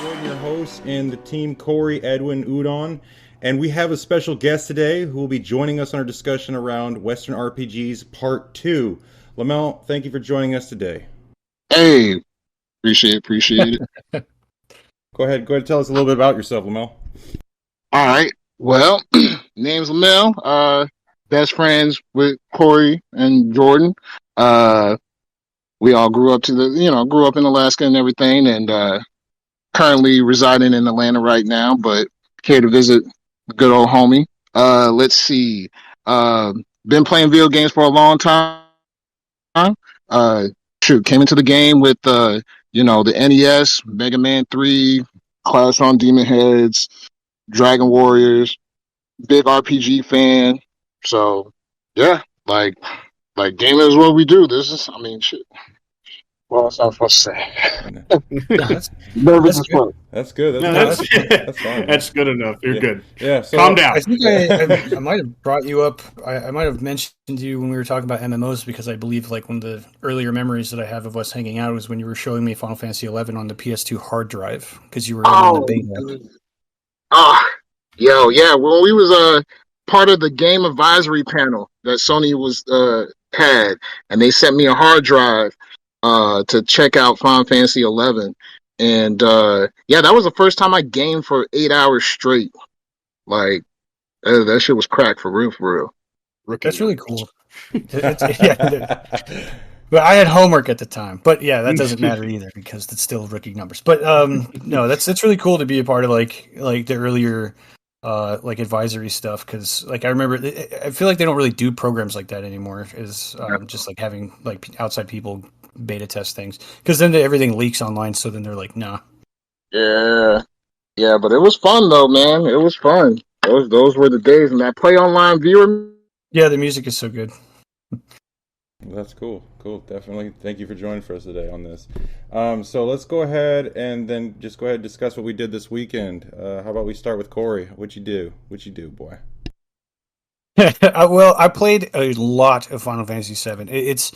Join your host and the team, Corey, Edwin, Udon. And we have a special guest today who will be joining us on our discussion around Western RPGs Part 2. Lamel, thank you for joining us today. Hey, appreciate it. Go ahead, tell us a little bit about yourself, Lamel. All right. Well, name's Lamel. Best friends with Corey and Jordan. We all grew up in Alaska and everything, and currently residing in Atlanta right now, but here to visit the good old homie. Let's see. Been playing video games for a long time. Came into the game with the NES, Mega Man 3, Clash on Demon Heads, Dragon Warriors, big RPG fan. So yeah, like gaming is what we do. Shit. What else I'm supposed to say? Nervous as fuck. That's good. That's fine. That's good enough. You're good. Yeah. So, calm down. I think I might have brought you up. I might have mentioned to you when we were talking about MMOs because I believe like one of the earlier memories that I have of us hanging out was when you were showing me Final Fantasy XI on the PS2 hard drive because you were in the beta. Yeah. When we was part of the game advisory panel that Sony was had, and they sent me a hard drive to check out Final Fantasy XI, and that was the first time I gamed for 8 hours straight. Like that shit was crack for real. That's really cool. But I had homework at the time. But yeah, that doesn't matter either because it's still rookie numbers. But no, that's really cool to be a part of like the earlier like advisory stuff because like I remember I feel like they don't really do programs like that anymore. Is just like having like outside people beta test things because then everything leaks online. So then they're like, nah. Yeah, but it was fun though, man. It was fun. Those were the days, and that play online viewer. Yeah, the music is so good. That's cool. Definitely. Thank you for joining for us today on this. So let's go ahead and then just go ahead and discuss what we did this weekend. How about we start with Corey? What'd you do, boy? Well, I played a lot of Final Fantasy VII. It's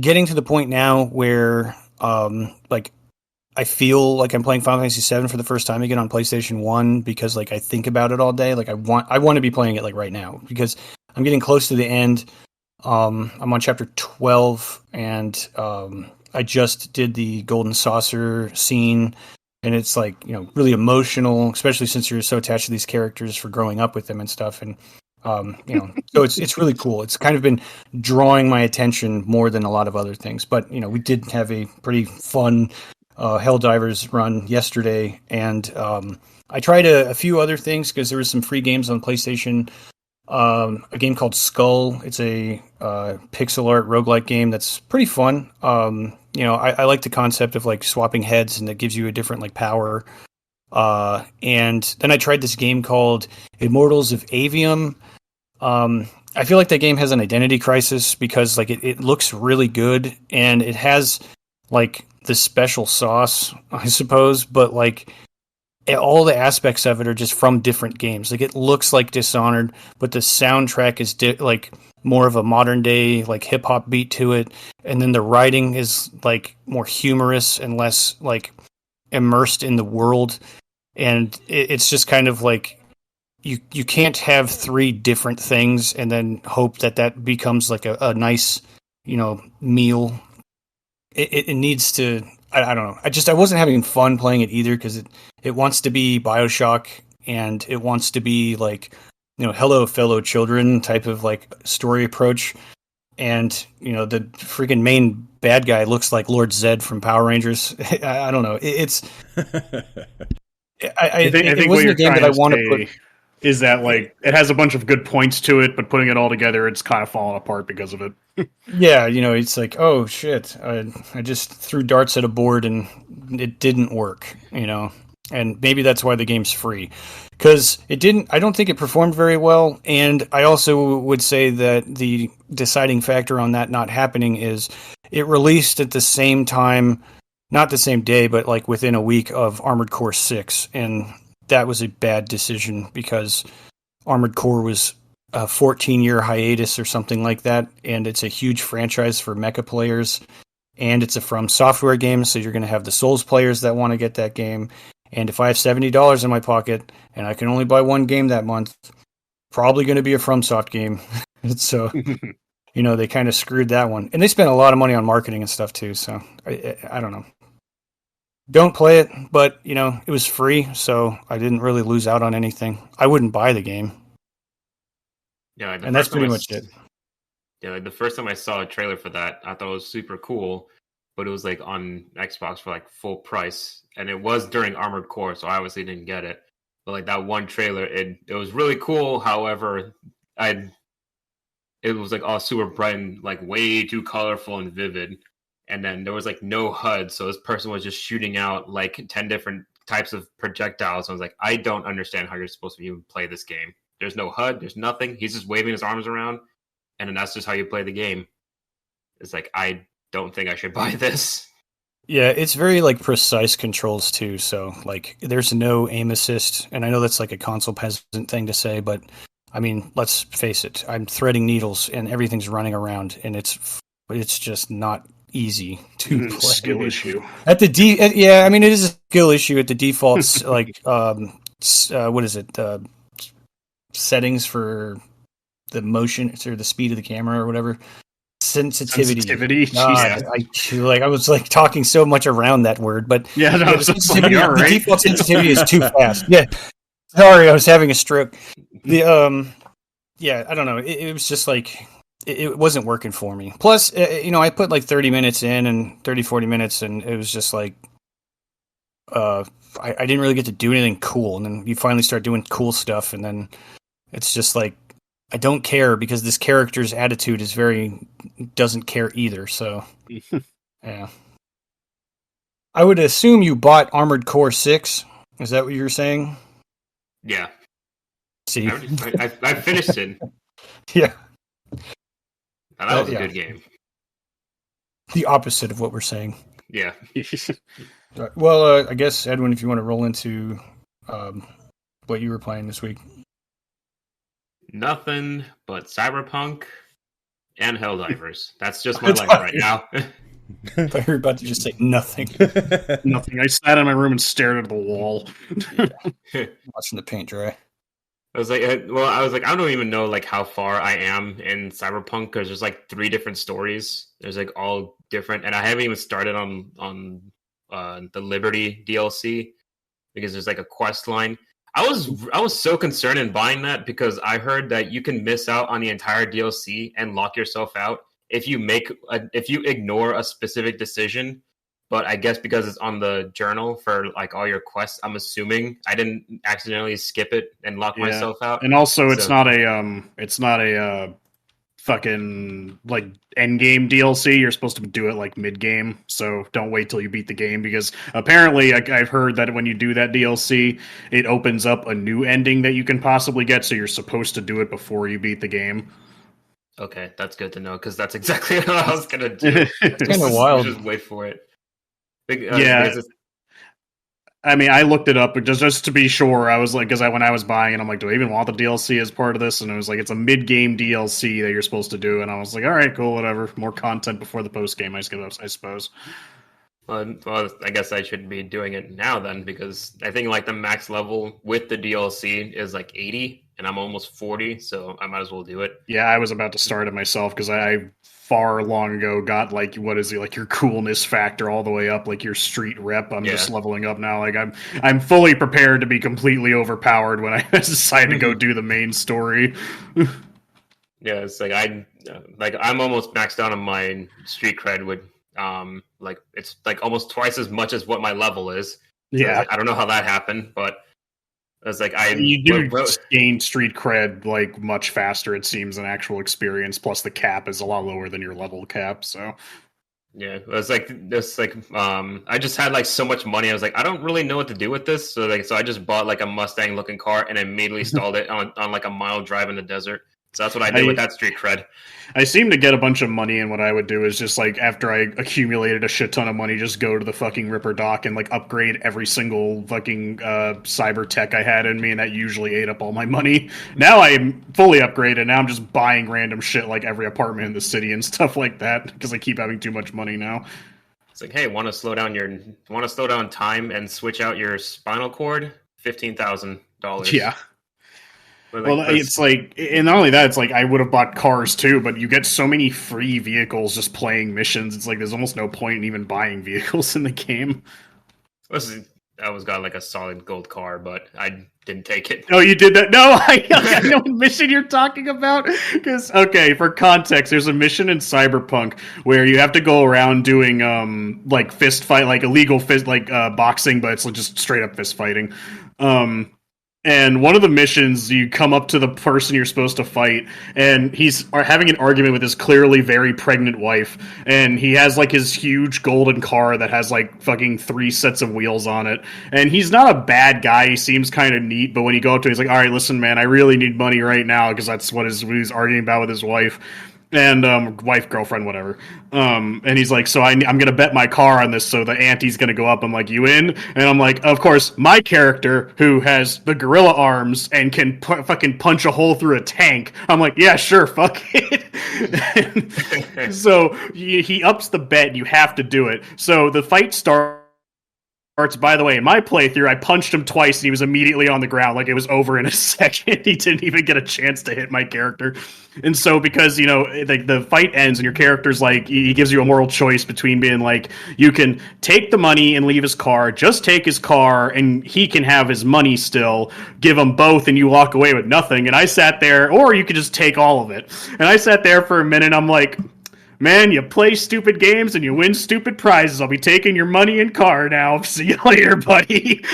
getting to the point now where, like, I feel like I'm playing Final Fantasy VII for the first time again on PlayStation 1 because, like, I think about it all day. Like, I want to be playing it, like, right now because I'm getting close to the end. I'm on chapter 12, and I just did the Golden Saucer scene, and it's, like, really emotional, especially since you're so attached to these characters for growing up with them and stuff, and so it's really cool. It's kind of been drawing my attention more than a lot of other things. But we did have a pretty fun Helldivers run yesterday, and I tried a few other things because there was some free games on PlayStation. A game called Skull. It's a pixel art roguelike game that's pretty fun. I like the concept of like swapping heads, and it gives you a different like power. And then I tried this game called Immortals of Avium. I feel like that game has an identity crisis because like it looks really good and it has like this special sauce, I suppose, but like all the aspects of it are just from different games. Like it looks like Dishonored, but the soundtrack is like more of a modern day like hip hop beat to it, and then the writing is like more humorous and less like immersed in the world. And it's just kind of like you can't have three different things and then hope that becomes like a nice, meal. It needs to, I don't know. I wasn't having fun playing it either because it wants to be BioShock and it wants to be like, hello fellow children type of like story approach. And, the freaking main bad guy looks like Lord Zed from Power Rangers. I don't know. It's... I think it wasn't a game that I want to put. Is that like it has a bunch of good points to it, but putting it all together, it's kind of falling apart because of it. Yeah, it's like, oh shit, I just threw darts at a board and it didn't work, and maybe that's why the game's free, because it didn't. I don't think it performed very well, and I also would say that the deciding factor on that not happening is it released at the same time. Not the same day, but like within a week of Armored Core 6. And that was a bad decision because Armored Core was a 14-year hiatus or something like that. And it's a huge franchise for mecha players. and it's a From Software game, so you're going to have the Souls players that want to get that game. And if I have $70 in my pocket and I can only buy one game that month, probably going to be a FromSoft game. So, they kind of screwed that one. And they spent a lot of money on marketing and stuff too, so I don't know. Don't play it, but, it was free, so I didn't really lose out on anything. I wouldn't buy the game. Yeah, and that's pretty much it. Yeah, like the first time I saw a trailer for that, I thought it was super cool, but it was like on Xbox for like full price, and it was during Armored Core, so I obviously didn't get it. But like that one trailer, it was really cool. However, it was like all super bright and like way too colorful and vivid, and then there was like no HUD, so this person was just shooting out like 10 different types of projectiles. I was like, I don't understand how you're supposed to even play this game. There's no HUD, there's nothing. He's just waving his arms around. And then that's just how you play the game. It's like, I don't think I should buy this. Yeah, it's very like precise controls too. So like, there's no aim assist, and I know that's like a console peasant thing to say, but I mean, let's face it. I'm threading needles, and everything's running around, and it's just not easy to play. Skill issue. At the yeah, I mean, it is a skill issue at the defaults. Like, what is it? Settings for the motion or the speed of the camera or whatever. Sensitivity. God, I was like talking so much around that word, but the default sensitivity is too fast. Yeah, sorry, I was having a stroke. I don't know. It was just like it wasn't working for me. Plus, I put like 30 minutes in and 40 minutes, and it was just like I didn't really get to do anything cool. And then you finally start doing cool stuff, and then it's just like, I don't care, because this character's attitude is doesn't care either. So, yeah. I would assume you bought Armored Core 6. Is that what you were saying? Yeah. See, I finished it. Yeah. And that was a good game. The opposite of what we're saying. Yeah. Well, I guess, Edwin, if you want to roll into what you were playing this week. Nothing but Cyberpunk and Helldivers. That's just my life right now. I thought you were about to just say nothing. Nothing. I sat in my room and stared at the wall. Watching the paint dry. I was like, I don't even know like how far I am in Cyberpunk, because there's like 3 different stories. There's like all different, and I haven't even started on the Liberty DLC, because there's like a quest line. I was so concerned in buying that, because I heard that you can miss out on the entire DLC and lock yourself out if you ignore a specific decision. But I guess because it's on the journal for like all your quests, I'm assuming I didn't accidentally skip it and lock myself out. And also, it's not a fucking like end game DLC. You're supposed to do it like mid game, so don't wait till you beat the game, because apparently I've heard that when you do that DLC, it opens up a new ending that you can possibly get. So you're supposed to do it before you beat the game. Okay, that's good to know, because that's exactly what I was gonna do. It's kind of wild. Just wait for it. Yeah. I mean, I looked it up just to be sure. I was like, because when I was buying it, I'm like, do I even want the DLC as part of this? And it was like, it's a mid-game DLC that you're supposed to do. And I was like, all right, cool, whatever. More content before the post-game, I suppose. Well, I guess I should be doing it now then, because I think like the max level with the DLC is like 80, and I'm almost 40, so I might as well do it. Yeah, I was about to start it myself, because I far long ago got like, what is it, like your coolness factor all the way up, like your street rep. I'm just leveling up now. Like I'm fully prepared to be completely overpowered when I decide to go do the main story. Yeah, it's like I'm almost maxed out on my street cred with like it's like almost twice as much as what my level is. So Yeah, I don't know how that happened, but it's like you do gain street cred like much faster, it seems, than actual experience. Plus, the cap is a lot lower than your level cap. So, yeah, it was like this. Like, I just had like so much money. I was like, I don't really know what to do with this. So I just bought like a Mustang looking car and immediately stalled it on like a mile drive in the desert. So that's what I did with that street cred. I seem to get a bunch of money, and what I would do is just like, after I accumulated a shit ton of money, just go to the fucking Ripper Dock and like upgrade every single fucking cyber tech I had in me, and that usually ate up all my money. Now I am fully upgraded. Now I'm just buying random shit like every apartment in the city and stuff like that, because I keep having too much money now. It's like, hey, want to slow down time and switch out your spinal cord? $15,000. Yeah. But Well, it's like, and not only that, it's like I would have bought cars too, but you get so many free vehicles just playing missions. It's like there's almost no point in even buying vehicles in the game. I always got like a solid gold car, but I didn't take it. Oh, you did that? No, I know what mission you're talking about. Because, okay, for context, there's a mission in Cyberpunk where you have to go around doing like fist fight, like illegal fist, like boxing, but it's just straight up fist fighting. And one of the missions, you come up to the person you're supposed to fight, and he's having an argument with his clearly very pregnant wife, and he has like his huge golden car that has like fucking 3 sets of wheels on it. And he's not a bad guy, he seems kind of neat, but when you go up to him, he's like, all right, listen, man, I really need money right now, because that's what he's arguing about with his wife. And wife, girlfriend, whatever. And he's like, so I'm gonna bet my car on this, so the ante's gonna go up. I'm like, you in? And I'm like, of course, my character who has the gorilla arms and can fucking punch a hole through a tank. I'm like, yeah, sure, fuck it. So he ups the bet, and you have to do it. So the fight starts. By the way, in my playthrough, I punched him twice and he was immediately on the ground. Like, it was over in a second. He didn't even get a chance to hit my character. And so, because, you know, the fight ends and your character's like, he gives you a moral choice between being like, you can take the money and leave his car, just take his car and he can have his money still, give him both and you walk away with nothing. And I sat there, or you could just take all of it. And I sat there for a minute, I'm like, man, you play stupid games and you win stupid prizes. I'll be taking your money and car now. See you later, buddy.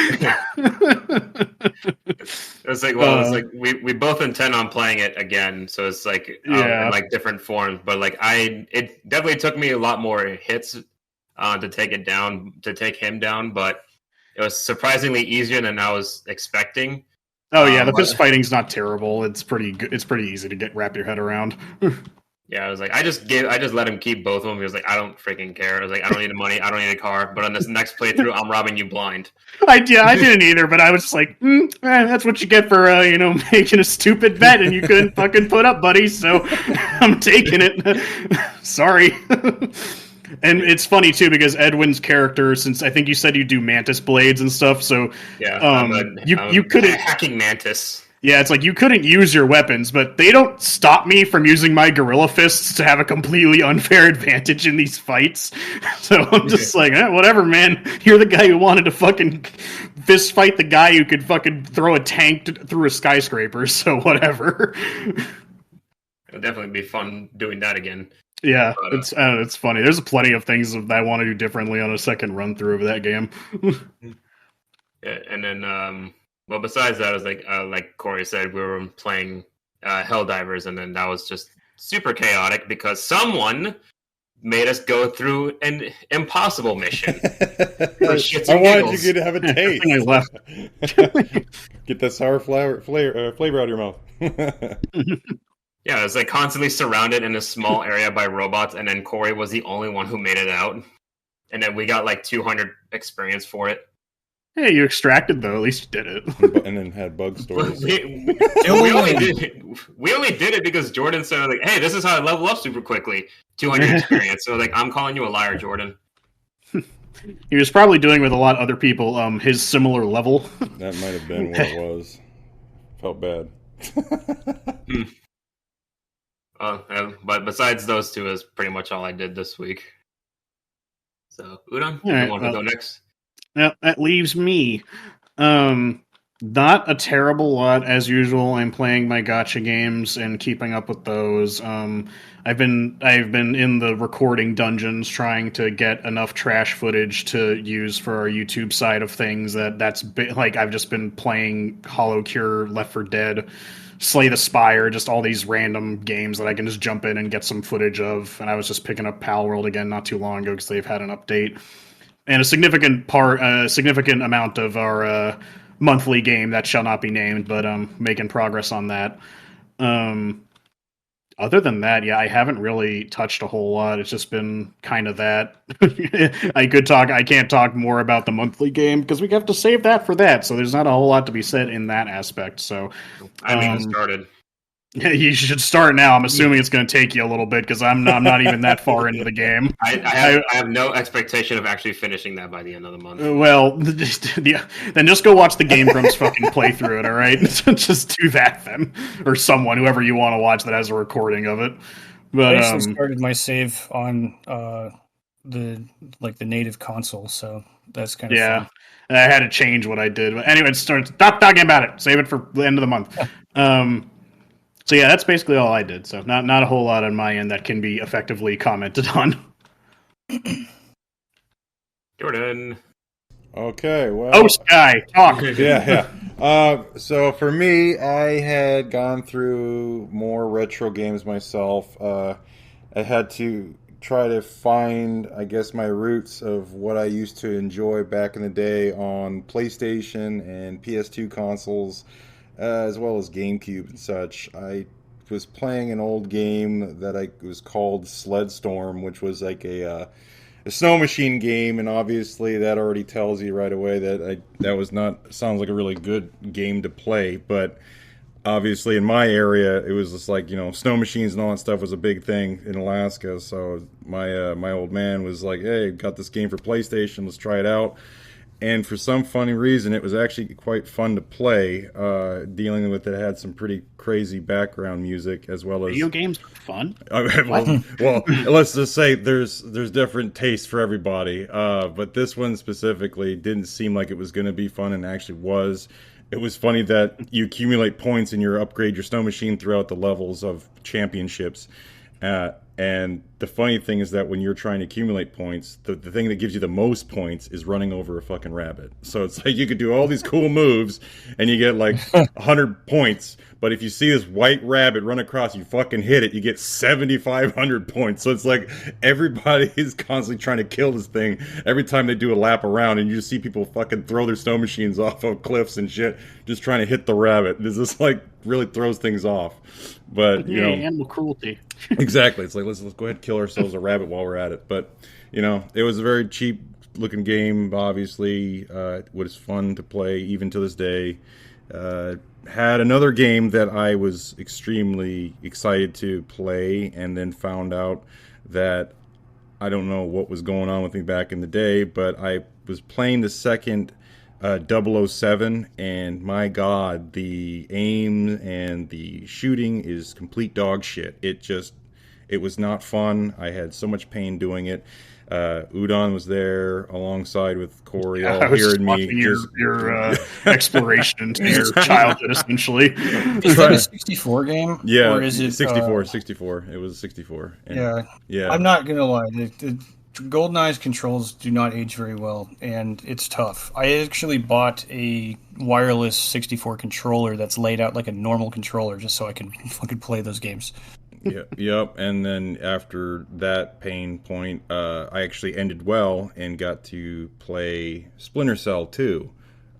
It's like, we both intend on playing it again, so it's like in like different forms. But like it definitely took me a lot more hits to take him down, but it was surprisingly easier than I was expecting. Oh yeah, the fist fighting's not terrible. It's pretty good. It's pretty easy to wrap your head around. Yeah, I was like, I just let him keep both of them. He was like, I don't freaking care. I was like, I don't need the money. I don't need a car. But on this next playthrough, I'm robbing you blind. I didn't either, but I was just like, that's what you get for, making a stupid bet and you couldn't fucking put up, buddy. So I'm taking it. Sorry. And it's funny too because Edwin's character, since I think you said you do mantis blades and stuff, so yeah, you couldn't hacking mantis. Yeah, it's like you couldn't use your weapons, but they don't stop me from using my gorilla fists to have a completely unfair advantage in these fights. So I'm just like, whatever, man. You're the guy who wanted to fucking fist fight the guy who could fucking throw a tank through a skyscraper, so whatever. It'll definitely be fun doing that again. Yeah, it's funny. There's plenty of things that I want to do differently on a second run through of that game. Yeah, and then well, besides that, it was like Corey said, we were playing Helldivers, and then that was just super chaotic because someone made us go through an impossible mission. I wanted you to have a taste. I left. Get that sour flavor out of your mouth. Yeah, it was like constantly surrounded in a small area by robots, and then Corey was the only one who made it out. And then we got like 200 experience for it. Hey, you extracted though. At least you did it. And then had bug stories. we only did it because Jordan said, like, hey, this is how I level up super quickly. 200 experience. So like, I'm calling you a liar, Jordan. He was probably doing with a lot of other people his similar level. That might have been what it was. Felt bad. But besides those two is pretty much all I did this week. So, Udon, you want to go next? That leaves me. Not a terrible lot as usual. I'm playing my gacha games and keeping up with those. I've been in the recording dungeons trying to get enough trash footage to use for our YouTube side of things. I've just been playing Hollow Cure, Left 4 Dead, Slay the Spire, just all these random games that I can just jump in and get some footage of. And I was just picking up Pal World again not too long ago because they've had an update. And a significant amount of our monthly game that shall not be named, but making progress on that. Other than that, yeah, I haven't really touched a whole lot. It's just been kind of that. I can't talk more about the monthly game because we have to save that for that. So there's not a whole lot to be said in that aspect. So I haven't even started. You should start now. I'm assuming it's going to take you a little bit because I'm not even that far into the game. I have no expectation of actually finishing that by the end of the month. Well, then just go watch the Game Grumps fucking play through it. All right, just do that then, or whoever you want to watch that has a recording of it. But I actually started my save on the native console, so that's kind of fun. I had to change what I did. But anyway, stop talking about it. Save it for the end of the month. So yeah, that's basically all I did. So not a whole lot on my end that can be effectively commented on. Jordan. Okay, well. Oh, Sky, talk. Yeah. So for me, I had gone through more retro games myself. I had to try to find, I guess, my roots of what I used to enjoy back in the day on PlayStation and PS2 consoles, as well as GameCube and such. I was playing an old game that was called Sled Storm, which was like a snow machine game, and obviously that already tells you right away that sounds like a really good game to play. But obviously in my area, it was just like, snow machines and all that stuff was a big thing in Alaska. So my old man was like, "Hey, got this game for PlayStation, let's try it out." And for some funny reason, it was actually quite fun to play. Dealing with it had some pretty crazy background music, as well as video games are fun. well, let's just say there's different tastes for everybody. But this one specifically didn't seem like it was going to be fun, and actually was. It was funny that you accumulate points and you upgrade your snow machine throughout the levels of championships. And the funny thing is that when you're trying to accumulate points, the thing that gives you the most points is running over a fucking rabbit. So it's like you could do all these cool moves and you get like 100 points. But if you see this white rabbit run across, you fucking hit it, you get 7,500 points. So it's like everybody is constantly trying to kill this thing every time they do a lap around, and you just see people fucking throw their snow machines off of cliffs and shit, just trying to hit the rabbit. This is like really throws things off. But animal cruelty. Exactly. It's like let's go ahead and kill ourselves a rabbit while we're at it. But it was a very cheap looking game. Obviously, it was fun to play even to this day. Had another game that I was extremely excited to play, and then found out that I don't know what was going on with me back in the day, but I was playing the second 007, and my god, the aim and the shooting is complete dog shit. It was not fun. I had so much pain doing it. Udon was there alongside with Corey, all hearing me. Your exploration into your childhood, essentially. Is that a 64 game? Yeah, or is it 64? 64. It was 64. And, yeah. I'm not gonna lie. The GoldenEye's controls do not age very well, and it's tough. I actually bought a wireless 64 controller that's laid out like a normal controller, just so I can fucking play those games. Yep. And then after that pain point, I actually ended well and got to play Splinter Cell 2.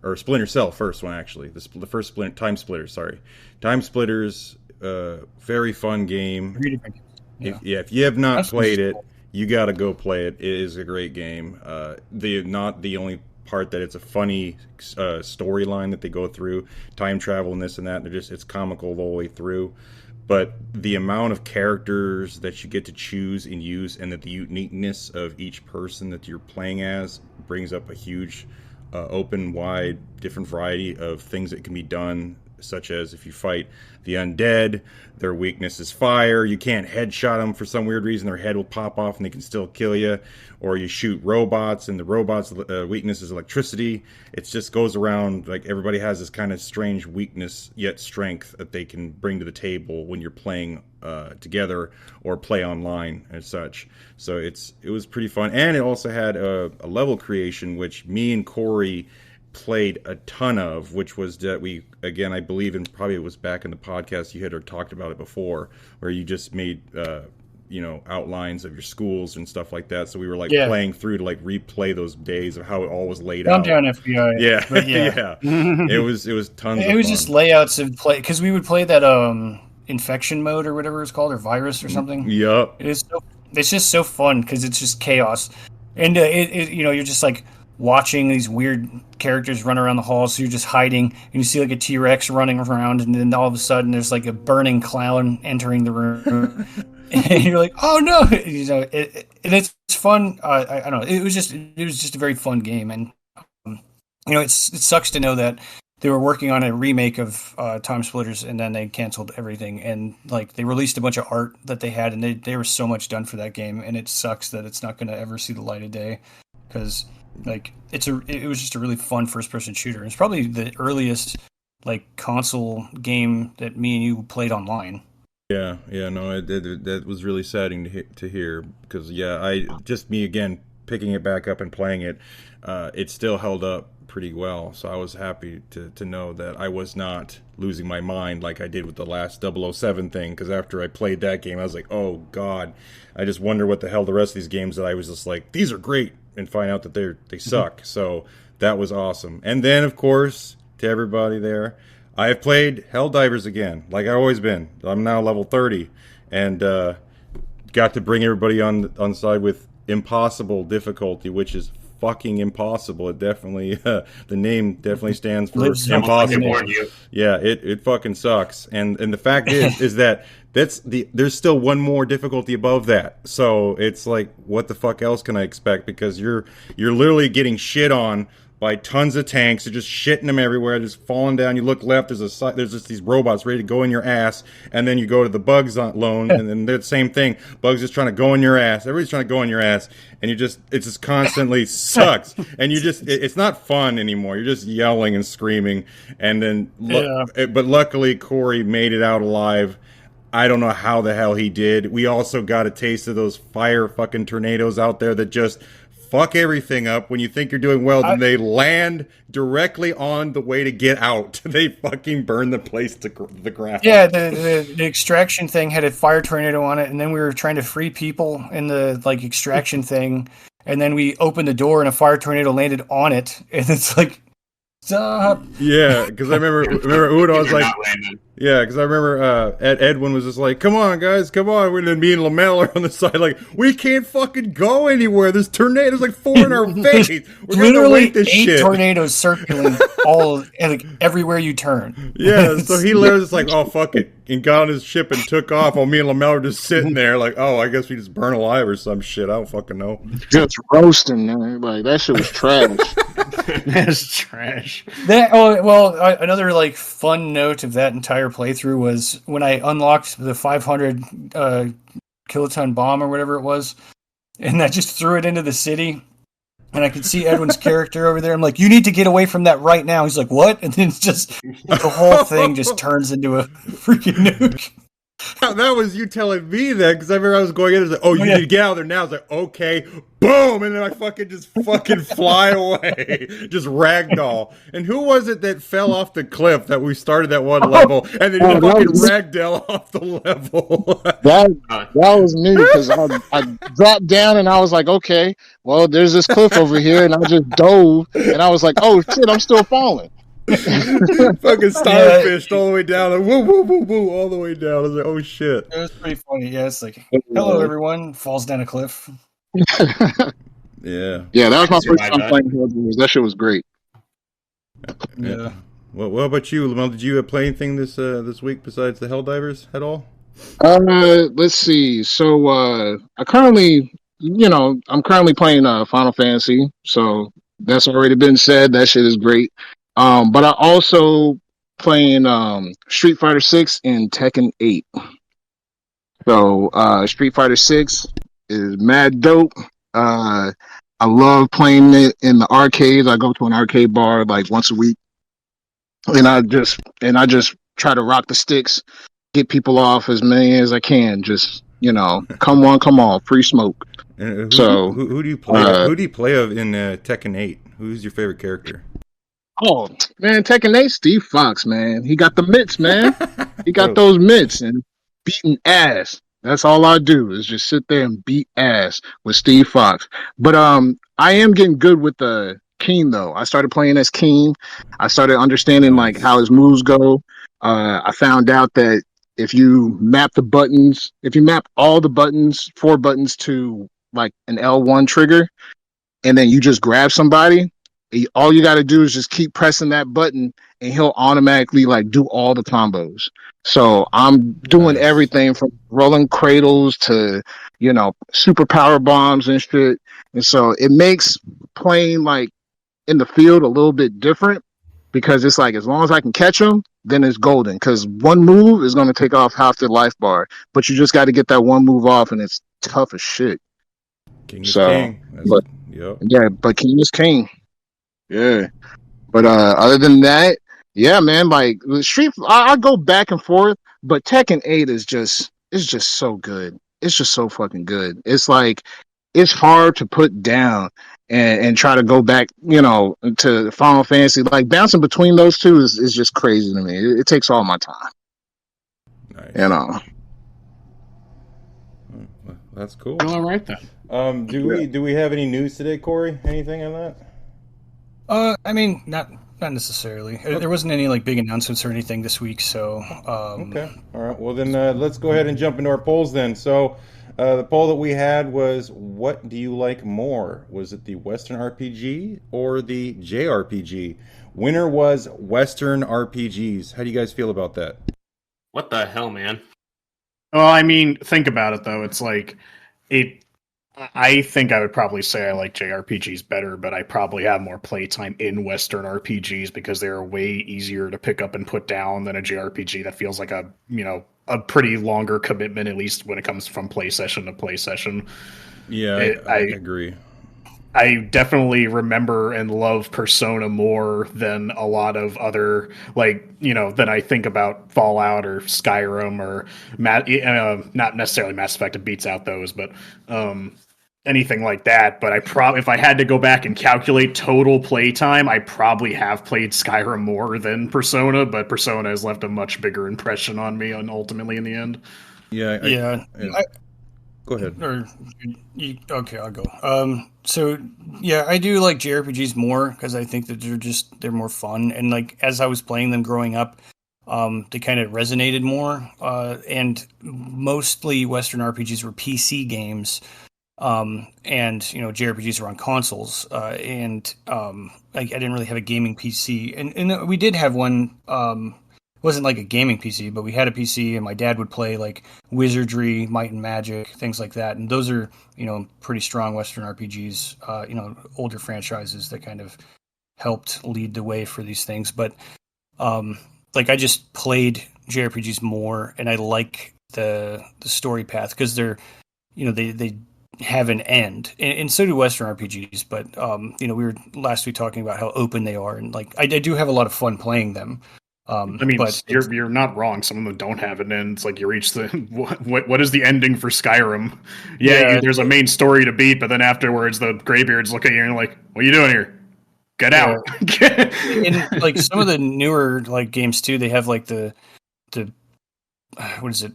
Or Splinter Cell first one, actually. The first Time Splitters, sorry. Time Splitters, very fun game. If you have not played it, you got to go play it. It is a great game. Not the only part that it's a funny storyline that they go through, time travel and this and that. It's comical the whole way through. But the amount of characters that you get to choose and use, and that the uniqueness of each person that you're playing as brings up a huge, open, wide, different variety of things that can be done. Such as if you fight the undead, their weakness is fire. You can't headshot them for some weird reason. Their head will pop off and they can still kill you. Or you shoot robots and the robots' weakness is electricity. It just goes around like everybody has this kind of strange weakness yet strength that they can bring to the table when you're playing together or play online and such. So it was pretty fun. And it also had a level creation, which me and Corey played a ton of, which was that we, again, I believe, and probably it was back in the podcast you had talked about it before, where you just made outlines of your schools and stuff like that. So we were playing through to replay those days of how it all was laid out. Down FBI. Yeah. Yeah. It was tons of fun. It was just layouts of play, because we would play that infection mode or whatever it's called, or virus or something. Yep. It's just so fun because it's just chaos. And you're just like watching these weird characters run around the halls. So you're just hiding, and you see like a T-Rex running around, and then all of a sudden there's like a burning clown entering the room, and you're like, "Oh no!" And it's fun. I don't know. It was just a very fun game, and it sucks to know that they were working on a remake of Time Splitters, and then they canceled everything. And like they released a bunch of art that they had, and they were so much done for that game, and it sucks that it's not going to ever see the light of day because like it was just a really fun first person shooter. It's probably the earliest like console game that me and you played online. Yeah, no, that was really saddening to hear because me again picking it back up and playing it, it still held up pretty well. So I was happy to know that I was not losing my mind like I did with the last 007 thing. Because after I played that game, I was like, oh god, I just wonder what the hell the rest of these games that I was just like, these are great, and find out that they suck. Mm-hmm. So that was awesome. And then of course to everybody there, I have played Helldivers again, like I've always been. I'm now level 30, and got to bring everybody on side with impossible difficulty, which is fucking impossible. It definitely the name definitely stands for impossible. Yeah, it fucking sucks. And the fact is that there's still one more difficulty above that. So it's like, what the fuck else can I expect? Because you're literally getting shit on by tons of tanks. They're just shitting them everywhere, just falling down. You look left, there's just these robots ready to go in your ass, and then you go to the bugs alone, and then they're the same thing. Bugs just trying to go in your ass. Everybody's trying to go in your ass, and it just constantly sucks. And it's not fun anymore. You're just yelling and screaming, and then but luckily Corey made it out alive. I don't know how the hell he did. We also got a taste of those fire fucking tornadoes out there that just fuck everything up. When you think you're doing well, then they land directly on the way to get out. They fucking burn the place to the ground. Yeah, the extraction thing had a fire tornado on it, and then we were trying to free people in the like extraction thing, and then we opened the door and a fire tornado landed on it, and it's like, stop. Yeah, because I remember Udo was like, yeah, because I remember Edwin was just like, come on, guys, come on. And then me and Lamel are on the side like, we can't fucking go anywhere. There's tornadoes like 4 in our face. We're literally this 8 shit. tornadoes circling like everywhere you turn. Yeah, so he literally was like, oh, fuck it. And got on his ship and took off while me and Lamel were just sitting there like, oh, I guess we just burn alive or some shit. I don't fucking know. Just roasting, man. Like, that shit was trash. That's trash. Another like fun note of that entire playthrough was when I unlocked the 500 kiloton bomb or whatever it was, and I just threw it into the city, and I could see Edwin's character over there. I'm like, you need to get away from that right now. He's like, what? And then it's just the whole thing just turns into a freaking nuke. That was you telling me that, because I remember I was going in and was like, oh, you need to get out of there now. I was like, okay, boom, and then I just fly away, just ragdoll. And who was it that fell off the cliff that we started that one level, and then you fucking ragdoll off the level? that was me, because I dropped down and I was like, okay, well, there's this cliff over here, and I just dove, and I was like, oh shit, I'm still falling. Fucking starfished all the way down, like, woo, woo, woo, woo, all the way down. I was like, oh shit. It was pretty funny. Yeah, it's like, hello everyone, falls down a cliff. Yeah, that was my first time playing Helldivers. That shit was great. Yeah. Well, what about you, Lamel? Did you play anything this week besides the Helldivers at all? Let's see. So I'm currently playing Final Fantasy. So that's already been said. That shit is great. But I also playing Street Fighter 6 and Tekken 8. So Street Fighter 6 is mad dope. I love playing it in the arcades. I go to an arcade bar like once a week, and I just try to rock the sticks, get people off as many as I can. Just come on, come on, free smoke. Who do you play? Who do you play of in Tekken 8? Who's your favorite character? Oh man, Tekken 8, Steve Fox, man. He got the mitts, man. He got those mitts and beating ass. That's all I do is just sit there and beat ass with Steve Fox. But I am getting good with the Keen though. I started playing as Keen. I started understanding like how his moves go. I found out that if you map all the buttons, 4 buttons to like an L1 trigger, and then you just grab somebody. All you got to do is just keep pressing that button, and he'll automatically like do all the combos. So I'm doing Nice. everything from rolling cradles to, super power bombs and shit. And so it makes playing like in the field a little bit different because it's like as long as I can catch them, then it's golden. Because one move is going to take off half their life bar, but you just got to get that one move off, and it's tough as shit. King is So, king. but Yep. yeah, but king is king. Yeah. But other than that, yeah, man, like the Street, I go back and forth, but Tekken 8 is just it's just so good. It's just so fucking good. It's like it's hard to put down and try to go back, to Final Fantasy. Like bouncing between those two is just crazy to me. It takes all my time. Nice. You know. That's cool. All right then. Do we have any news today, Corey? Anything on that? I mean, not necessarily. There wasn't any like big announcements or anything this week, so. Okay. All right. Well, then let's go ahead and jump into our polls then. So, the poll that we had was, what do you like more? Was it the Western RPG or the JRPG? Winner was Western RPGs. How do you guys feel about that? What the hell, man? Well, I mean, think about it though. It's like it. I think I would probably say I like JRPGs better, but I probably have more playtime in Western RPGs because they're way easier to pick up and put down than a JRPG that feels like a pretty longer commitment, at least when it comes from play session to play session. Yeah, I agree. I definitely remember and love Persona more than a lot of other, than I think about Fallout or Skyrim or not necessarily Mass Effect. It beats out those, but anything like that. But if I had to go back and calculate total playtime, I probably have played Skyrim more than Persona, but Persona has left a much bigger impression on me, and ultimately in the end. Yeah. Go ahead. Okay, I'll go. So yeah, I do like JRPGs more because I think that they're more fun, and like as I was playing them growing up, they kind of resonated more. And mostly Western RPGs were PC games, and JRPGs were on consoles. And I didn't really have a gaming PC, and we did have one. It wasn't like a gaming PC, but we had a PC, and my dad would play like Wizardry, Might and Magic, things like that. And those are, pretty strong Western RPGs, older franchises that kind of helped lead the way for these things. But I just played JRPGs more, and I like the story path because they're, they have an end, and so do Western RPGs. But we were last week talking about how open they are, and like I do have a lot of fun playing them. But you're not wrong. Some of them don't have an end. It's like you reach the what is the ending for Skyrim? There's a main story to beat, but then afterwards the Greybeards look at you and like, "What are you doing here? Get out!" And like some of the newer like games too, they have like the what is it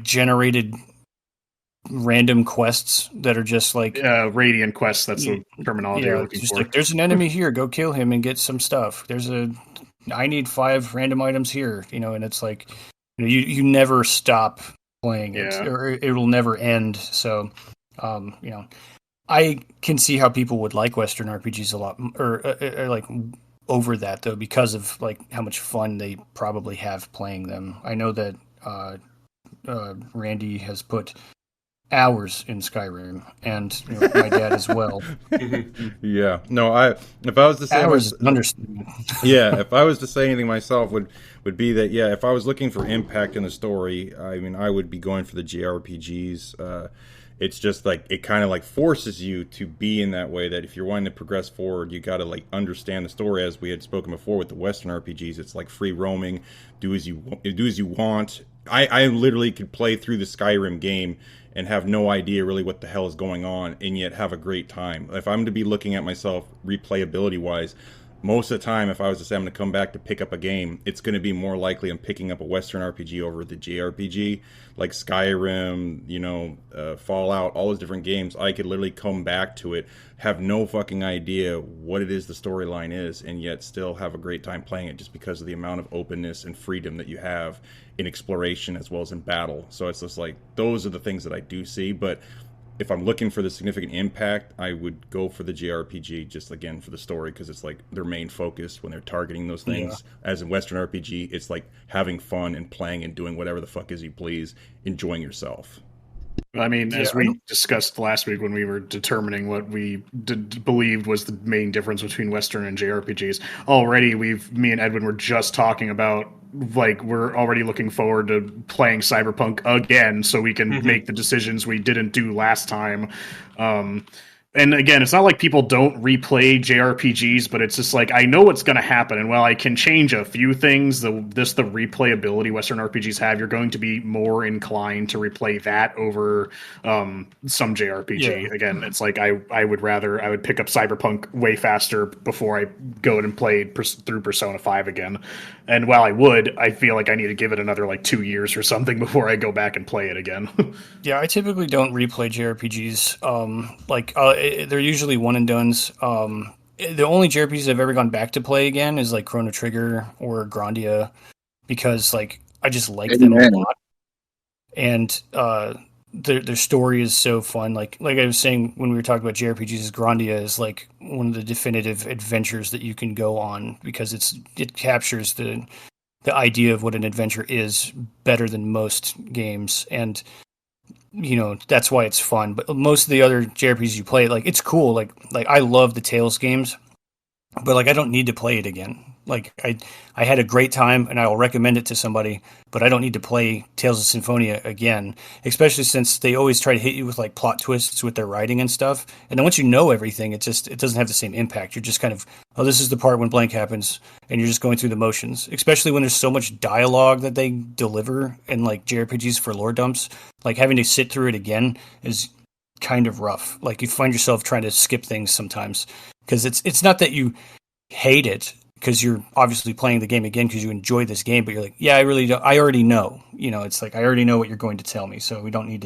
generated random quests that are just like radiant quests. That's the terminology you're looking for. Like, there's an enemy here, go kill him and get some stuff. I need 5 random items here, and it's like you never stop playing it, or it will never end. So I can see how people would like Western RPGs a lot, or like over that though, because of like how much fun they probably have playing them. I know that Randy has put hours in Skyrim, and my dad as well. Yeah, no, if I was to say hours, understand. Yeah, if I was to say anything myself, would be that if I was looking for impact in the story, I mean, I would be going for the JRPGs. It's just like it kind of like forces you to be in that way that if you're wanting to progress forward, you got to like understand the story, as we had spoken before with the Western RPGs. It's like free roaming, do as you want. I literally could play through the Skyrim game and have no idea really what the hell is going on, and yet have a great time. If I'm to be looking at myself replayability wise, most of the time, if I was to say I'm going to come back to pick up a game, it's going to be more likely I'm picking up a Western RPG over the JRPG, like Skyrim, Fallout, all those different games. I could literally come back to it, have no fucking idea what it is the storyline is, and yet still have a great time playing it just because of the amount of openness and freedom that you have in exploration as well as in battle. So it's just like, those are the things that I do see, but if I'm looking for the significant impact, I would go for the JRPG just again for the story because it's like their main focus when they're targeting those things. As in Western RPG, it's like having fun and playing and doing whatever the fuck is you please, enjoying yourself. I mean, as I we don't- discussed last week when we were determining what we believed was the main difference between Western and JRPGs, already me and Edwin were just talking about, like, we're already looking forward to playing Cyberpunk again so we can make the decisions we didn't do last time. And again, it's not like people don't replay JRPGs, but it's just like I know what's going to happen, and while I can change a few things, the replayability Western RPGs have, you're going to be more inclined to replay that over some JRPG. Yeah. Again, it's like I would pick up Cyberpunk way faster before I go and play through Persona 5 again. And while I feel like I need to give it another like 2 years or something before I go back and play it again. Yeah, I typically don't replay JRPGs. They're usually one and dones. The only JRPGs I've ever gone back to play again is like Chrono Trigger or Grandia, because like I just like them a lot, and their story is so fun. Like I was saying when we were talking about JRPGs, Grandia is like one of the definitive adventures that you can go on because it captures the idea of what an adventure is better than most games, and that's why it's fun. But most of the other JRPGs you play, like it's cool. Like I love the Tales games, but like I don't need to play it again. Like I had a great time and I will recommend it to somebody, but I don't need to play Tales of Symphonia again, especially since they always try to hit you with like plot twists with their writing and stuff. And then once you know everything, it doesn't have the same impact. You're just kind of, oh, this is the part when blank happens, and you're just going through the motions, especially when there's so much dialogue that they deliver in like JRPGs for lore dumps. Like having to sit through it again is kind of rough. Like you find yourself trying to skip things sometimes because it's not that you hate it, because you're obviously playing the game again because you enjoy this game, but you're like, yeah, I really don't. I already know. It's like I already know what you're going to tell me, so I don't need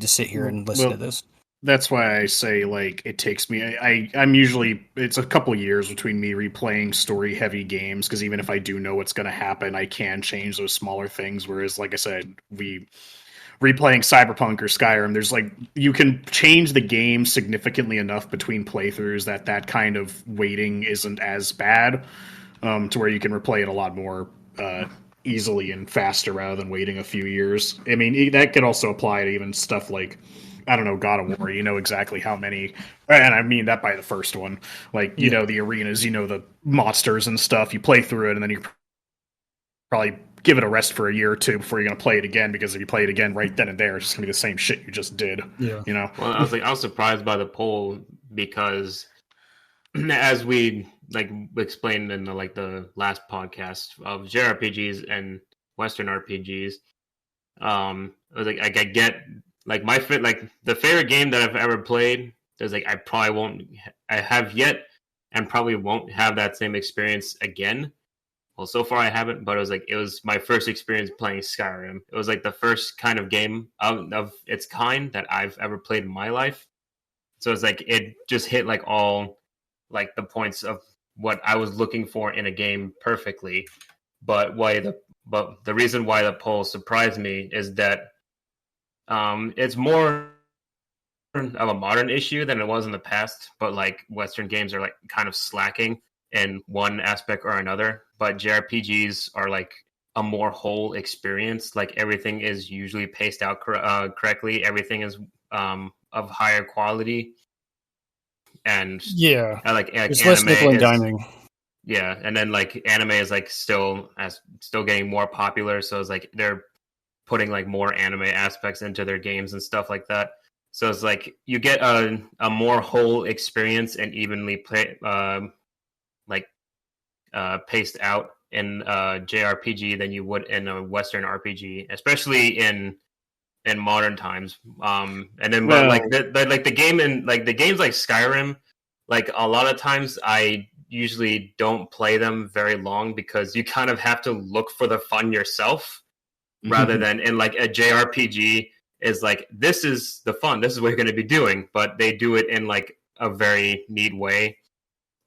to sit here and listen to this. That's why I say like it takes me. I'm usually it's a couple years between me replaying story heavy games because even if I do know what's going to happen, I can change those smaller things. Whereas, like I said, replaying Cyberpunk or Skyrim, there's like you can change the game significantly enough between playthroughs that kind of waiting isn't as bad, to where you can replay it a lot more easily and faster rather than waiting a few years. I mean, that could also apply to even stuff like, I don't know, God of War. You know exactly how many, and I mean that by the first one. Like, you know the arenas, the monsters and stuff. You play through it, and then you probably give it a rest for a year or two before you're going to play it again, because if you play it again right then and there, it's just going to be the same shit you just did. Yeah. Well, I was surprised by the poll because as we like explained in the last podcast of JRPGs and Western RPGs, I was like I get like the favorite game that I've ever played. There's like I have yet and probably won't have that same experience again. Well, so far I haven't, but it was my first experience playing Skyrim. It was like the first kind of game of its kind that I've ever played in my life. So it's like it just hit like all like the points of what I was looking for in a game perfectly. But the reason why the poll surprised me is that it's more of a modern issue than it was in the past. But like Western games are like kind of slacking in one aspect or another, but JRPGs are like a more whole experience. Like everything is usually paced out correctly. Everything is of higher quality, and it's less nickel and diming. Yeah, and then like anime is like still getting more popular, so it's like they're putting like more anime aspects into their games and stuff like that. So it's like you get a more whole experience and evenly paced out in JRPG than you would in a Western RPG, especially in modern times. And then the games like Skyrim, like a lot of times I usually don't play them very long because you kind of have to look for the fun yourself rather than in like a JRPG is like, this is the fun, this is what you're going to be doing, but they do it in like a very neat way.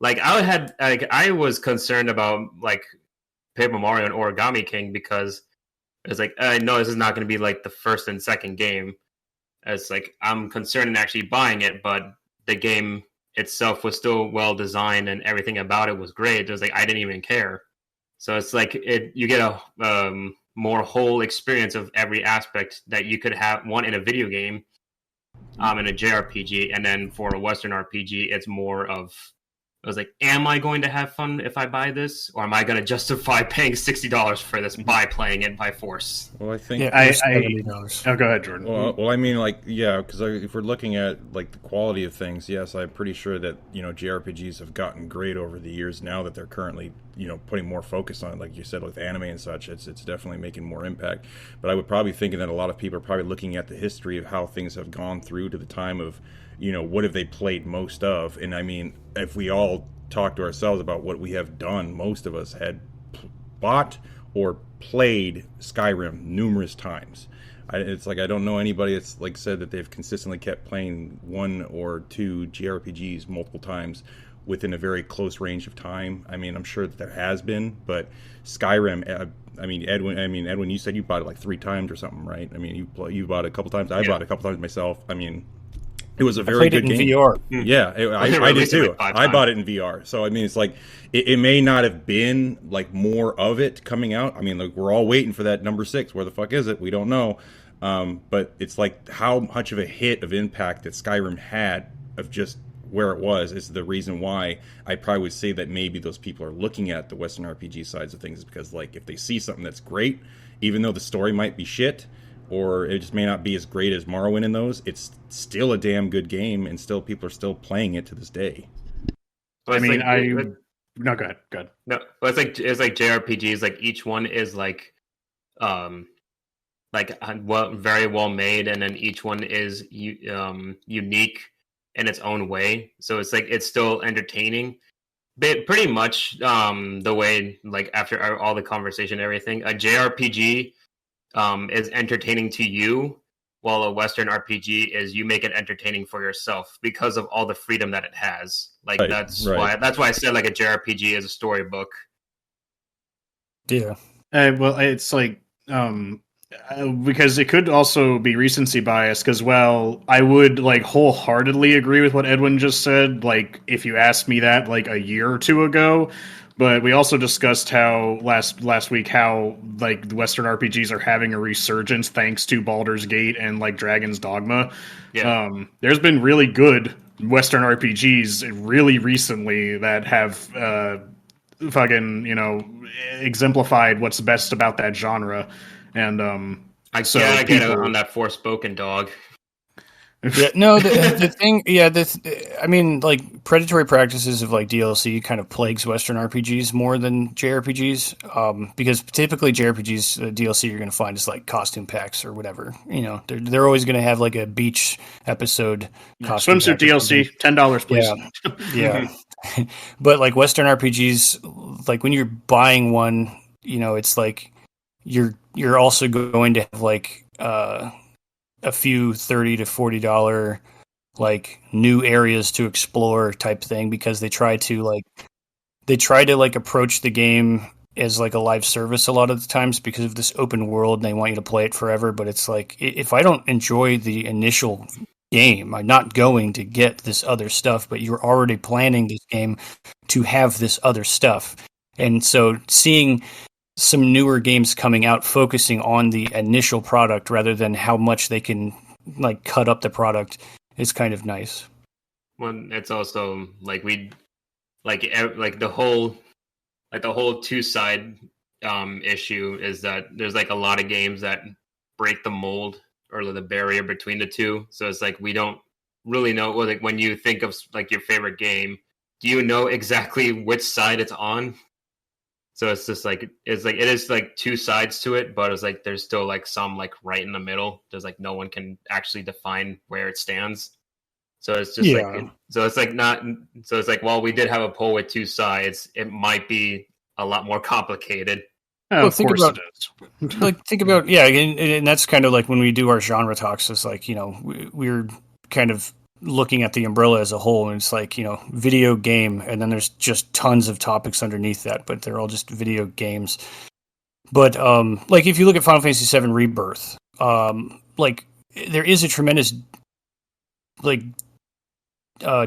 Like I was concerned about like Paper Mario and Origami King because it's like I know this is not going to be like the first and second game, As like I'm concerned in actually buying it, but the game itself was still well designed and everything about it was great. It was like I didn't even care. So it's like you get a more whole experience of every aspect that you could have one in a video game, in a JRPG, and then for a Western RPG, it's more of I was like, am I going to have fun if I buy this, or am I going to justify paying $60 for this by playing it by force? Well, I think. Yeah, $70. Oh, go ahead, Jordan. Well, I mean, like, yeah, because if we're looking at like the quality of things, yes, I'm pretty sure that JRPGs have gotten great over the years. Now that they're currently putting more focus on it, like you said, with anime and such, it's definitely making more impact. But I would probably think that a lot of people are probably looking at the history of how things have gone through to the time of what have they played most of. And I mean, if we all talk to ourselves about what we have done, most of us had bought or played Skyrim numerous times. It's like I don't know anybody that's like said that they've consistently kept playing one or two JRPGs multiple times within a very close range of time. I mean, I'm sure that there has been, but Skyrim. Edwin, you said you bought it like 3 times or something, right? I mean, you bought it a couple times. I bought it a couple times myself. I mean, it was a very good game. VR. Yeah, I did too. I bought it in VR. So I mean, it's like it may not have been like more of it coming out. I mean, like we're all waiting for that number 6. Where the fuck is it? We don't know. But it's like how much of a hit of impact that Skyrim had of just where it was is the reason why I probably would say that maybe those people are looking at the Western RPG sides of things, is because like if they see something that's great, even though the story might be shit, or it just may not be as great as Morrowind in those, it's still a damn good game, and still people are still playing it to this day. So I mean, like, no, go ahead. No, but it's like JRPGs. Like each one is like very well made, and then each one is unique in its own way. So it's like it's still entertaining. But pretty much the way, like after all the conversation and everything, a JRPG is entertaining to you, while a Western RPG is you make it entertaining for yourself because of all the freedom that it has. Like that's why I said like a JRPG is a storybook. Yeah. Well, it's like because it could also be recency bias. Because I would like wholeheartedly agree with what Edwin just said. Like if you asked me that like a year or two ago. But we also discussed how last week how like the Western RPGs are having a resurgence thanks to Baldur's Gate and like Dragon's Dogma. Yeah. There's been really good Western RPGs really recently that have exemplified what's best about that genre. And I gotta get on that Forspoken dog. Yeah, no, the thing, yeah, I mean, like predatory practices of like DLC kind of plagues Western RPGs more than JRPGs, because typically JRPGs DLC you're going to find is like costume packs or whatever. They're always going to have like a beach episode costume swimsuit DLC, $10, please. Yeah. But like Western RPGs, like when you're buying one, it's like you're also going to have like a few $30 to $40 like new areas to explore type thing, because they try to approach the game as like a live service a lot of the times because of this open world, and they want you to play it forever. But it's like, if I don't enjoy the initial game, I'm not going to get this other stuff, but you're already planning this game to have this other stuff. And so seeing some newer games coming out focusing on the initial product rather than how much they can like cut up the product is kind of nice. Well, it's also like the whole two-side issue is that there's like a lot of games that break the mold or the barrier between the two. So it's like we don't really know, like when you think of like your favorite game, do you know exactly which side it's on? So it's just like it is like two sides to it, but it's like there's still like some like right in the middle. There's like no one can actually define where it stands. So it's just while we did have a poll with two sides, it might be a lot more complicated. Oh, of course it is. Think about and that's kind of like when we do our genre talks. It's like we're kind of looking at the umbrella as a whole, and it's like video game, and then there's just tons of topics underneath that, but they're all just video games. But like if you look at Final Fantasy VII Rebirth, like there is a tremendous like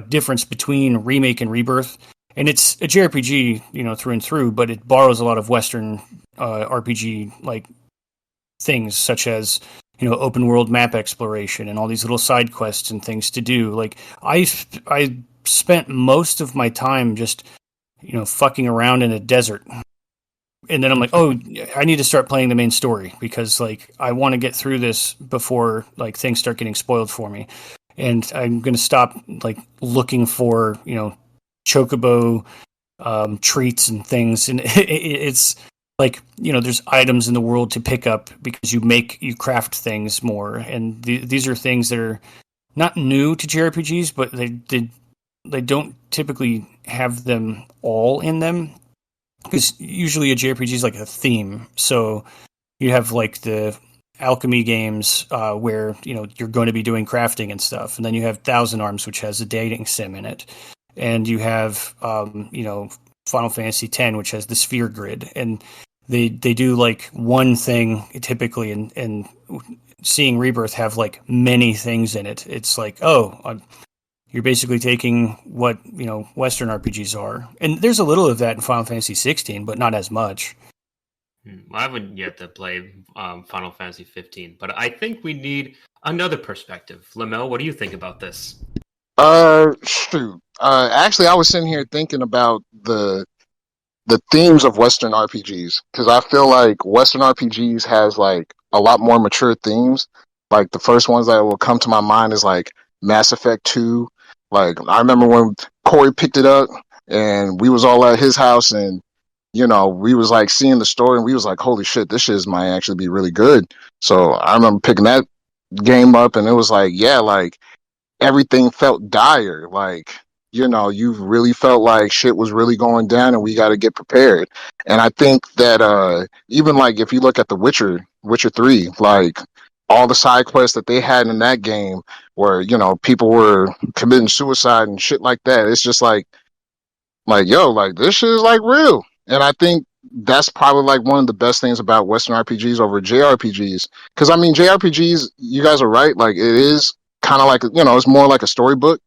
difference between remake and rebirth, and it's a JRPG, through and through, but it borrows a lot of Western RPG like things, such as open world map exploration and all these little side quests and things to do. Like I spent most of my time just fucking around in a desert. And then I'm like, oh, I need to start playing the main story because like I want to get through this before like things start getting spoiled for me. And I'm going to stop like looking for, chocobo treats and things. And it's like, there's items in the world to pick up because you craft things more. And these are things that are not new to JRPGs, but they don't typically have them all in them. Because usually a JRPG is like a theme. So you have like the alchemy games where you're going to be doing crafting and stuff, and then you have Thousand Arms, which has a dating sim in it, and you have Final Fantasy X, which has the sphere grid, and they do like one thing typically, and seeing Rebirth have like many things in it. It's like, you're basically taking what Western RPGs are, and there's a little of that in Final Fantasy 16, but not as much. I haven't yet to play Final Fantasy 15, but I think we need another perspective. Lamel, what do you think about this? Shoot. Actually, I was sitting here thinking about the themes of Western RPGs because I feel like Western RPGs has like a lot more mature themes. Like the first ones that will come to my mind is like Mass Effect 2. Like I remember when Corey picked it up and we was all at his house and we was like seeing the story and we was like, holy shit, this shit might actually be really good. So I remember picking that game up and it was like, yeah, like everything felt dire. Like, you really felt like shit was really going down and we got to get prepared. And I think that even like if you look at the Witcher 3, like all the side quests that they had in that game where, people were committing suicide and shit like that. It's just like, yo, like this shit is like real. And I think that's probably like one of the best things about Western RPGs over JRPGs. Because I mean, JRPGs, you guys are right. Like it is kind of like it's more like a storybook.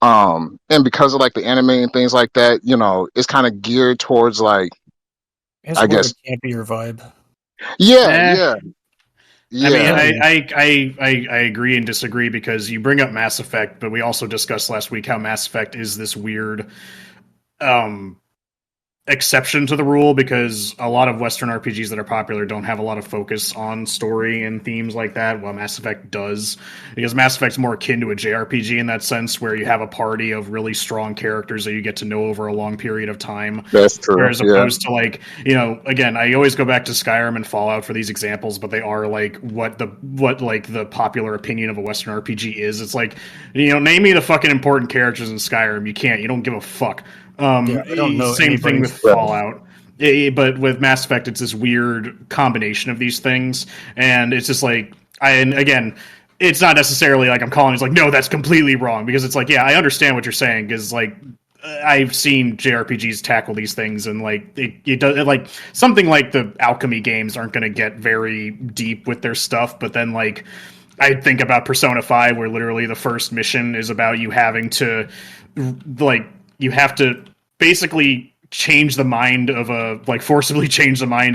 And because of like the anime and things like that, it's kind of geared towards like I guess a campier vibe. Yeah. I mean, I agree and disagree because you bring up Mass Effect, but we also discussed last week how Mass Effect is this weird exception to the rule because a lot of Western RPGs that are popular don't have a lot of focus on story and themes like that, while Mass Effect does. Because Mass Effect's more akin to a JRPG in that sense, where you have a party of really strong characters that you get to know over a long period of time. That's true. Whereas opposed to like, again, I always go back to Skyrim and Fallout for these examples, but they are like what the popular opinion of a Western RPG is. It's like, name me the fucking important characters in Skyrim. You can't. You don't give a fuck. I don't know. Same thing with Fallout. But with Mass Effect, it's this weird combination of these things, and it's just like, and again, it's not necessarily like I'm calling it's like, no, that's completely wrong, because it's like, yeah, I understand what you're saying, because like I've seen JRPGs tackle these things, and like it does, like something like the alchemy games aren't going to get very deep with their stuff, but then like I think about Persona 5, where literally the first mission is about you having to you have to basically forcibly change the mind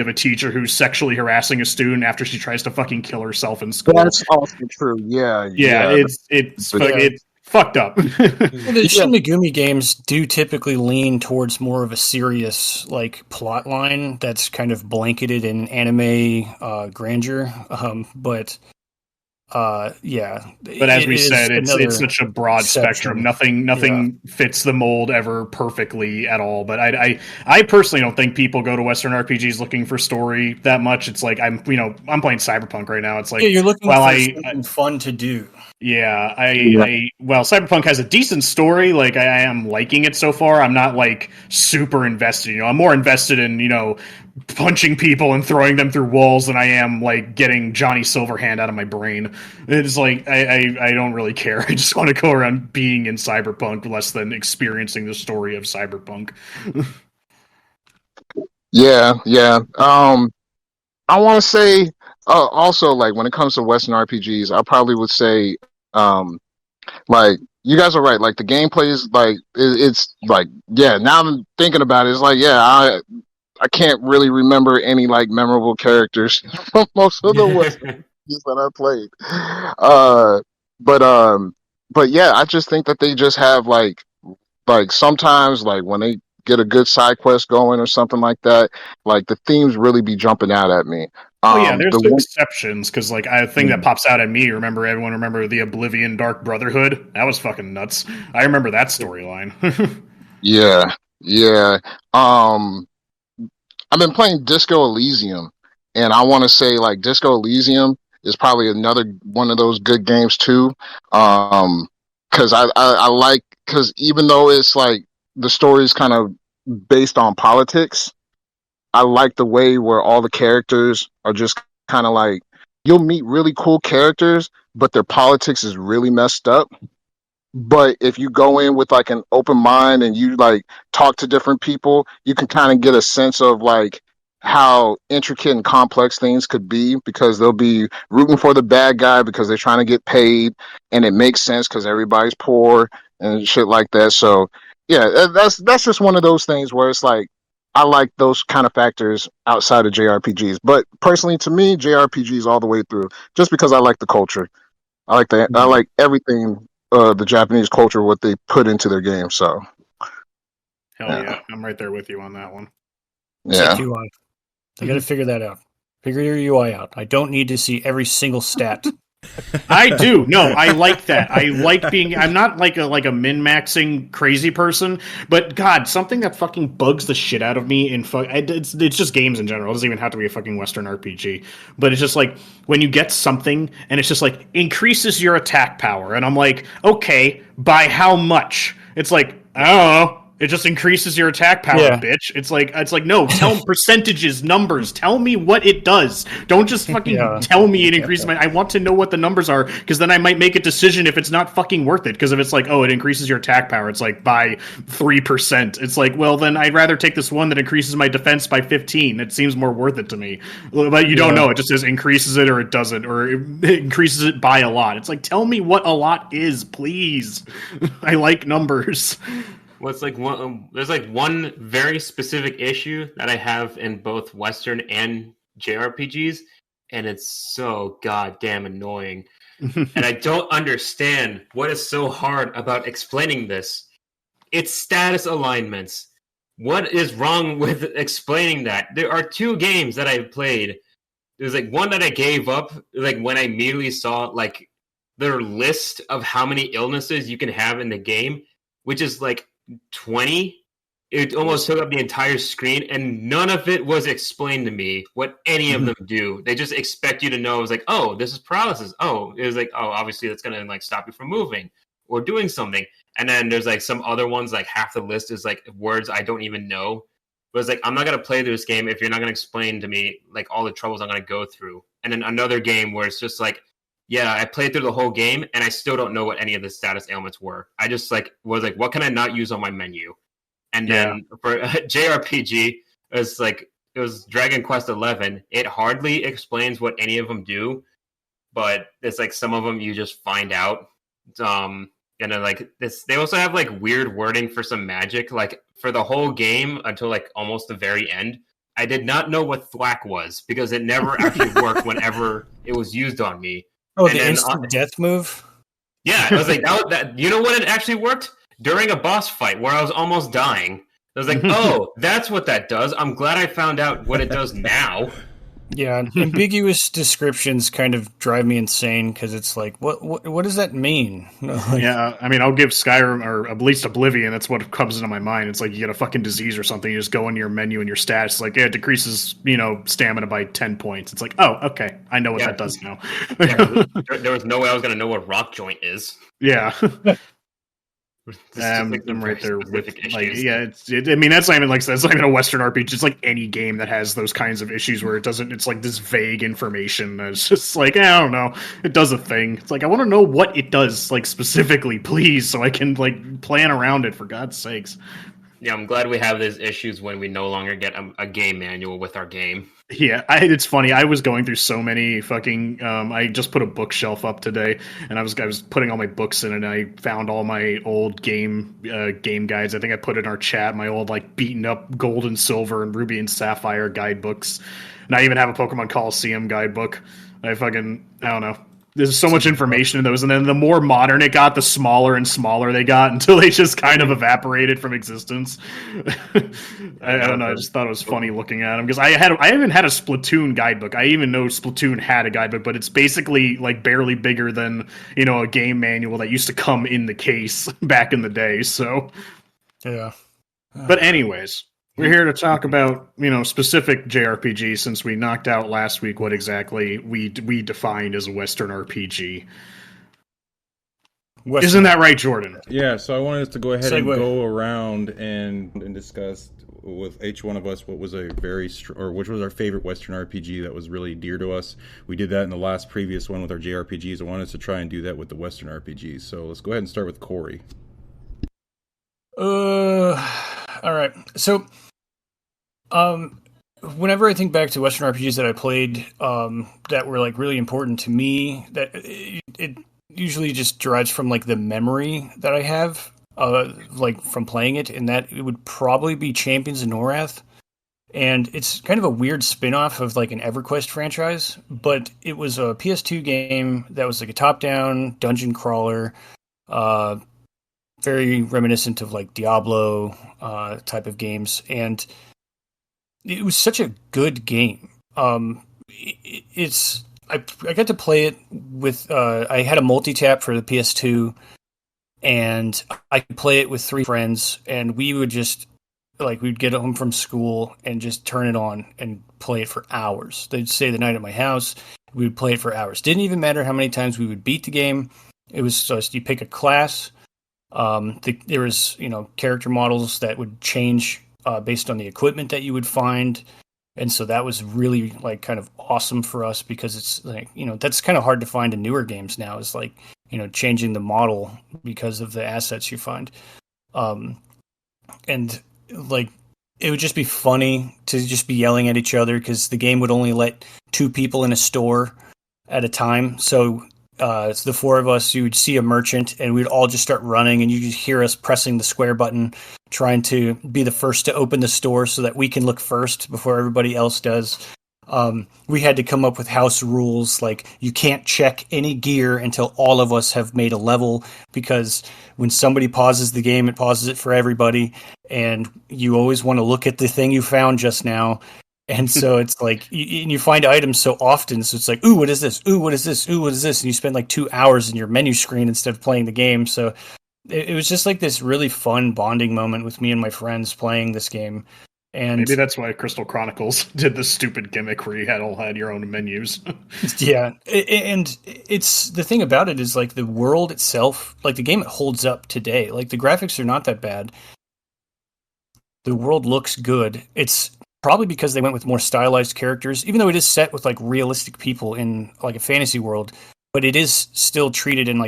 of a teacher who's sexually harassing a student after she tries to fucking kill herself in school. That's also true. Yeah. It's fucked up. The Shin Megumi games do typically lean towards more of a serious like plot line that's kind of blanketed in anime grandeur, but yeah. But as we said, it's such a broad spectrum. Nothing fits the mold ever perfectly at all. But I personally don't think people go to Western RPGs looking for story that much. It's like I'm playing Cyberpunk right now. It's like, you're looking for something fun to do. Yeah, Cyberpunk has a decent story. Like I am liking it so far. I'm not like super invested. I'm more invested in punching people and throwing them through walls than I am like getting Johnny Silverhand out of my brain. It's like I don't really care. I just want to go around being in Cyberpunk less than experiencing the story of Cyberpunk. Yeah. I want to say Also, like when it comes to Western RPGs, I probably would say, like you guys are right. Like the gameplay is like it's like yeah. Now I'm thinking about it. It's like yeah, I can't really remember any like memorable characters from most of the Western RPGs that I played. But but yeah, I just think that they just have like sometimes like when they get a good side quest going or something like that, like the themes really be jumping out at me. Oh yeah, there's The one, exceptions because like a thing that pops out at me. Everyone remember the Oblivion Dark Brotherhood? That was fucking nuts. I remember that storyline. yeah, yeah. Um, I've been playing Disco Elysium, and I want to say like Disco Elysium is probably another one of those good games too. Because I like because even though it's like the story is kind of based on politics, I like the way where all the characters are just kind of like you'll meet really cool characters, but their politics is really messed up. But if you go in with like an open mind and you like talk to different people, you can kind of get a sense of like how intricate and complex things could be because they'll be rooting for the bad guy because they're trying to get paid and it makes sense because everybody's poor and shit like that. So yeah, that's just one of those things where it's like I like those kind of factors outside of JRPGs. But personally to me, JRPGs all the way through just because I like the culture. I like that. I like everything the Japanese culture, what they put into their game. So, Hell yeah, I'm right there with you on that one. yeah. UI. They got to figure that out. Figure your UI out. I don't need to see every single stat. I do. No, I like that. I like being. I'm not like a min-maxing crazy person, but God, something that fucking bugs the shit out of me in it's just games in general. It doesn't even have to be a fucking Western RPG, but it's just like when you get something and it's just like increases your attack power, and I'm like, okay, by how much? It's like I don't know. It just increases your attack power, bitch. It's like no, tell percentages, numbers. Tell me what it does. Don't just fucking tell me it increases my. I want to know what the numbers are because then I might make a decision if it's not fucking worth it. Because if it's like, oh, it increases your attack power, it's like by 3%. It's like, well, then I'd rather take this one that increases my defense by 15. It seems more worth it to me. But you don't know. It just says increases it or it doesn't, or it increases it by a lot. It's like, tell me what a lot is, please. I like numbers. Well, it's like there's like one very specific issue that I have in both Western and JRPGs, and it's so goddamn annoying. And I don't understand what is so hard about explaining this. It's status alignments. What is wrong with explaining that? There are two games that I played. There's like one that I gave up, like when I immediately saw like their list of how many illnesses you can have in the game, which is like 20. It almost took up the entire screen, and none of it was explained to me what any of them do. They just expect you to know. It was like, oh, this is paralysis. Oh, it was like, oh, obviously that's gonna like stop you from moving or doing something. And then there's like some other ones, like half the list is like words I don't even know. But it's like, I'm not gonna play this game if you're not gonna explain to me like all the troubles I'm gonna go through. And then another game where it's just like, yeah, I played through the whole game and I still don't know what any of the status ailments were. I just like was like, what can I not use on my menu? And then for JRPG, it was Dragon Quest 11. It hardly explains what any of them do, but it's like some of them you just find out. And then like this, they also have like weird wording for some magic. Like for the whole game until like almost the very end, I did not know what thwack was because it never actually worked whenever it was used on me. Oh, and the instant death move? Yeah, I was like, that. You know what? It actually worked during a boss fight where I was almost dying. I was like, oh, that's what that does. I'm glad I found out what it does now. Yeah, ambiguous descriptions kind of drive me insane because it's like, what does that mean? Yeah, I mean, I'll give Skyrim or at least Oblivion. That's what comes into my mind. It's like you get a fucking disease or something. You just go into your menu and your stats. It's like, yeah, it decreases, stamina by 10 points. It's like, oh, okay, I know what that does now. There was no way I was going to know what rock joint is. Yeah. I'm right there with like, yeah. I mean, that's not even like that's not even a Western RPG. It's like any game that has those kinds of issues where it doesn't. It's like this vague information. It's just like I don't know. It does a thing. It's like I want to know what it does, like specifically, please, so I can like plan around it. For God's sakes. Yeah, I'm glad we have these issues when we no longer get a game manual with our game. Yeah, it's funny. I was going through so many fucking. I just put a bookshelf up today, and I was putting all my books in, and I found all my old game guides. I think I put in our chat my old like beaten up Gold and Silver and Ruby and Sapphire guidebooks, and I even have a Pokemon Coliseum guidebook. I don't know. There's so much information in those, and then the more modern it got, the smaller and smaller they got until they just kind of evaporated from existence. I don't know. I just thought it was funny looking at them because I haven't had a Splatoon guidebook. I even know Splatoon had a guidebook, but it's basically like barely bigger than a game manual that used to come in the case back in the day. So Yeah. but anyways, we're here to talk about, specific JRPG since we knocked out last week what exactly we defined as a Western RPG. Isn't that right, Jordan? Yeah, so I wanted us to go ahead and Segue. go around and discuss with each one of us what was which was our favorite Western RPG that was really dear to us. We did that in the previous one with our JRPGs. I wanted us to try and do that with the Western RPGs. So let's go ahead and start with Corey. All right. So, whenever I think back to Western RPGs that I played, that were like really important to me, that it usually just derives from like the memory that I have, like from playing it, and that it would probably be Champions of Norath. And it's kind of a weird spin-off of like an EverQuest franchise, but it was a PS2 game that was like a top-down dungeon crawler, very reminiscent of like Diablo type of games, and it was such a good game. I got to play it with I had a multi-tap for the PS2, and I could play it with 3 friends, and we would just we'd get home from school and just turn it on and play it for hours. They'd stay the night at my house. We would play it for hours. Didn't even matter how many times we would beat the game. It was just you pick a class. There was, character models that would change based on the equipment that you would find. And so that was really kind of awesome for us because it's that's kind of hard to find in newer games now is changing the model because of the assets you find. And it would just be funny to just be yelling at each other because the game would only let 2 people in a store at a time. So it's the 4 of us. You would see a merchant, and we'd all just start running, and you just hear us pressing the square button, trying to be the first to open the store so that we can look first before everybody else does. We had to come up with house rules, like you can't check any gear until all of us have made a level, because when somebody pauses the game, it pauses it for everybody, and you always want to look at the thing you found just now. And so it's you find items so often, so it's like, ooh, what is this? Ooh, what is this? Ooh, what is this? And you spend 2 hours in your menu screen instead of playing the game. So it was just this really fun bonding moment with me and my friends playing this game. And maybe that's why Crystal Chronicles did the stupid gimmick where you had your own menus. Yeah, and it's the thing about it is the world itself, the game holds up today. The graphics are not that bad. The world looks good. It's probably because they went with more stylized characters, even though it is set with realistic people in a fantasy world, but it is still treated in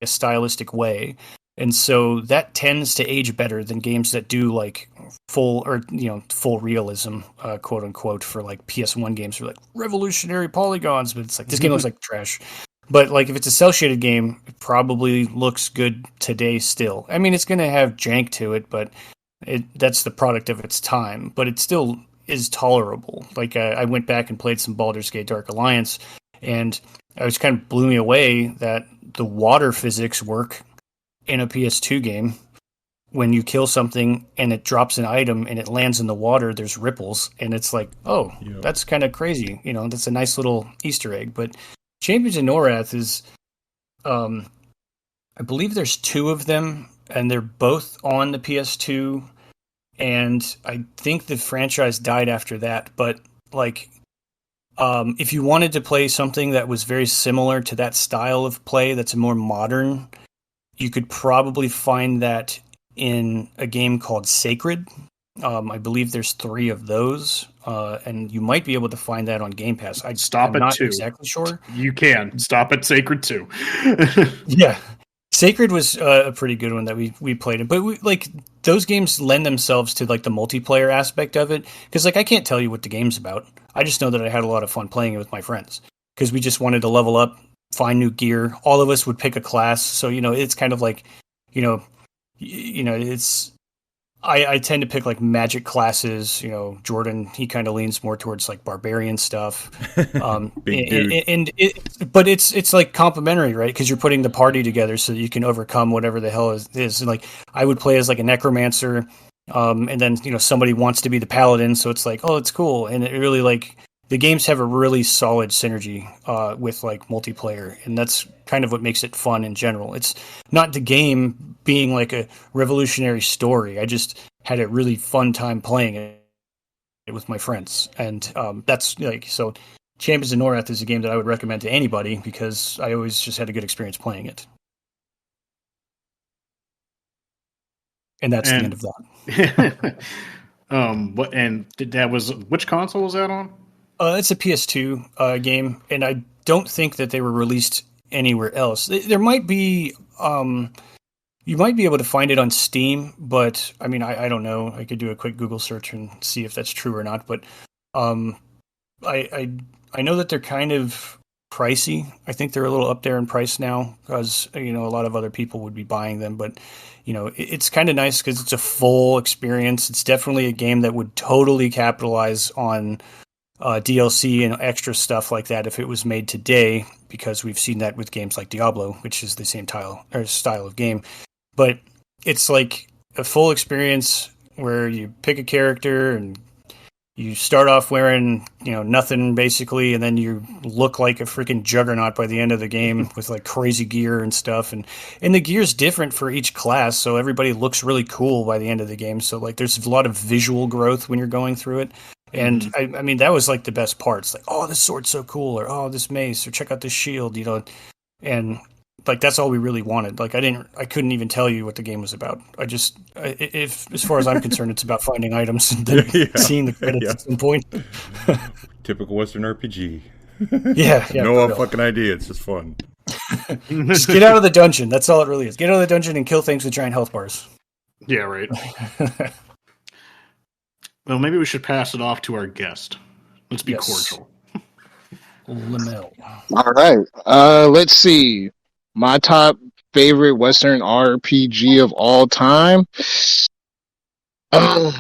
a stylistic way. And so that tends to age better than games that do full realism, quote unquote, for PS1 games are revolutionary polygons, but it's this game looks like trash. But if it's a cel shaded game, it probably looks good today still. I mean, it's going to have jank to it, but that's the product of its time. But it still is tolerable. I went back and played some Baldur's Gate Dark Alliance, and I was kind of blew me away that the water physics work in a PS2 game. When you kill something and it drops an item and it lands in the water, there's ripples, and it's that's kind of crazy. That's a nice little Easter egg. But Champions of Norath is, I believe there's 2 of them, and they're both on the PS2. And I think the franchise died after that. But if you wanted to play something that was very similar to that style of play, that's more modern, you could probably find that in a game called Sacred. I believe there's 3 of those, and you might be able to find that on Game Pass. I'm not 2. exactly sure. You can stop at Sacred 2. Yeah. Sacred was a pretty good one that we played, but like those games lend themselves to like the multiplayer aspect of it because like I can't tell you what the game's about. I just know that I had a lot of fun playing it with my friends because we just wanted to level up, find new gear. All of us would pick a class, so it's kind of like it's I tend to pick like magic classes. Jordan, he kind of leans more towards like barbarian stuff. Big dude. But it's like complementary, right? Because you're putting the party together so that you can overcome whatever the hell is. And like I would play as like a necromancer, and then somebody wants to be the paladin, so it's like, oh, it's cool, and it really like the games have a really solid synergy with like multiplayer, and that's kind of what makes it fun in general. It's not the game being like a revolutionary story. I just had a really fun time playing it with my friends, and that's like so. Champions of Norath is a game that I would recommend to anybody because I always just had a good experience playing it. And that's the end of that. Which console was that on? It's a PS2 game, and I don't think that they were released anywhere else. There might be, you might be able to find it on Steam, but I mean, I don't know. I could do a quick Google search and see if that's true or not. But I know that they're kind of pricey. I think they're a little up there in price now because a lot of other people would be buying them. But it's kind of nice because it's a full experience. It's definitely a game that would totally capitalize on DLC and extra stuff like that if it was made today, because we've seen that with games like Diablo, which is the same style of game. But it's like a full experience where you pick a character and you start off wearing nothing basically, and then you look like a freaking juggernaut by the end of the game with like crazy gear and stuff, and the gear's different for each class, so everybody looks really cool by the end of the game. So like there's a lot of visual growth when you're going through it. And I mean, that was like the best parts. Like, oh, this sword's so cool, or oh, this mace, or check out this shield, and like that's all we really wanted. Like I couldn't even tell you what the game was about. If as far as I'm concerned, it's about finding items and then seeing the credits at some point. Typical Western RPG. Yeah. No fucking idea. It's just fun. Just get out of the dungeon. That's all it really is. Get out of the dungeon and kill things with giant health bars. Yeah, right. Well, maybe we should pass it off to our guest. Let's be cordial. Lamel. All right. Let's see. My top favorite Western RPG of all time. I'm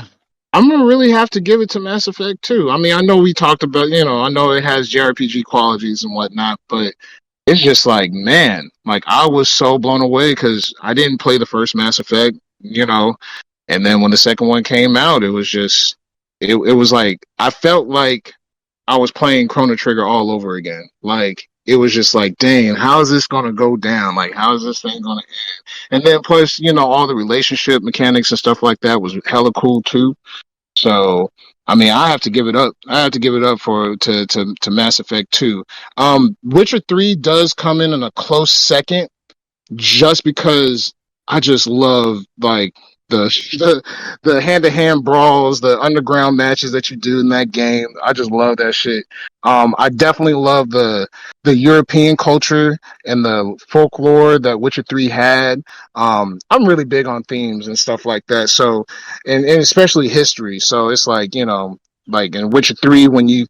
gonna really have to give it to Mass Effect 2. I mean, I know we talked about, I know it has JRPG qualities and whatnot, but it's just like, man, like I was so blown away because I didn't play the first Mass Effect, and then when the second one came out, it was just, it was like, I felt like I was playing Chrono Trigger all over again. Like, it was just like, dang, how is this going to go down? Like, how is this thing going to end? And then plus, all the relationship mechanics and stuff like that was hella cool too. So, I mean, I have to give it up. I have to give it up to Mass Effect 2. Witcher 3 does come in a close second, just because I just love like the hand-to-hand brawls, the underground matches that you do in that game. I just love that shit. I definitely love the European culture and the folklore that Witcher 3 had. I'm really big on themes and stuff like that. So, and especially history. So it's like, like in Witcher 3, when you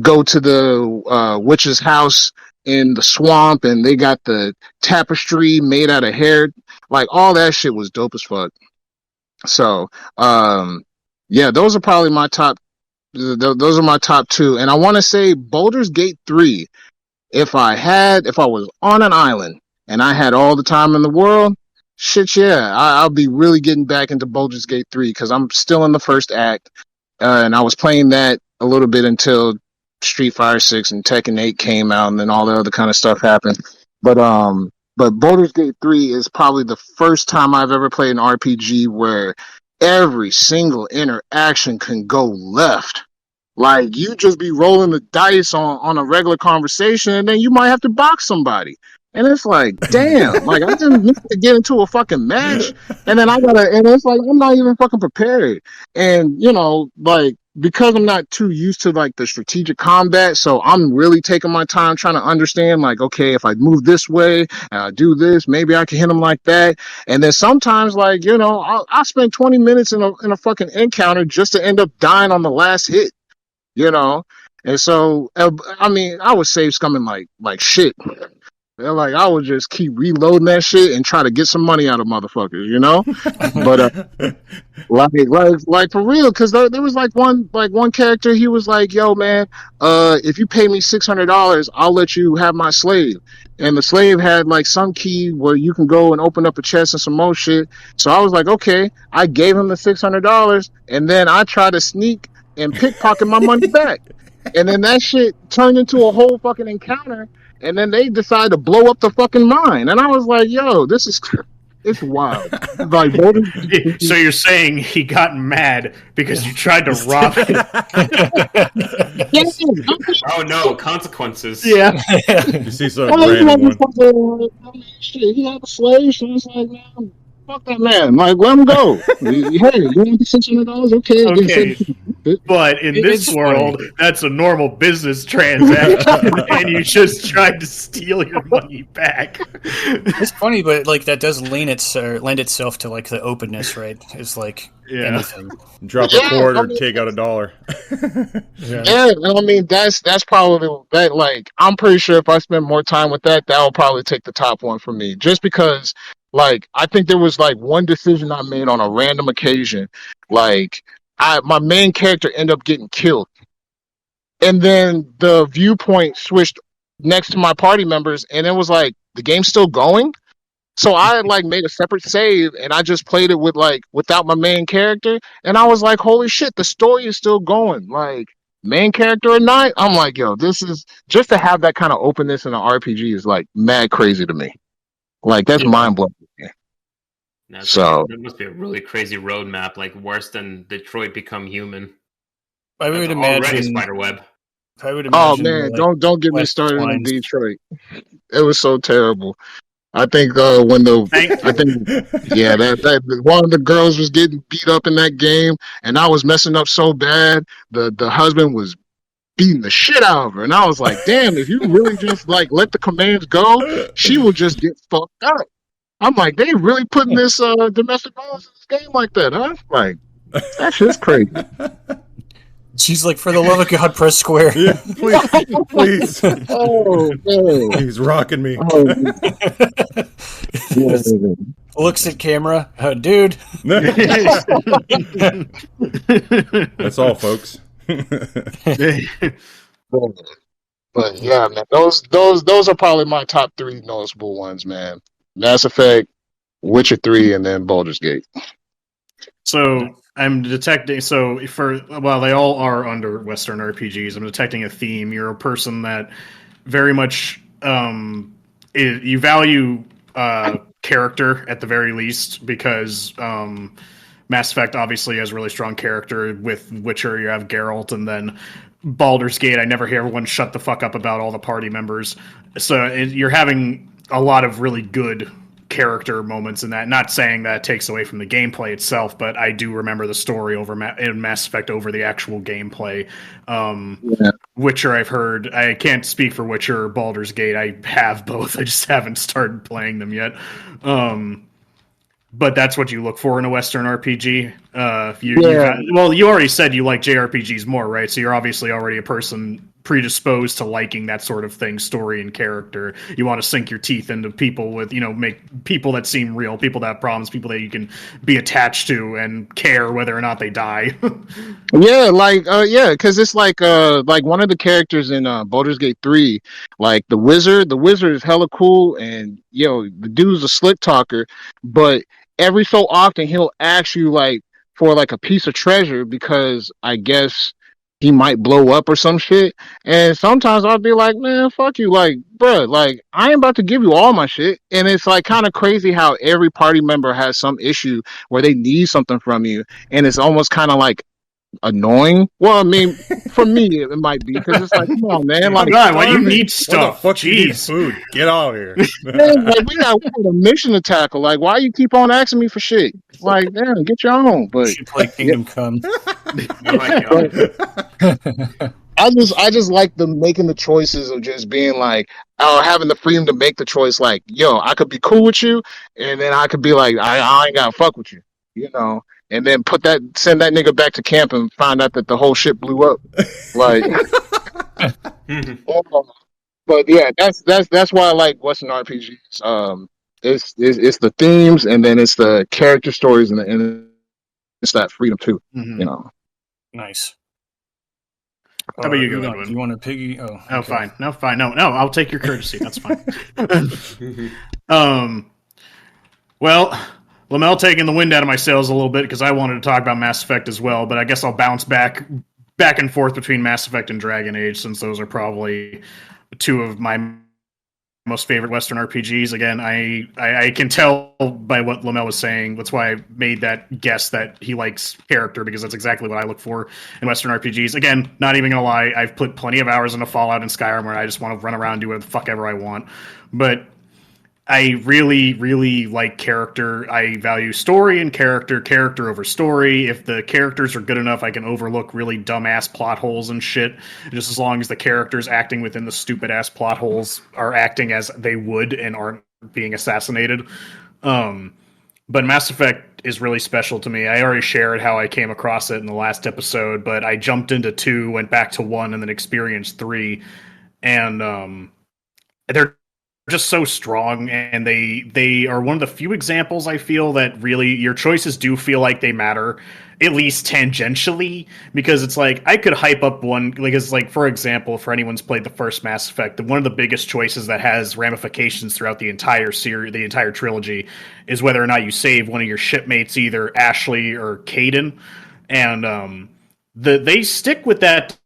go to the witch's house in the swamp and they got the tapestry made out of hair, like all that shit was dope as fuck. So, yeah, those are probably my top. Those are my top two, and I want to say Baldur's Gate 3. If I was on an island and I had all the time in the world, shit, yeah, I'll be really getting back into Baldur's Gate 3 because I'm still in the first act, and I was playing that a little bit until Street Fighter 6 and Tekken 8 came out, and then all the other kind of stuff happened. But Baldur's Gate 3 is probably the first time I've ever played an RPG where every single interaction can go left. Like, you just be rolling the dice on a regular conversation, and then you might have to box somebody. And it's like, damn, like, I just need to get into a fucking match, and then and it's like, I'm not even fucking prepared. And, like, because I'm not too used to like the strategic combat, so I'm really taking my time trying to understand, like, okay, if I move this way and I do this, maybe I can hit him like that. And then sometimes, like, I'll spend 20 minutes in a fucking encounter just to end up dying on the last hit, you know. And so, I mean, I would save scumming like shit. Like, I would just keep reloading that shit and try to get some money out of motherfuckers, you know. But like for real, because there was like one character. He was like, "Yo, man, if you pay me $600, I'll let you have my slave." And the slave had like some key where you can go and open up a chest and some more shit. So I was like, okay. I gave him the $600, and then I tried to sneak and pickpocket my money back. And then that shit turned into a whole fucking encounter. And then they decided to blow up the fucking mine. And I was like, yo, it's wild. Like, so you're saying he got mad because you tried to rob him? Oh no, consequences. Yeah. You see some random one. Shit, he had a slave, so it's like, man, fuck that man. Like, let him go. Hey, you want the $600? Okay. But in this world, that's a normal business transaction, and you just tried to steal your money back. It's funny, but like that does lend itself to like the openness, right? It's like anything. Drop a cord or take out $1. Yeah, I mean that's probably that. Like, I'm pretty sure if I spend more time with that'll probably take the top one for me. Just because, like, I think there was like one decision I made on a random occasion, like. My main character ended up getting killed. And then the viewpoint switched next to my party members, and it was like, the game's still going? So I like made a separate save, and I just played it with like without my main character, and I was like, holy shit, the story is still going. Like, main character or not? I'm like, yo, this is just to have that kind of openness in an RPG is like mad crazy to me. Like, that's mind blowing. So there must be a really crazy roadmap, like worse than Detroit Become Human. I would Already imagine Spiderweb. I would imagine. Oh man, like, don't get me West started on Lines. Detroit. It was so terrible. I think that one of the girls was getting beat up in that game, and I was messing up so bad. The husband was beating the shit out of her, and I was like, damn, if you really just like let the commands go, she will just get fucked up. I'm like, they really putting this domestic violence in this game like that, huh? Like, that shit's crazy. She's like, for the love of God, press square. Yeah, please. Oh man, He's rocking me. Looks at camera, dude. That's all, folks. But yeah, man, those are probably my top 3 noticeable ones, man. Mass Effect, Witcher 3, and then Baldur's Gate. So I'm detecting. So while they all are under Western RPGs, I'm detecting a theme. You're a person that very much you value character at the very least, because Mass Effect obviously has really strong character. With Witcher, you have Geralt, and then Baldur's Gate, I never hear everyone shut the fuck up about all the party members. So you're having a lot of really good character moments in that. Not saying that takes away from the gameplay itself, but I do remember the story in Mass Effect over the actual gameplay. Witcher, I've heard. I can't speak for Witcher or Baldur's Gate. I have both. I just haven't started playing them yet. But that's what you look for in a Western RPG. You already said you like JRPGs more, right? So you're obviously already a person predisposed to liking that sort of thing, story and character. You want to sink your teeth into people with, make people that seem real, people that have problems, people that you can be attached to and care whether or not they die. Because it's like one of the characters in Baldur's Gate 3, like the wizard is hella cool, and the dude's a slick talker, but every so often he'll ask you like for like a piece of treasure because I guess he might blow up or some shit. And sometimes I'll be like, man, fuck you. Like, bruh, like, I ain't about to give you all my shit. And it's like kind of crazy how every party member has some issue where they need something from you. And it's almost kind of like annoying. Well, I mean, for me, it might be because it's like, come on, man. Oh Like, God, why you Starving. need stuff? What the fuck? You need Jeez. food. Get out of here. man, like we got a mission to tackle. Like, why you keep on asking me for shit? Like, damn, get your own. You But should play yeah, Kingdom Come. Oh my god. I just like the making the choices of just being like, oh, having the freedom to make the choice. Like, yo, I could be cool with you, and then I could be like, I ain't gotta fuck with you, you know. And then send that nigga back to camp and find out that the whole shit blew up. Like, but yeah, that's why I like Western RPGs. It's the themes, and then it's the character stories, and it's that freedom too. Mhm. You know. Nice. How about you go, Udon, Edwin? do you want to piggy? Oh, Oh, okay. fine. No, fine. No, I'll take your courtesy. That's fine. Well, Lamel taking the wind out of my sails a little bit because I wanted to talk about Mass Effect as well, but I guess I'll bounce back and forth between Mass Effect and Dragon Age since those are probably two of my most favorite Western RPGs. Again, I can tell by what Lamel was saying. That's why I made that guess that he likes character, because that's exactly what I look for in Western RPGs. Again, not even gonna lie, I've put plenty of hours into Fallout and Skyrim where I just want to run around and do whatever the fuck ever I want. But I really, really like character. I value story and character over story. If the characters are good enough, I can overlook really dumbass plot holes and shit. Just as long as the characters acting within the stupid ass plot holes are acting as they would and aren't being assassinated. But Mass Effect is really special to me. I already shared how I came across it in the last episode, but I jumped into 2, went back to 1, and then experienced 3. And they're just so strong, and they are one of the few examples I feel that really your choices do feel like they matter, at least tangentially, because it's like I could hype up one, like it's like, for example, for anyone's played the first Mass Effect, one of the biggest choices that has ramifications throughout the entire series, the entire trilogy, is whether or not you save one of your shipmates, either Ashley or Caden. And they stick with that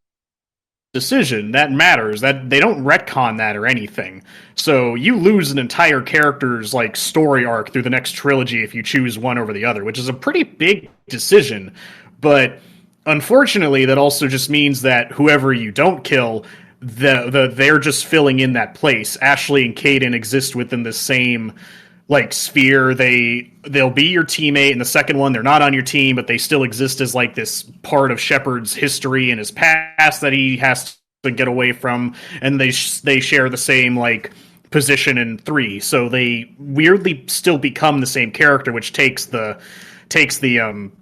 decision. That matters. That they don't retcon that or anything. So you lose an entire character's like story arc through the next trilogy if you choose one over the other, which is a pretty big decision. But unfortunately, that also just means that whoever you don't kill, they're just filling in that place. Ashley and Caden exist within the same like sphere. They'll be your teammate. In the second one, they're not on your team, but they still exist as like this part of Shepard's history and his past that he has to get away from, and they share the same like position in 3. So they weirdly still become the same character, which takes the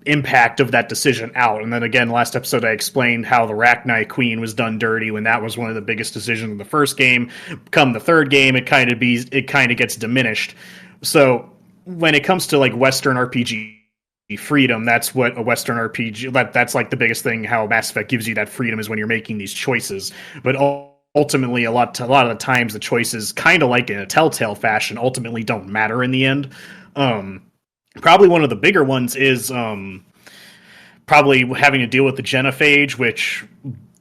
impact of that decision out. And then again, last episode I explained how the Rachni Queen was done dirty when that was one of the biggest decisions in the first game. Come the third game, it kind of gets diminished. So when it comes to like Western RPG freedom, that's what a Western RPG, that's like the biggest thing. How Mass Effect gives you that freedom is when you're making these choices. But ultimately, a lot of the times, the choices, kind of like in a Telltale fashion, ultimately don't matter in the end. Probably one of the bigger ones is probably having to deal with the genophage, which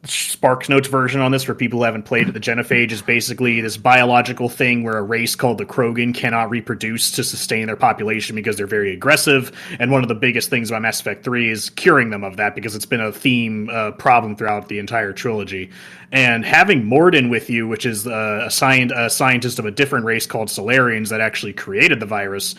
SparkNotes version on this for people who haven't played it. The genophage is basically this biological thing where a race called the Krogan cannot reproduce to sustain their population because they're very aggressive. And one of the biggest things about Mass Effect 3 is curing them of that, because it's been a theme problem throughout the entire trilogy. And having Morden with you, which is a scientist of a different race called Solarians that actually created the virus,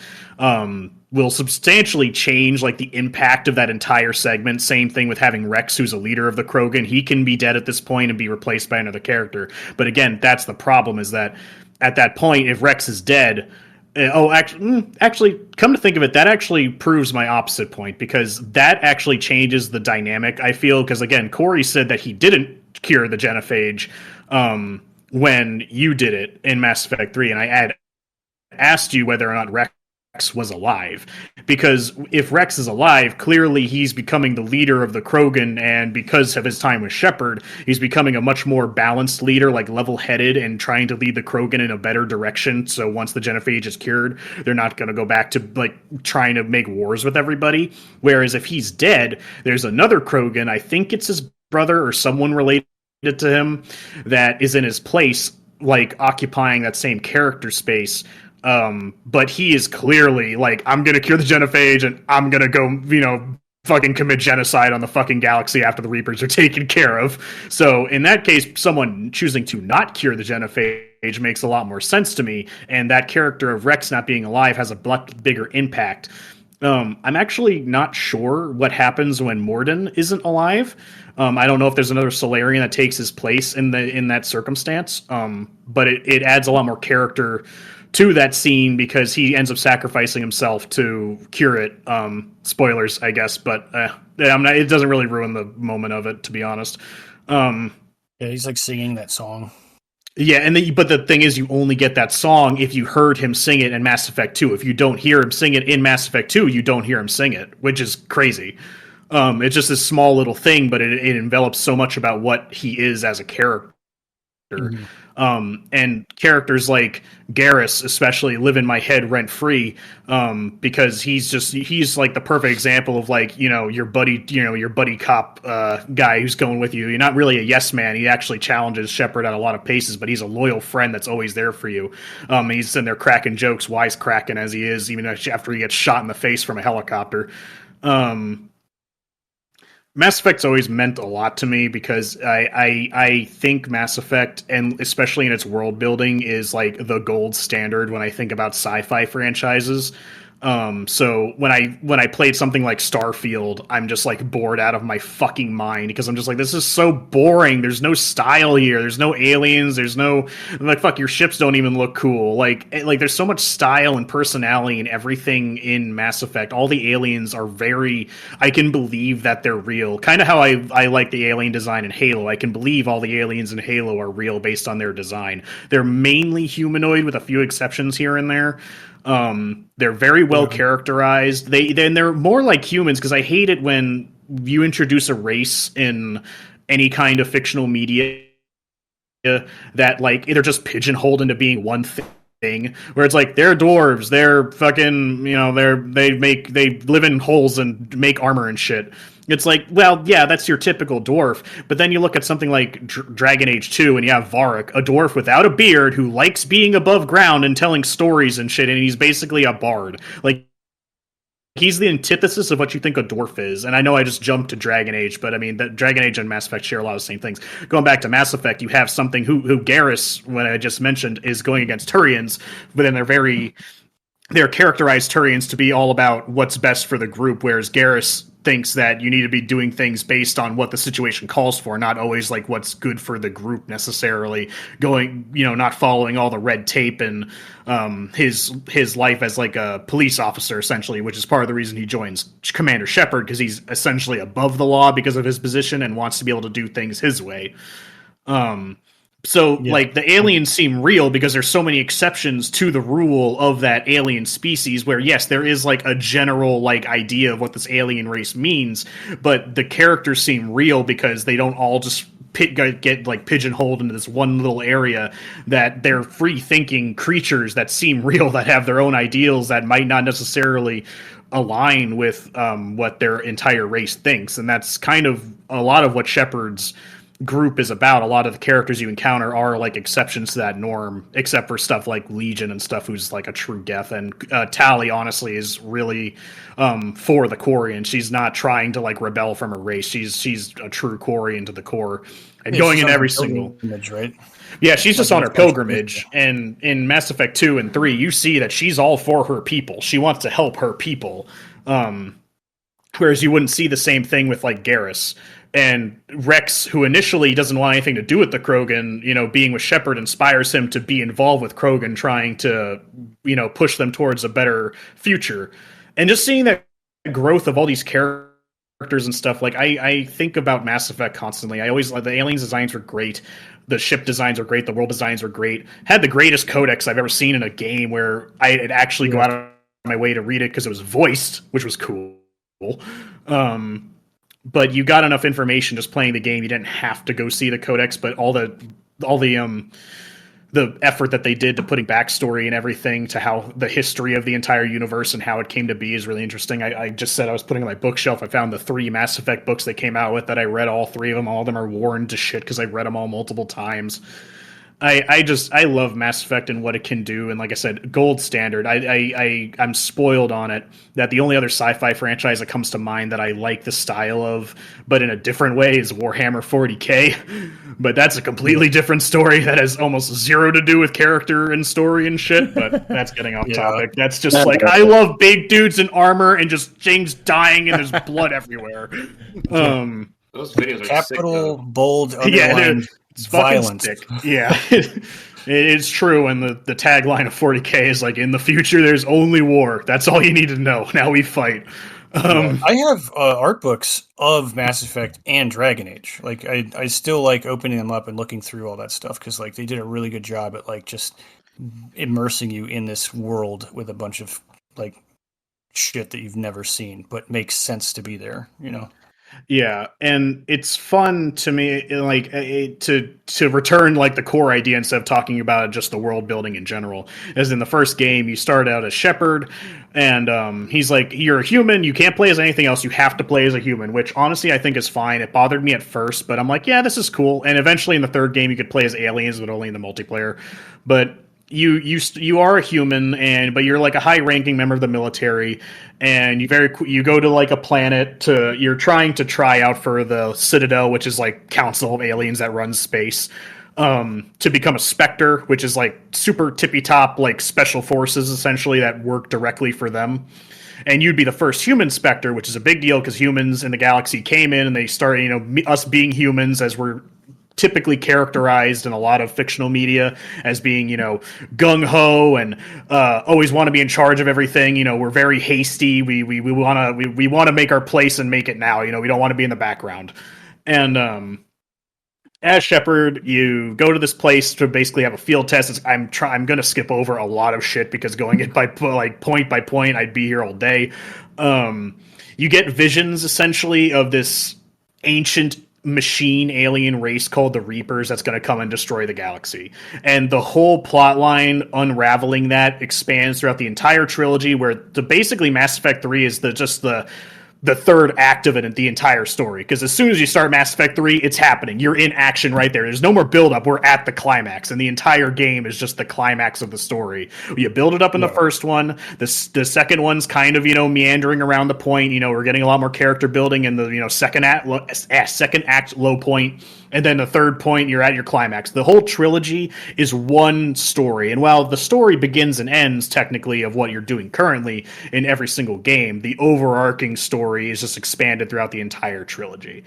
will substantially change like the impact of that entire segment. Same thing with having Rex, who's a leader of the Krogan. He can be dead at this point and be replaced by another character. But again, that's the problem, is that at that point, if Rex is dead, actually, come to think of it, that actually proves my opposite point, because that actually changes the dynamic, I feel. Because again, Corey said that he didn't cure the genophage when you did it in Mass Effect 3, and I had asked you whether or not Rex was alive, because if Rex is alive, clearly he's becoming the leader of the Krogan, and because of his time with Shepard, he's becoming a much more balanced leader, like level-headed and trying to lead the Krogan in a better direction. So once the genophage is cured, they're not going to go back to like trying to make wars with everybody. Whereas if he's dead, there's another Krogan, I think it's his brother or someone related to him, that is in his place, like occupying that same character space. But he is clearly like, I'm going to cure the genophage and I'm going to go, fucking commit genocide on the fucking galaxy after the Reapers are taken care of. So in that case, someone choosing to not cure the genophage makes a lot more sense to me, and that character of Rex not being alive has a much bigger impact. I'm actually not sure what happens when Morden isn't alive. I don't know if there's another Solarian that takes his place in that circumstance. But it adds a lot more character to that scene because he ends up sacrificing himself to cure it. Spoilers, I guess, but it doesn't really ruin the moment of it, to be honest. Yeah, he's like singing that song. Yeah, but the thing is, you only get that song if you heard him sing it in Mass Effect 2. If you don't hear him sing it in Mass Effect 2, you don't hear him sing it, which is crazy. It's just this small little thing, but it envelops so much about what he is as a character. Mm-hmm. And characters like Garrus especially live in my head rent free, because he's like the perfect example of like, your buddy cop guy who's going with you. You're not really a yes man. He actually challenges Shepard at a lot of paces, but he's a loyal friend that's always there for you. And he's sitting there cracking jokes, wisecracking as he is, even after he gets shot in the face from a helicopter. Mass Effect's always meant a lot to me because I think Mass Effect, and especially in its world building, is like the gold standard when I think about sci-fi franchises. So when I played something like Starfield, I'm just like bored out of my fucking mind because I'm just like, this is so boring. There's no style here. There's no aliens. There's no, like, fuck, your ships don't even look cool. Like there's so much style and personality and everything in Mass Effect. All the aliens are I can believe that they're real. Kind of how I like the alien design in Halo. I can believe all the aliens in Halo are real based on their design. They're mainly humanoid with a few exceptions here and there. They're very well characterized. They're more like humans, because I hate it when you introduce a race in any kind of fictional media that like they're just pigeonholed into being one thing, where it's like they're dwarves, they're fucking, they live in holes and make armor and shit. It's like, well, yeah, that's your typical dwarf. But then you look at something like Dragon Age 2 and you have Varric, a dwarf without a beard who likes being above ground and telling stories and shit, and he's basically a bard. Like, he's the antithesis of what you think a dwarf is. And I know I just jumped to Dragon Age, but I mean, Dragon Age and Mass Effect share a lot of the same things. Going back to Mass Effect, you have something who Garrus, when I just mentioned, is going against Turians, but then they're characterized Turians to be all about what's best for the group, whereas Garrus thinks that you need to be doing things based on what the situation calls for, not always like what's good for the group necessarily. Not following all the red tape and his life as like a police officer, essentially, which is part of the reason he joins Commander Shepard, because he's essentially above the law because of his position and wants to be able to do things his way. Like, the aliens seem real because there's so many exceptions to the rule of that alien species, where yes, there is like a general like idea of what this alien race means, but the characters seem real because they don't all just get like pigeonholed into this one little area, that they're free thinking creatures that seem real, that have their own ideals that might not necessarily align with what their entire race thinks. And that's kind of a lot of what Shepard's group is about. A lot of the characters you encounter are like exceptions to that norm, except for stuff like Legion and stuff, who's like a true Geth. And Tali, honestly, is really for the Quarian. She's not trying to like rebel from her race. She's a true Quarian to the core, and going in every single image, right? Yeah, she's just on her pilgrimage. And in Mass Effect 2 and 3, you see that she's all for her people. She wants to help her people. Whereas you wouldn't see the same thing with like Garrus. And Rex, who initially doesn't want anything to do with the Krogan, being with Shepard inspires him to be involved with Krogan, trying to, push them towards a better future. And just seeing that growth of all these characters and stuff, like I think about Mass Effect constantly. I always the aliens designs were great. The ship designs are great. The world designs are great. Had the greatest codex I've ever seen in a game, where I'd actually go out of my way to read it because it was voiced, which was cool. But you got enough information just playing the game. You didn't have to go see the codex, but all the effort that they did to putting backstory and everything to how the history of the entire universe and how it came to be is really interesting. I just said I was putting on my bookshelf. I found the 3 Mass Effect books they came out with that I read all 3 of them. All of them are worn to shit because I read them all multiple times. I love Mass Effect and what it can do, and like I said, gold standard. I'm spoiled on it. That the only other sci-fi franchise that comes to mind that I like the style of, but in a different way, is Warhammer 40K. But that's a completely different story that has almost zero to do with character and story and shit. But that's getting off topic. That's just like I love big dudes in armor and just things dying and there's blood everywhere. Those videos are Capital, sick, bold, underline, it's violence. Sick. Yeah, it's true. And the tagline of 40K is like, in the future, there's only war. That's all you need to know. Now we fight. I have art books of Mass Effect and Dragon Age. Like I still like opening them up and looking through all that stuff because like they did a really good job at like just immersing you in this world with a bunch of like shit that you've never seen, but makes sense to be there. You know. Yeah, and it's fun to me, like to return like the core idea instead of talking about just the world building in general. As in the first game, you start out as Shepard, and he's like, "You're a human. You can't play as anything else. You have to play as a human." Which honestly, I think is fine. It bothered me at first, but I'm like, "Yeah, this is cool." And eventually, in the third game, you could play as aliens, but only in the multiplayer. But you are a human, but you're like a high ranking member of the military, and you go to like a planet you're trying to try out for the Citadel, which is like council of aliens that runs space, to become a Spectre, which is like super tippy top like special forces essentially that work directly for them. And you'd be the first human Spectre, which is a big deal because humans in the galaxy came in and they started, us being humans as we're typically characterized in a lot of fictional media as being, gung-ho and always want to be in charge of everything. We're very hasty. We want to make our place and make it now. We don't want to be in the background. And as Shepard, you go to this place to basically have a field test. I'm going to skip over a lot of shit because going it by point by point, I'd be here all day. You get visions essentially of this ancient machine alien race called the Reapers that's going to come and destroy the galaxy. And the whole plot line unraveling that expands throughout the entire trilogy, where basically Mass Effect 3 is the third act of it, the entire story. Because as soon as you start Mass Effect 3, it's happening. You're in action right there. There's no more build-up. We're at the climax. And the entire game is just the climax of the story. You build it up in the first one. The second one's kind of, meandering around the point. We're getting a lot more character building in the, second act low point. And then the third point, you're at your climax. The whole trilogy is one story. And while the story begins and ends, technically, of what you're doing currently in every single game, the overarching story is just expanded throughout the entire trilogy.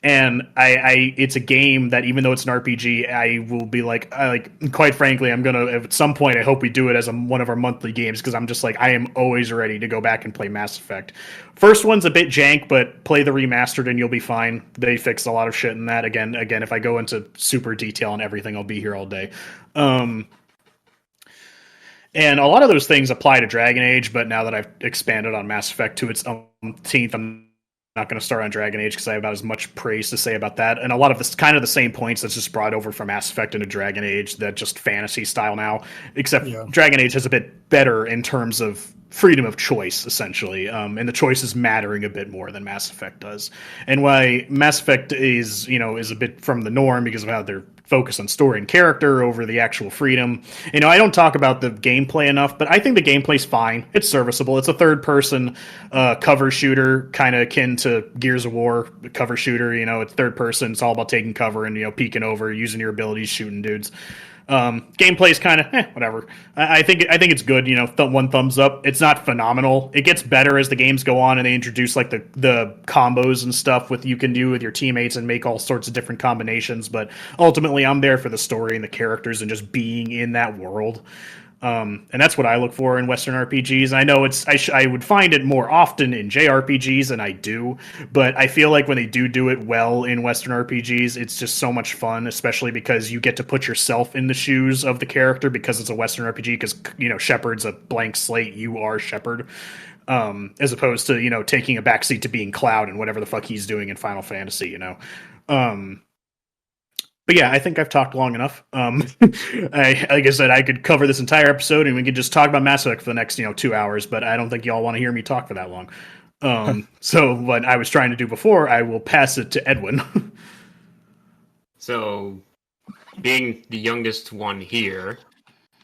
And it's a game that, even though it's an RPG, I will be like, quite frankly, I'm gonna at some point. I hope we do it as one of our monthly games because I'm just like, I am always ready to go back and play Mass Effect. First one's a bit jank, but play the remastered and you'll be fine. They fixed a lot of shit in that. Again, if I go into super detail on everything, I'll be here all day. And a lot of those things apply to Dragon Age, but now that I've expanded on Mass Effect to its 10th, I'm not going to start on Dragon Age because I have about as much praise to say about that. And a lot of this kind of the same points that's just brought over from Mass Effect into Dragon Age, that just fantasy style now, except Dragon Age is a bit better in terms of freedom of choice, essentially, and the choices mattering a bit more than Mass Effect does. And why Mass Effect is a bit from the norm because of how they're focused on story and character over the actual freedom. I don't talk about the gameplay enough, but I think the gameplay's fine. It's serviceable. It's a third-person cover shooter, kind of akin to Gears of War cover shooter. It's third person. It's all about taking cover and peeking over, using your abilities, shooting dudes. Gameplay's kind of whatever. I think it's good. One thumbs up. It's not phenomenal. It gets better as the games go on, and they introduce like the combos and stuff you can do with your teammates and make all sorts of different combinations. But ultimately, I'm there for the story and the characters and just being in that world. And that's what I look for in Western RPGs. I know I would find it more often in JRPGs than I do, but I feel like when they do it well in Western RPGs, it's just so much fun, especially because you get to put yourself in the shoes of the character because it's a Western RPG, because, Shepard's a blank slate. You are Shepard. As opposed to, taking a backseat to being Cloud and whatever the fuck he's doing in Final Fantasy, But yeah, I think I've talked long enough. Like I said, I could cover this entire episode and we could just talk about Mass Effect for the next, 2 hours, but I don't think y'all want to hear me talk for that long. So what I was trying to do before, I will pass it to Edwin. So being the youngest one here,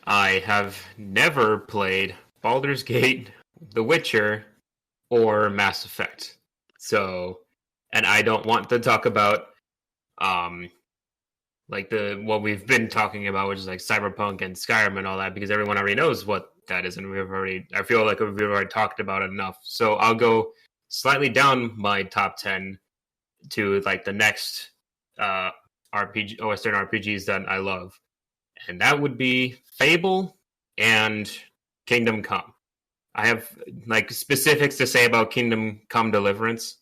I have never played Baldur's Gate, The Witcher, or Mass Effect. So, and I don't want to talk about um like the what we've been talking about, which is like Cyberpunk and Skyrim and all that, because everyone already knows what that is, and I feel like we've already talked about it enough. So I'll go slightly down my top 10 to like the next uh Western RPGs that I love, and that would be Fable and Kingdom Come. I have like specifics to say about Kingdom Come Deliverance,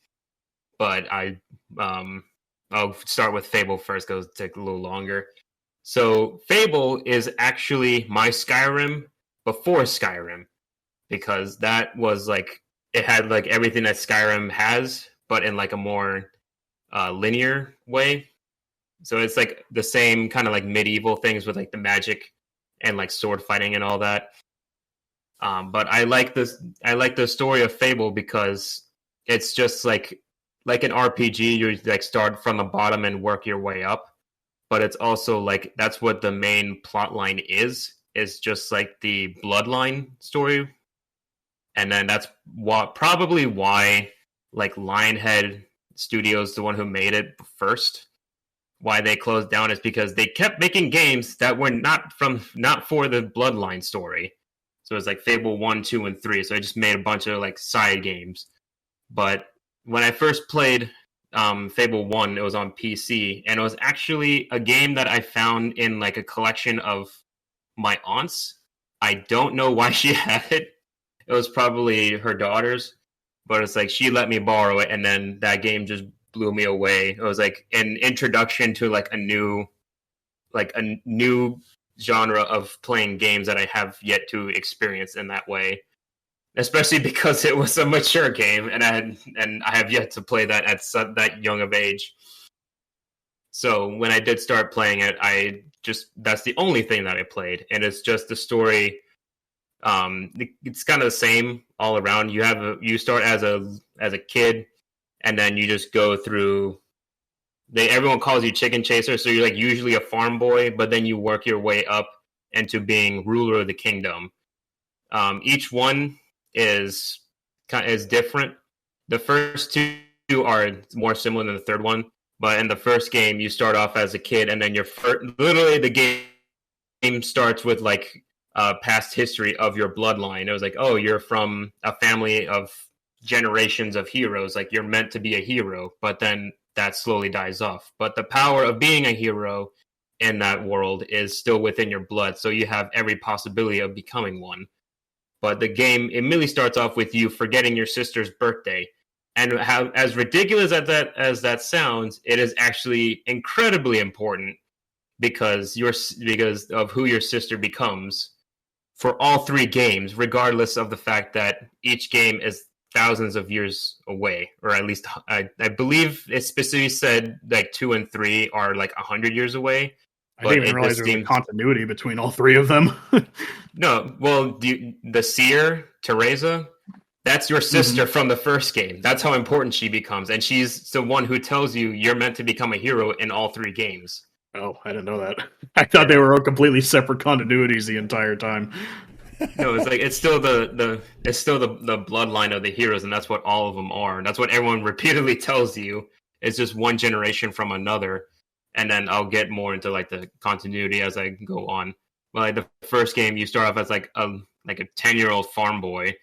but um I'll start with Fable first because it'll take a little longer. So Fable is actually my Skyrim before Skyrim, because that was like it had like everything that Skyrim has, but in like a more linear way. So it's like the same kind of like medieval things with like the magic and like sword fighting and all that. But I like this. I like the story of Fable because it's just like an RPG. You like start from the bottom and work your way up. But it's also like that's what the main plot line is. Is just like the bloodline story, and then that's probably why like Lionhead Studios, the one who made it first, why they closed down is because they kept making games that were not for the bloodline story. So it's like Fable 1, 2, and 3. So I just made a bunch of like side games. But when I first played Fable 1, it was on PC, and it was actually a game that I found in like a collection of my aunt's. I don't know why she had it. It was probably her daughter's, but it's like she let me borrow it, and then that game just blew me away. It was like an introduction to like a new genre of playing games that I have yet to experience in that way. Especially because it was a mature game, and I have yet to play that at that young of age. So when I did start playing it, that's the only thing that I played, and it's just the story. It's kind of the same all around. You start as a kid, and then you just go through. Everyone calls you chicken chaser, so you're like usually a farm boy, but then you work your way up into being ruler of the kingdom. Each one is different. The first two are more similar than the third one, but in the first game you start off as a kid, and then literally the game starts with like past history of your bloodline. It was like, oh, you're from a family of generations of heroes, like you're meant to be a hero, but then that slowly dies off. But the power of being a hero in that world is still within your blood, so you have every possibility of becoming one. But the game immediately starts off with you forgetting your sister's birthday. And how, as ridiculous as that sounds, it is actually incredibly important because of who your sister becomes for all three games, regardless of the fact that each game is thousands of years away, or at least I believe it specifically said like 2 and 3 are like 100 years away. I didn't even realize there was a continuity between all three of them. No, well, the seer, Teresa, that's your sister from the first game. That's how important she becomes. And she's the one who tells you you're meant to become a hero in all three games. Oh, I didn't know that. I thought they were all completely separate continuities the entire time. No, it's like it's still the bloodline of the heroes, and that's what all of them are. And that's what everyone repeatedly tells you. It's just one generation from another. And then I'll get more into like the continuity as I go on. But like the first game, you start off as like a 10-year-old farm boy,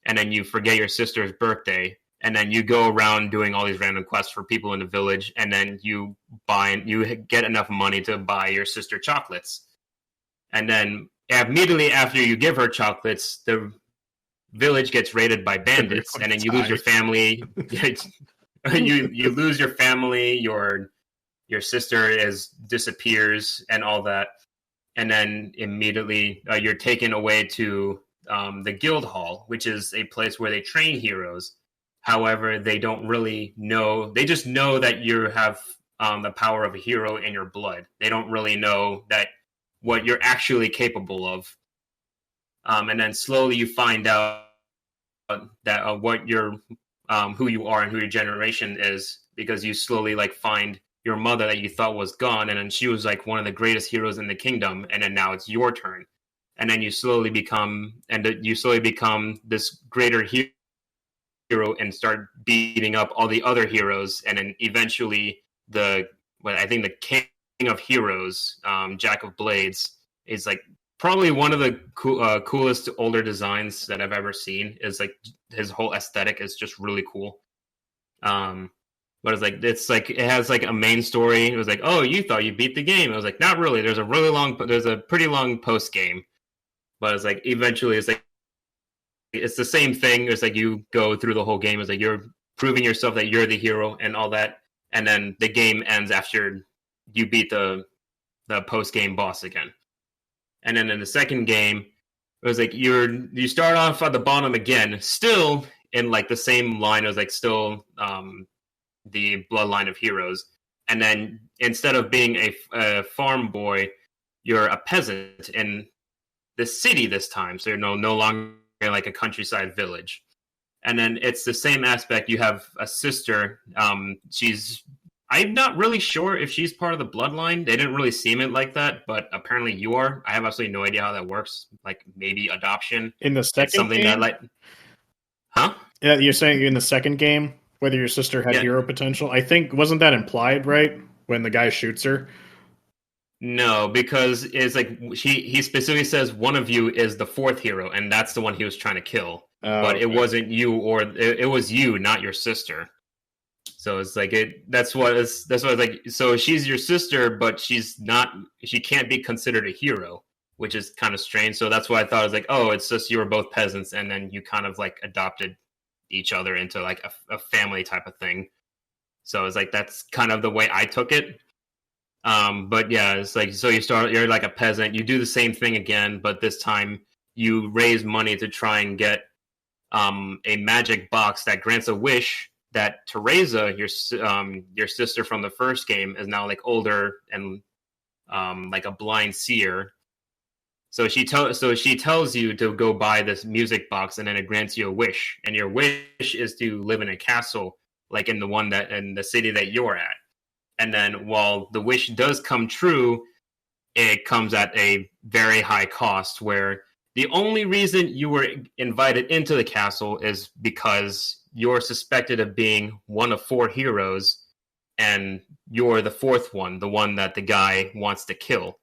and then you forget your sister's birthday, and then you go around doing all these random quests for people in the village, and then you get enough money to buy your sister chocolates. And then immediately after you give her chocolates, the village gets raided by bandits, and then you lose your family. you lose your family. Your sister disappears and all that, and then immediately you're taken away to the guild hall, which is a place where they train heroes. However, they don't really know. They just know that you have the power of a hero in your blood. They don't really know that what you're actually capable of. And then slowly you find out that what you're, who you are and who your generation is, because you slowly like find your mother that you thought was gone, and then she was like one of the greatest heroes in the kingdom, and then now it's your turn, and then you slowly become this greater hero and start beating up all the other heroes, and then eventually I think the king of heroes, Jack of Blades, is like probably one of the coolest older designs that I've ever seen. Is like his whole aesthetic is just really cool. But it's like it has like a main story. It was like, oh, you thought you beat the game. I was like, not really. There's a pretty long post game, but it's like eventually it's the same thing. It's like you go through the whole game. It's like you're proving yourself that you're the hero and all that, and then the game ends after you beat the post game boss again. And then in the second game, it was like you start off at the bottom again, still in like the same line. It was like still the bloodline of heroes, and then instead of being a farm boy, you're a peasant in the city this time. So you're no longer like a countryside village. And then it's the same aspect. You have a sister. I'm not really sure if she's part of the bloodline. They didn't really seem it like that, but apparently you are. I have absolutely no idea how that works. Like maybe adoption. In the second It's something game? that huh? Yeah, you're saying in the second game whether your sister had hero potential. I think wasn't that implied, right? When the guy shoots her. No, because it's like he specifically says one of you is the fourth hero, and that's the one he was trying to kill. But it wasn't you, or it was you, not your sister. So it's like that's what it's like. So she's your sister, but she can't be considered a hero, which is kind of strange. So that's why I thought it was like, oh, it's just you were both peasants, and then you kind of like adopted each other into like a family type of thing. So it's like that's kind of the way I took it. But yeah, it's like so you're like a peasant. You do the same thing again, but this time you raise money to try and get a magic box that grants a wish that Teresa, your sister from the first game, is now like older and like a blind seer. So she tells you to go buy this music box, and then it grants you a wish, and your wish is to live in a castle, like in the city that you're at. And then while the wish does come true, it comes at a very high cost, where the only reason you were invited into the castle is because you're suspected of being one of four heroes, and you're the fourth one, the one that the guy wants to kill.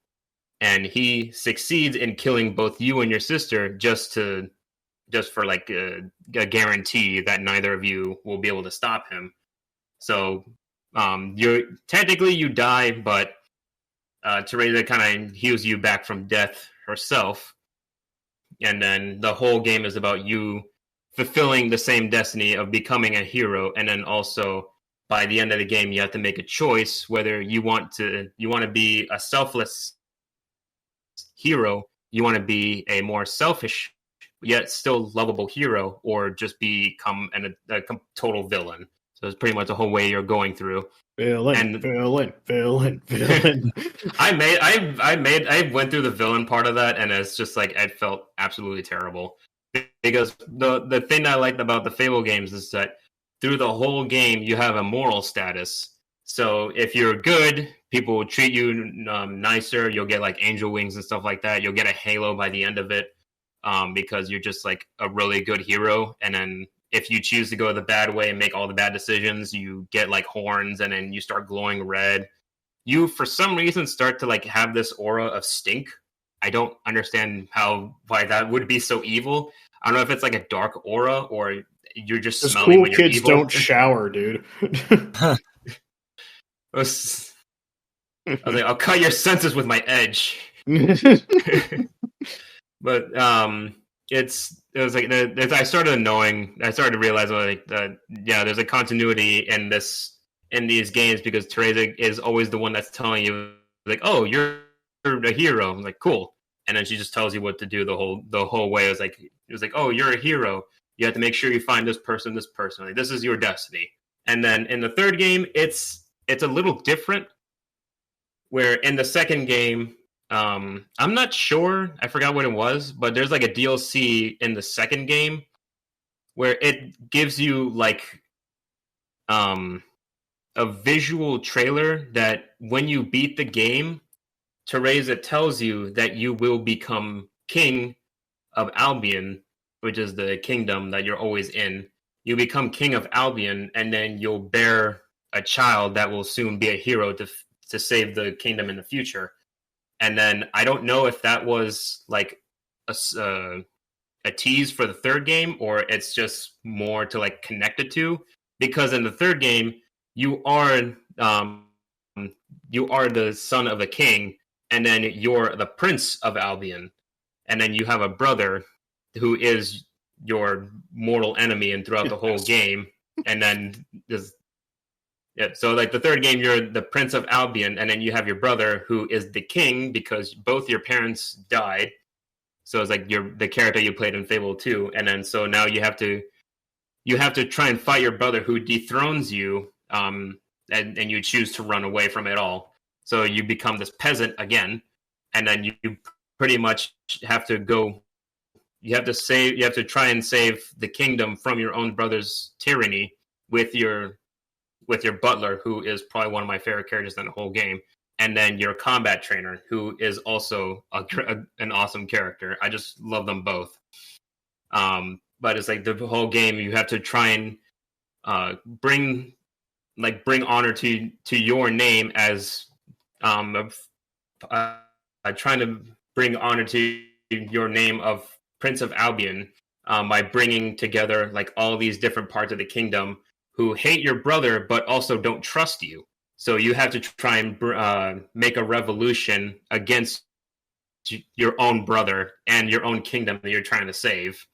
And he succeeds in killing both you and your sister just for like a guarantee that neither of you will be able to stop him. So you die, but Teresa kind of heals you back from death herself. And then the whole game is about you fulfilling the same destiny of becoming a hero. And then also by the end of the game, you have to make a choice whether you want to be a selfless hero, you want to be a more selfish yet still lovable hero, or just become a total villain. So it's pretty much the whole way you're going through. Villain. I went through the villain part of that, and it's just like I felt absolutely terrible, because the thing I liked about the Fable games is that through the whole game you have a moral status. So if you're good, people will treat you nicer. You'll get like angel wings and stuff like that. You'll get a halo by the end of it, because you're just like a really good hero. And then if you choose to go the bad way and make all the bad decisions, you get like horns, and then you start glowing red. You, for some reason, start to like have this aura of stink. I don't understand why that would be so evil. I don't know if it's like a dark aura, or you're just smelling cool when you're kids evil. Don't shower, dude. I was like, I'll cut your senses with my edge. But it was like I started realizing like that there's a continuity in these games, because Teresa is always the one that's telling you like, oh, you're a hero. I'm like, cool. And then she just tells you what to do the whole way. It was like, oh, you're a hero. You have to make sure you find this person. Like, this is your destiny. And then in the third game, it's a little different, where in the second game, I'm not sure, I forgot what it was, but there's like a DLC in the second game where it gives you like a visual trailer that when you beat the game, Teresa tells you that you will become king of Albion, which is the kingdom that you're always in. You become king of Albion, and then you'll bear a child that will soon be a hero to save the kingdom in the future. And then I don't know if that was like a tease for the third game, or it's just more to like connect it to. Because in the third game, you are um, you are the son of a king, and then you're the prince of Albion, and then you have a brother who is your mortal enemy, and throughout the whole game, and then this. Yeah, so like the third game, you're the Prince of Albion, and then you have your brother who is the king because both your parents died. So it's like you're the character you played in Fable 2, and then so now you have to try and fight your brother who dethrones you, and you choose to run away from it all. So you become this peasant again, and then you pretty much have to go. You have to try and save the kingdom from your own brother's tyranny with your butler, who is probably one of my favorite characters in the whole game, and then your combat trainer, who is also an awesome character. I just love them both. But it's like the whole game, you have to try and bring honor to your name as trying to bring honor to your name of Prince of Albion by bringing together like all these different parts of the kingdom who hate your brother but also don't trust you. So you have to try and make a revolution against your own brother and your own kingdom that you're trying to save.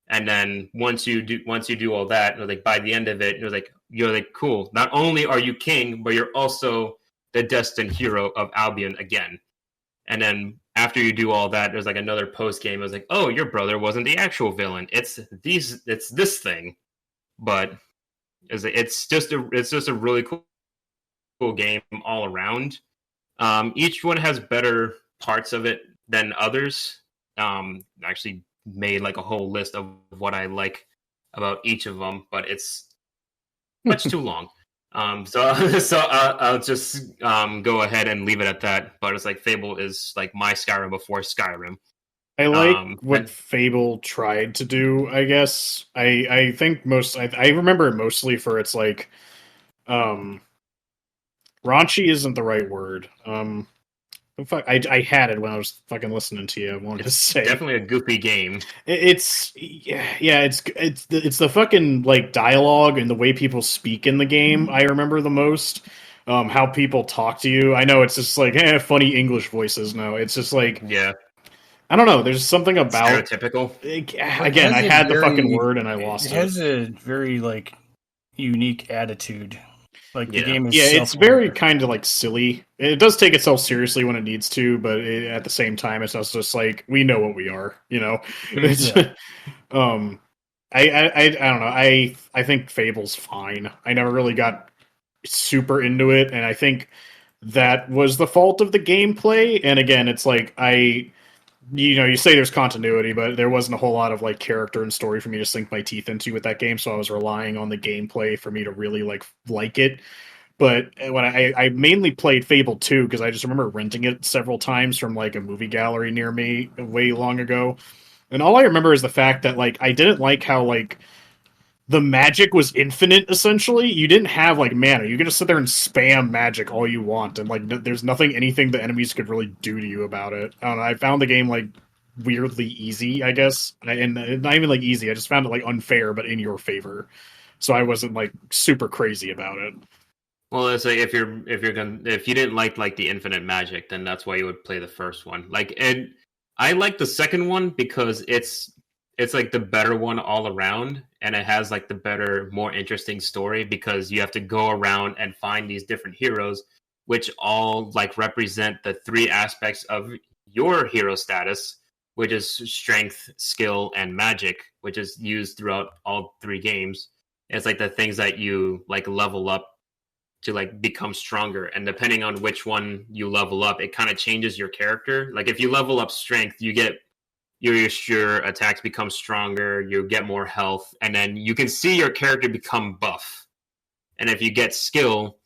And then once you do all that, like by the end of it, you're like cool. Not only are you king, but you're also the destined hero of Albion again. And then after you do all that, there's like another post game. It was like, oh, your brother wasn't the actual villain. It's this thing. But it's just a really cool game all around. Each one has better parts of it than others. Actually made like a whole list of what I like about each of them, but it's much too long. So I'll just go ahead and leave it at that. But it's like Fable is like my Skyrim before Skyrim. I like what Fable tried to do, I guess. I think I remember it mostly for its like raunchy isn't the right word. I had it when I was fucking listening to you. I wanted to say definitely a goofy game. It's the fucking like dialogue and the way people speak in the game. I remember the most. How people talk to you. I know it's just like funny English voices. No, it's just like I don't know. There's something about stereotypical. Again, I had the fucking word and I lost it. It has a very like unique attitude. Like the game is it's very kind of like silly. It does take itself seriously when it needs to, but at the same time, it's also just like we know what we are. You know, it's, I don't know. I think Fable's fine. I never really got super into it, and I think that was the fault of the gameplay. And again, it's like you say there's continuity, but there wasn't a whole lot of like character and story for me to sink my teeth into with that game, so I was relying on the gameplay for me to really like it. But when I mainly played Fable 2 because I just remember renting it several times from like a movie gallery near me way long ago, and all I remember is the fact that like I didn't like how like the magic was infinite. Essentially, you didn't have like mana. You could just sit there and spam magic all you want, and like there's anything the enemies could really do to you about it. I don't know. I found the game like weirdly easy, I guess, and not even like easy. I just found it like unfair, but in your favor. So I wasn't like super crazy about it. Well, it's like if you didn't like the infinite magic, then that's why you would play the first one. I like the second one because it's like the better one all around, and it has like the better, more interesting story because you have to go around and find these different heroes, which all like represent the three aspects of your hero status, which is strength, skill, and magic, which is used throughout all three games. It's like the things that you like level up to like become stronger, and depending on which one you level up, it kind of changes your character. Like if you level up strength, you get your attacks become stronger, you get more health, and then you can see your character become buff. And if you get skill,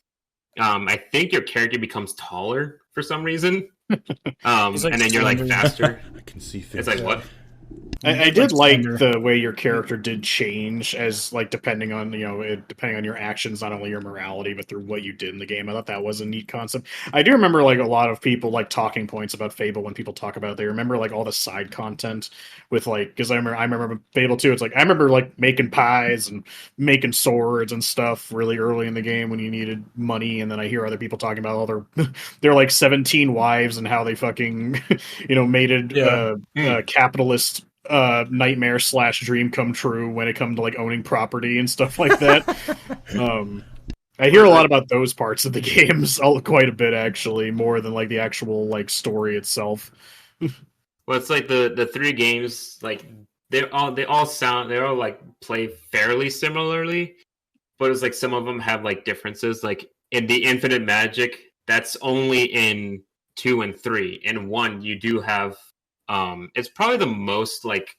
I think your character becomes taller for some reason. He's like And then you're like slender. faster. I can see things. It's like what? I did like slender. the way your character did change as like depending on depending on your actions, not only your morality but through what you did in the game. I thought that was a neat concept. I do remember like a lot of people like talking points about Fable when people talk about it. They remember like all the side content with like because I remember Fable 2. It's like I remember like making pies and making swords and stuff really early in the game when you needed money, and then I hear other people talking about all their like 17 wives and how they fucking made it capitalist nightmare / dream come true when it comes to like owning property and stuff like that. I hear a lot about those parts of the games quite a bit actually, more than like the actual like story itself. Well, it's like the three games, like they all like play fairly similarly, but it's like some of them have like differences. Like in the Infinite Magic, that's only in 2 and 3. In 1, you do have it's probably the most like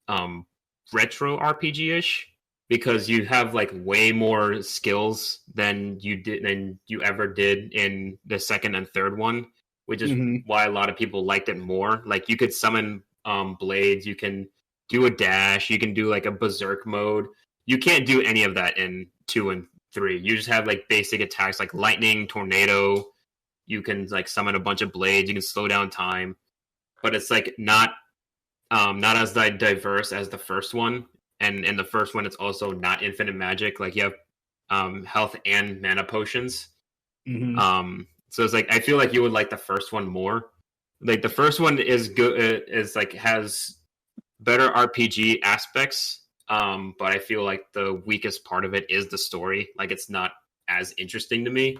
retro RPG-ish because you have like way more skills than you ever did in the second and third one, which is why a lot of people liked it more. Like you could summon blades, you can do a dash, you can do like a berserk mode. You can't do any of that in 2 and 3. You just have like basic attacks like lightning, tornado. You can like summon a bunch of blades, you can slow down time. But it's like not as diverse as the first one. And in the first one, it's also not infinite magic. Like you have health and mana potions. So it's like I feel like you would like the first one more. Like the first one is good. Is like has better RPG aspects. But I feel like the weakest part of it is the story. Like it's not as interesting to me.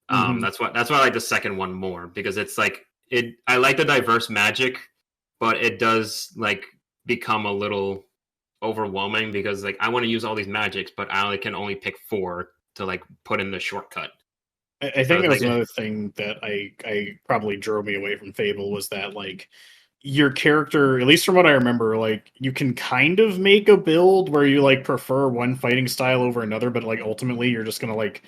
That's why I like the second one more because it's like I like the diverse magic, but it does like become a little overwhelming because like I want to use all these magics, but I can only pick 4 to like put in the shortcut. I think that was another thing that I probably drove me away from Fable was that like your character, at least from what I remember, like you can kind of make a build where you like prefer one fighting style over another, but like ultimately you're just gonna like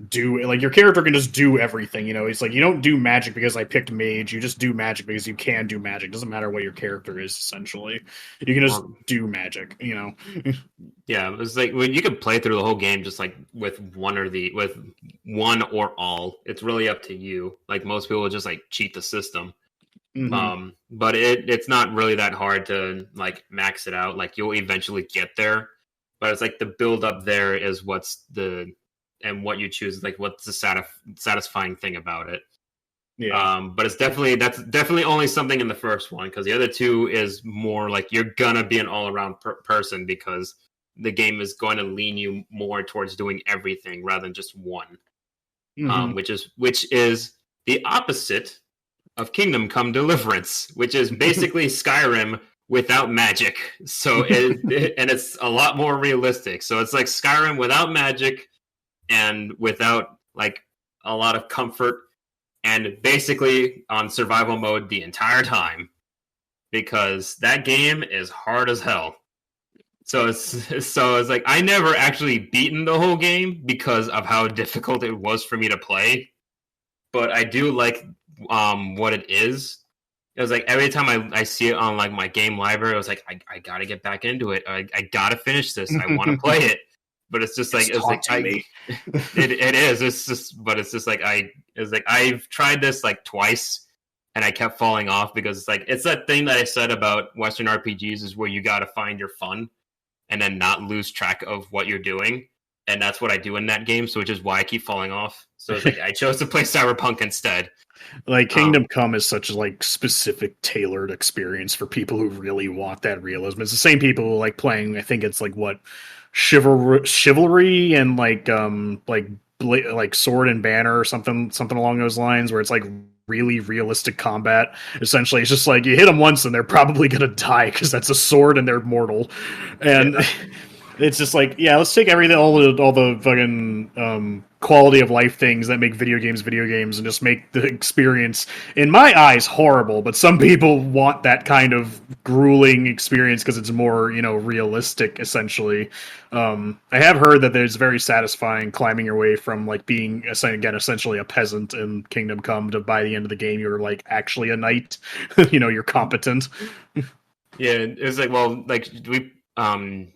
do like your character can just do everything. It's like you don't do magic because I picked mage. You just do magic because you can do magic. It doesn't matter what your character is. Essentially, you can just do magic. Yeah, it's like when you can play through the whole game just like with one or all. It's really up to you. Like most people just like cheat the system. But it's not really that hard to like max it out. Like you'll eventually get there, but it's like the build up there is what you choose. Like what's the satisfying thing about it. Yeah. But that's definitely only something in the first one because the other two is more like you're gonna be an all around person because the game is going to lean you more towards doing everything rather than just one. Which is the opposite of Kingdom Come Deliverance, which is basically Skyrim without magic. So and it's a lot more realistic. So it's like Skyrim without magic and without like a lot of comfort and basically on survival mode the entire time because that game is hard as hell. So it's like I never actually beaten the whole game because of how difficult it was for me to play. But I do like what it is. It was like every time I see it on like my game library, I was like, I gotta get back into it. I gotta finish this. I want to play it. But it's just like it is. It's just like I've tried this like twice and I kept falling off because it's that thing that I said about Western RPGs is where you gotta find your fun and then not lose track of what you're doing. And that's what I do in that game, so which is why I keep falling off. So it's like I chose to play Cyberpunk instead. Like Kingdom Come is such a like specific tailored experience for people who really want that realism. It's the same people who like playing. I think it's like what chivalry and like Sword and Banner or something along those lines, where it's like really realistic combat. Essentially, it's just like you hit them once and they're probably gonna die because that's a sword and they're mortal. And It's just like, yeah, let's take everything, all the fucking quality of life things that make video games, and just make the experience, in my eyes, horrible. But some people want that kind of grueling experience because it's more, realistic. Essentially, I have heard that there's very satisfying climbing your way from like being essentially a peasant in Kingdom Come to by the end of the game you're like actually a knight. You're competent. Yeah, it was like, well, like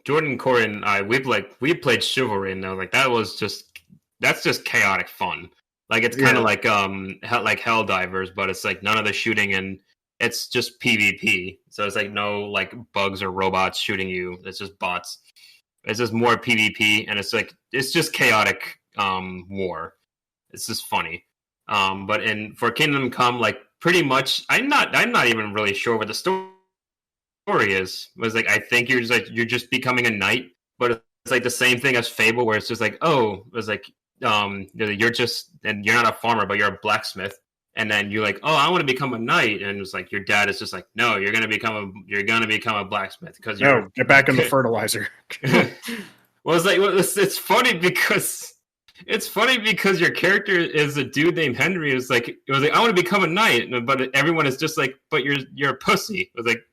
Jordan, Corey, and I, we played Chivalry, and like that's just chaotic fun. Like it's kind of like like Helldivers, but it's like none of the shooting, and it's just PvP. So it's like no like bugs or robots shooting you. It's just bots. It's just more PvP, and it's just chaotic war. It's just funny. But for Kingdom Come, like pretty much, I'm not even really sure what the story is. Was like I think you're just becoming a knight, but it's like the same thing as Fable, where it's just like, oh, it's like you're just, and you're not a farmer, but you're a blacksmith, and then you're like, oh, I want to become a knight, and it's like your dad is just like, no, you're gonna become a blacksmith because you're get back in the fertilizer. Well, it's like it's funny because. It's funny because your character is a dude named Henry. It was like I want to become a knight, but everyone is just like, but you're a pussy. It was like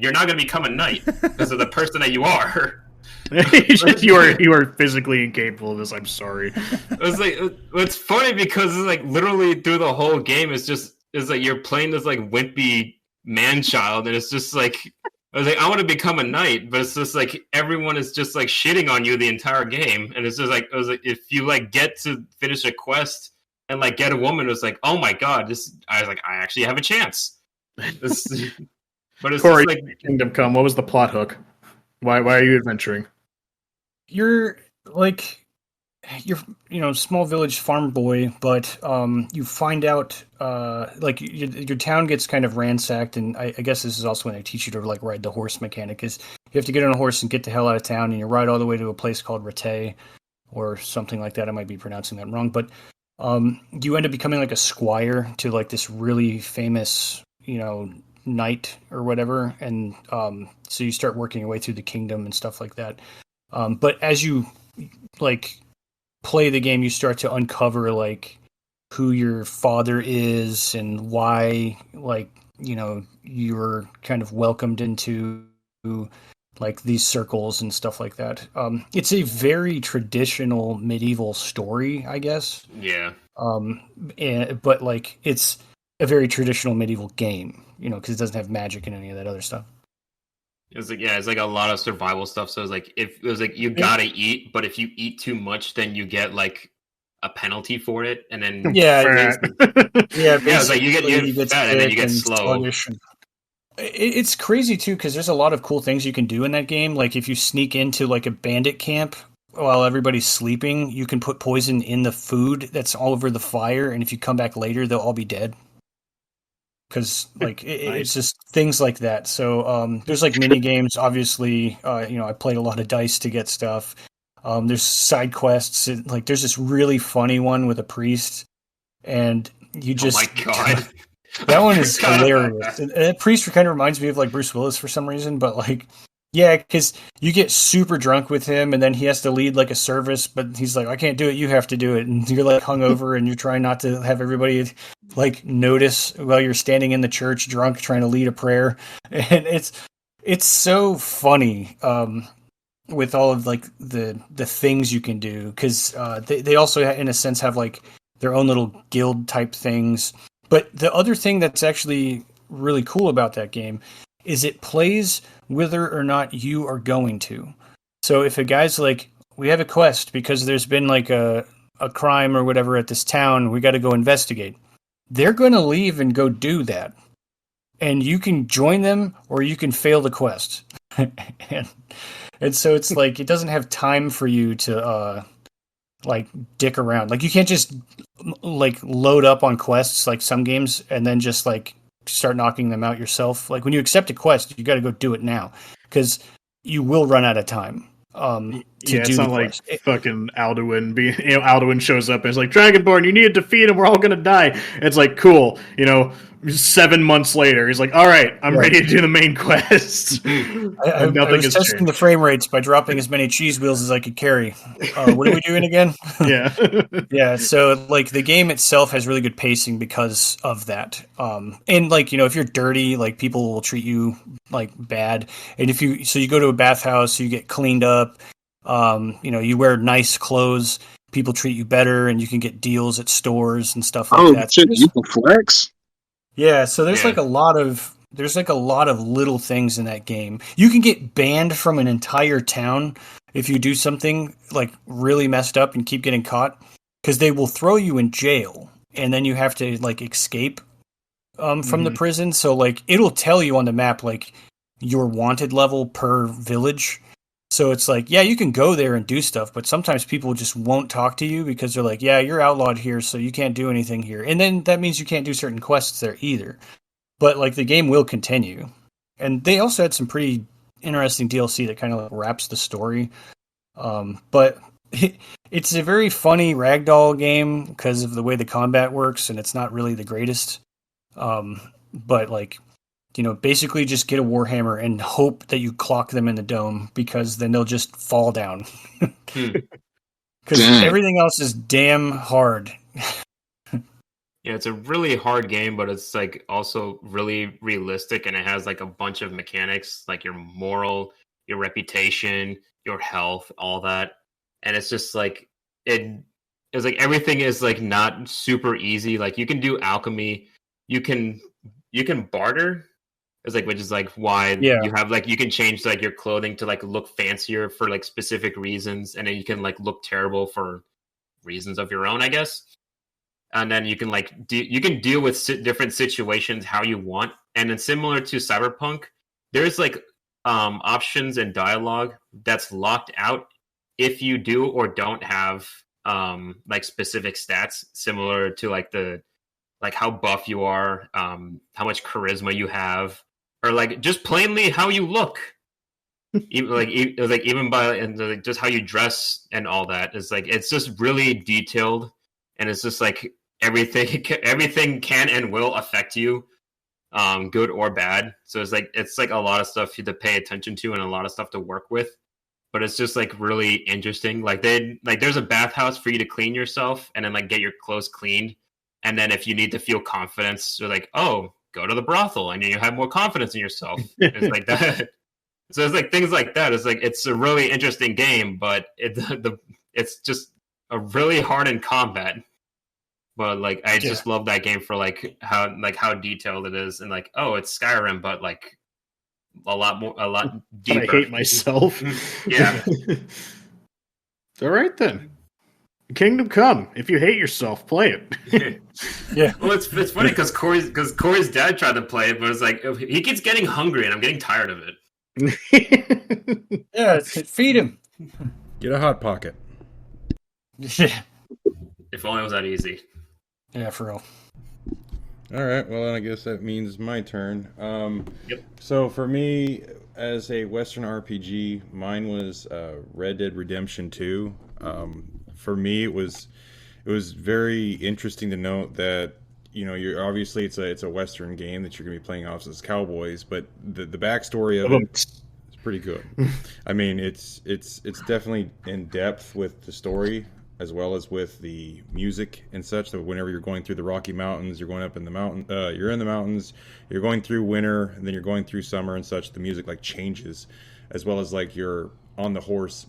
you're not going to become a knight because of the person that you are. you are physically incapable of this. I'm sorry. It was like it's funny because it's like literally through the whole game, it's like you're playing this like wimpy man child, and it's just like. I was like, I want to become a knight, but it's just like everyone is just like shitting on you the entire game, and it's just like I was like, if you like get to finish a quest and like get a woman, it's like, oh my god, I was like, I actually have a chance. But it's Corey, just like Kingdom Come. What was the plot hook? Why are you adventuring? You're small village farm boy, but you find out like your town gets kind of ransacked, and I guess this is also when they teach you to like ride the horse mechanic. Is you have to get on a horse and get the hell out of town, and you ride all the way to a place called Rete or something like that. I might be pronouncing that wrong, but you end up becoming like a squire to like this really famous knight or whatever, and so you start working your way through the kingdom and stuff like that. But as you like play the game, you start to uncover like who your father is and why you're kind of welcomed into like these circles and stuff like that. It's a very traditional medieval story, I guess. Yeah. But like it's a very traditional medieval game, because it doesn't have magic and any of that other stuff. It's like a lot of survival stuff. So it's like if it was like you gotta eat, but if you eat too much, then you get like a penalty for it, and then it's like you get fat and then you get slow. It's crazy too because there's a lot of cool things you can do in that game. Like if you sneak into like a bandit camp while everybody's sleeping, you can put poison in the food that's all over the fire, and if you come back later, they'll all be dead. Because like it's just things like that. So there's like mini games. Obviously, I played a lot of dice to get stuff. There's side quests. Like there's this really funny one with a priest, and you just oh my god, that one is hilarious. And that priest kind of reminds me of like Bruce Willis for some reason, but like. Yeah, because you get super drunk with him, and then he has to lead like a service, but he's like, "I can't do it. You have to do it." And you're like hungover, and you're trying not to have everybody like notice while you're standing in the church drunk, trying to lead a prayer. And it's so funny with all of like the things you can do because they also in a sense have like their own little guild type things. But the other thing that's actually really cool about that game is it plays whether or not you are going to. So if a guy's like, we have a quest because there's been like a crime or whatever at this town, we got to go investigate. They're going to leave and go do that. And you can join them or you can fail the quest. and so it's like, it doesn't have time for you to like dick around. Like you can't just like load up on quests like some games and then just like start knocking them out yourself. Like when you accept a quest, you got to go do it now because you will run out of time. to Yeah, do it's the not like quest. fucking Alduin. Alduin shows up and is like, Dragonborn, you need to defeat him. We're all gonna die. It's like, cool. 7 months later, he's like, all right, I'm Right. ready to do the main quest. I Nothing was has testing the changed. frame rates by dropping as many cheese wheels as I could carry. What are we doing again? Yeah. Yeah, so like the game itself has really good pacing because of that. And like, if you're dirty, like people will treat you like bad. And you go to a bathhouse, you get cleaned up, you wear nice clothes, people treat you better, and you can get deals at stores and stuff like Oh that. shit, you can flex. Yeah, so there's Yeah. like a lot of little things in that game. You can get banned from an entire town if you do something like really messed up and keep getting caught, because they will throw you in jail and then you have to like escape from the prison. So like it'll tell you on the map like your wanted level per village. So it's like, yeah, you can go there and do stuff, but sometimes people just won't talk to you because they're like, yeah, you're outlawed here, so you can't do anything here. And then that means you can't do certain quests there either. But like the game will continue. And they also had some pretty interesting DLC that kind of like wraps the story. But it's a very funny ragdoll game because of the way the combat works, and it's not really the greatest. But like, basically just get a Warhammer and hope that you clock them in the dome, because then they'll just fall down. Because Dang. everything else is damn hard. Yeah, it's a really hard game, but it's like also really realistic, and it has like a bunch of mechanics, like your moral, your reputation, your health, all that. And it's just like it's like everything is like not super easy. Like you can do alchemy, you can barter. It's like, which is like why Yeah. you have like you can change like your clothing to like look fancier for like specific reasons, and then you can like look terrible for reasons of your own, I guess. And then you can like you can deal with different situations how you want. And then similar to Cyberpunk, there's like options and dialogue that's locked out if you do or don't have like specific stats, similar to like how buff you are, how much charisma you have, or like just plainly how you look. Even by and like, just how you dress and all that is like it's just really detailed, and it's just like everything can and will affect you, good or bad. So it's like a lot of stuff to pay attention to and a lot of stuff to work with. But it's just like really interesting. Like there's a bathhouse for you to clean yourself and then like get your clothes cleaned. And then if you need to feel confidence, you're like, oh, go to the brothel and you have more confidence in yourself. It's like that. So it's like things like that. It's like it's a really interesting game, but it's just a really hard in combat. But like I just love that game for like how detailed it is, and like, oh, it's Skyrim, but like a lot deeper. I hate myself. Yeah. All right then. Kingdom Come. If you hate yourself, play it. Yeah. Well, it's funny because Corey's dad tried to play it, but it's like he keeps getting hungry, and I'm getting tired of it. Yeah, feed him. Get a hot pocket. Yeah. If only it was that easy. Yeah, for real. All right, well, then I guess that means my turn. Yep. So for me, as a Western RPG, mine was Red Dead Redemption 2. For me, it was very interesting to note that you're obviously it's a Western game that you're going to be playing off as cowboys, but the backstory of it is pretty good. I mean, it's definitely in depth with the story, as well as with the music and such. That whenever you're going through the Rocky Mountains, you're going up in the mountain, you're in the mountains, you're going through winter, and then you're going through summer and such. The music like changes, as well as like you're on the horse,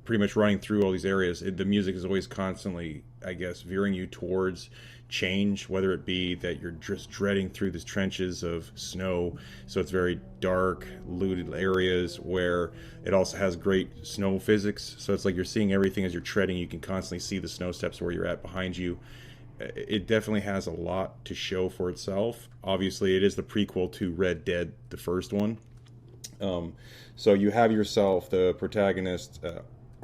pretty much running through all these areas. The music is always constantly, I guess, veering you towards change, whether it be that you're just dreading through these trenches of snow, so it's very dark, looted areas where it also has great snow physics, so it's like you're seeing everything as you're treading. You can constantly see the snow steps where you're at behind you. It definitely has a lot to show for itself. Obviously, it is the prequel to Red Dead, the first one. So you have yourself, the protagonist,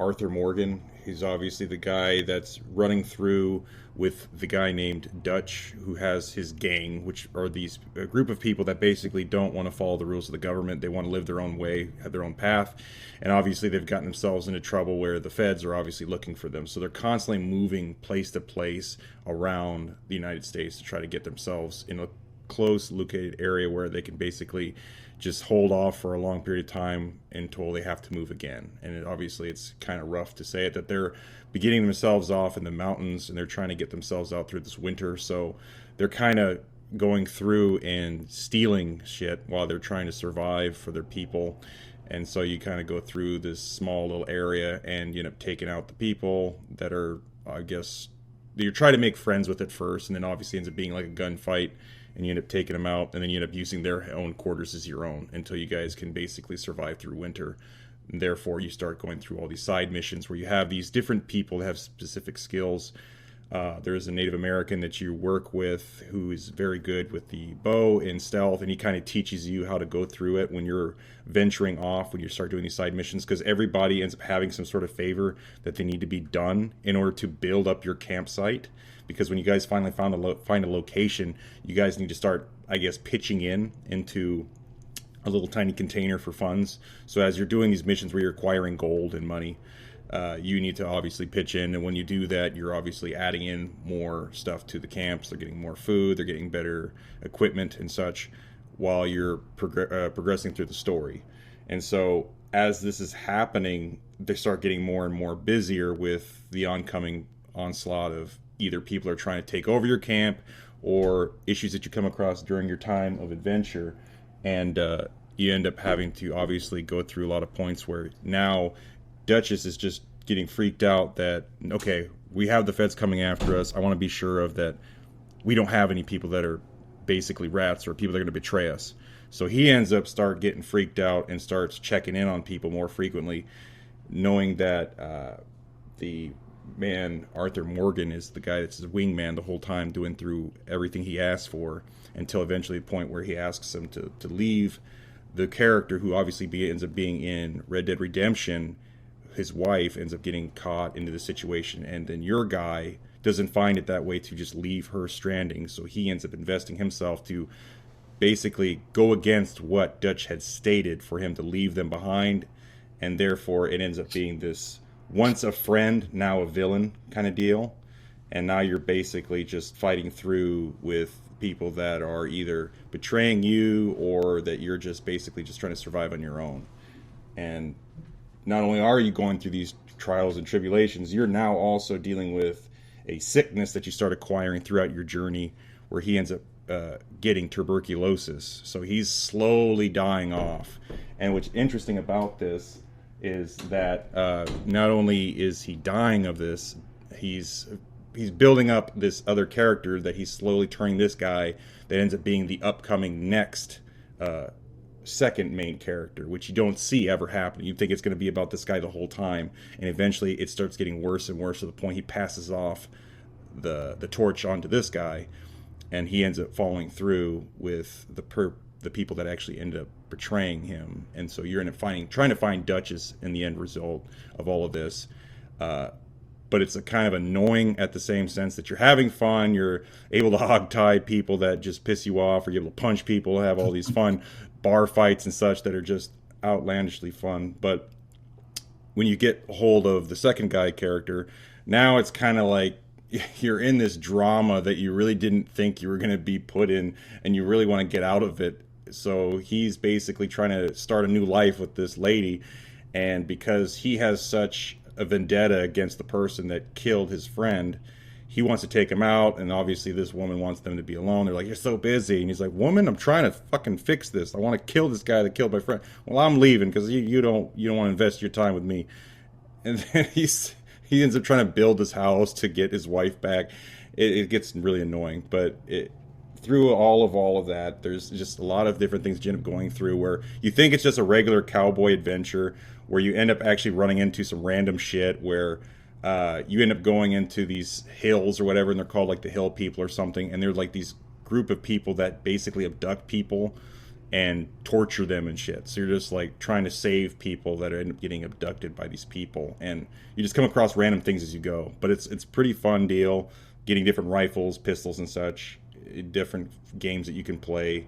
Arthur Morgan. He's obviously the guy that's running through with the guy named Dutch, who has his gang, which are these a group of people that basically don't want to follow the rules of the government. They want to live their own way, have their own path, and obviously they've gotten themselves into trouble where the feds are obviously looking for them. So they're constantly moving place to place around the United States to try to get themselves in a close located area where they can basically just hold off for a long period of time until they have to move again. And obviously it's kind of rough to say it, that they're beginning themselves off in the mountains and they're trying to get themselves out through this winter. So they're kind of going through and stealing shit while they're trying to survive for their people. And so you kind of go through this small little area and you end up taking out the people that are, I guess, you try to make friends with at first, and then obviously ends up being like a gunfight, and you end up taking them out, and then you end up using their own quarters as your own until you guys can basically survive through winter. And therefore, you start going through all these side missions where you have these different people that have specific skills. There's a Native American that you work with who is very good with the bow and stealth, and he kind of teaches you how to go through it when you're venturing off, when you start doing these side missions, because everybody ends up having some sort of favor that they need to be done in order to build up your campsite. Because when you guys finally find a location, you guys need to start, I guess, pitching into a little tiny container for funds. So as you're doing these missions where you're acquiring gold and money, you need to obviously pitch in, and when you do that, you're obviously adding in more stuff to the camps. They're getting more food, they're getting better equipment and such, while you're progressing through the story. And so as this is happening, they start getting more and more busier with the oncoming onslaught of either people are trying to take over your camp or issues that you come across during your time of adventure. And you end up having to obviously go through a lot of points where now Duchess is just getting freaked out that, okay, we have the feds coming after us. I want to be sure of that we don't have any people that are basically rats or people that are going to betray us. So he ends up getting freaked out and starts checking in on people more frequently, knowing that the man, Arthur Morgan, is the guy that's his wingman the whole time, doing through everything he asks for, until eventually the point where he asks him to leave. The character who obviously ends up being in Red Dead Redemption, his wife, ends up getting caught into the situation, and then your guy doesn't find it that way to just leave her stranding, so he ends up investing himself to basically go against what Dutch had stated for him to leave them behind, and therefore it ends up being this once a friend, now a villain kind of deal. And now you're basically just fighting through with people that are either betraying you or that you're just basically just trying to survive on your own. And not only are you going through these trials and tribulations, you're now also dealing with a sickness that you start acquiring throughout your journey, where he ends up getting tuberculosis. So he's slowly dying off. And what's interesting about this is that not only is he dying of this, he's building up this other character that he's slowly turning this guy that ends up being the upcoming next second main character, which you don't see ever happen. You think it's going to be about this guy the whole time, and eventually it starts getting worse and worse to the point he passes off the torch onto this guy, and he ends up following through with the people that actually end up betraying him. And so you're trying to find Duchess in the end result of all of this. But it's a kind of annoying at the same sense that you're having fun. You're able to hogtie people that just piss you off, or you're able to punch people, have all these fun bar fights and such that are just outlandishly fun. But when you get a hold of the second guy character, now it's kind of like you're in this drama that you really didn't think you were going to be put in, and you really want to get out of it. So he's basically trying to start a new life with this lady, and because he has such a vendetta against the person that killed his friend, he wants to take him out, and obviously this woman wants them to be alone. They're like, "You're so busy," and he's like, "Woman, I'm trying to fucking fix this. I want to kill this guy that killed my friend." "Well, I'm leaving because you don't want to invest your time with me." And then he ends up trying to build this house to get his wife back. It gets really annoying, but through all of that, there's just a lot of different things you end up going through where you think it's just a regular cowboy adventure, where you end up actually running into some random shit where you end up going into these hills or whatever, and they're called like the hill people or something, and they're like these group of people that basically abduct people and torture them and shit. So you're just like trying to save people that end up getting abducted by these people, and you just come across random things as you go. But it's pretty fun deal, getting different rifles, pistols, and such, different games that you can play.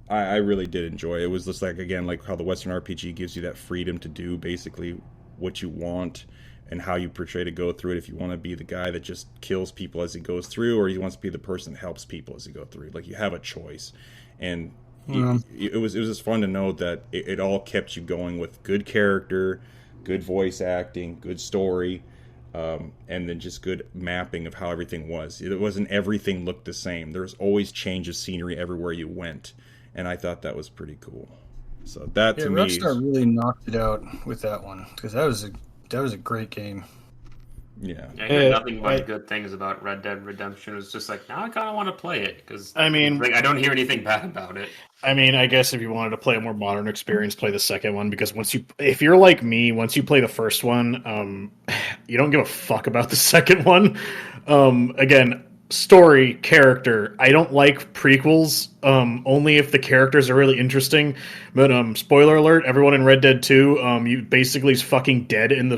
I really did enjoy it. It was just like, again, like how the Western RPG gives you that freedom to do basically what you want and how you portray to go through it. If you want to be the guy that just kills people as he goes through, or you want to be the person that helps people as he go through, like you have a choice. And it was just fun to know that it all kept you going with good character, good voice acting, good story, and then just good mapping of how everything was. It wasn't everything looked the same. There was always change of scenery everywhere you went, and I thought that was pretty cool. So that to me, Rockstar really knocked it out with that one, because that was a great game. yeah. I heard nothing but good things about Red Dead Redemption. It was just like, now I kind of want to play it because I mean, like I don't hear anything bad about it. I mean, I guess if you wanted to play a more modern experience, play the second one, because if you're like me, once you play the first one, you don't give a fuck about the second one. Again, story, character. I don't like prequels, only if the characters are really interesting. But spoiler alert: everyone in Red Dead 2, you basically is fucking dead in the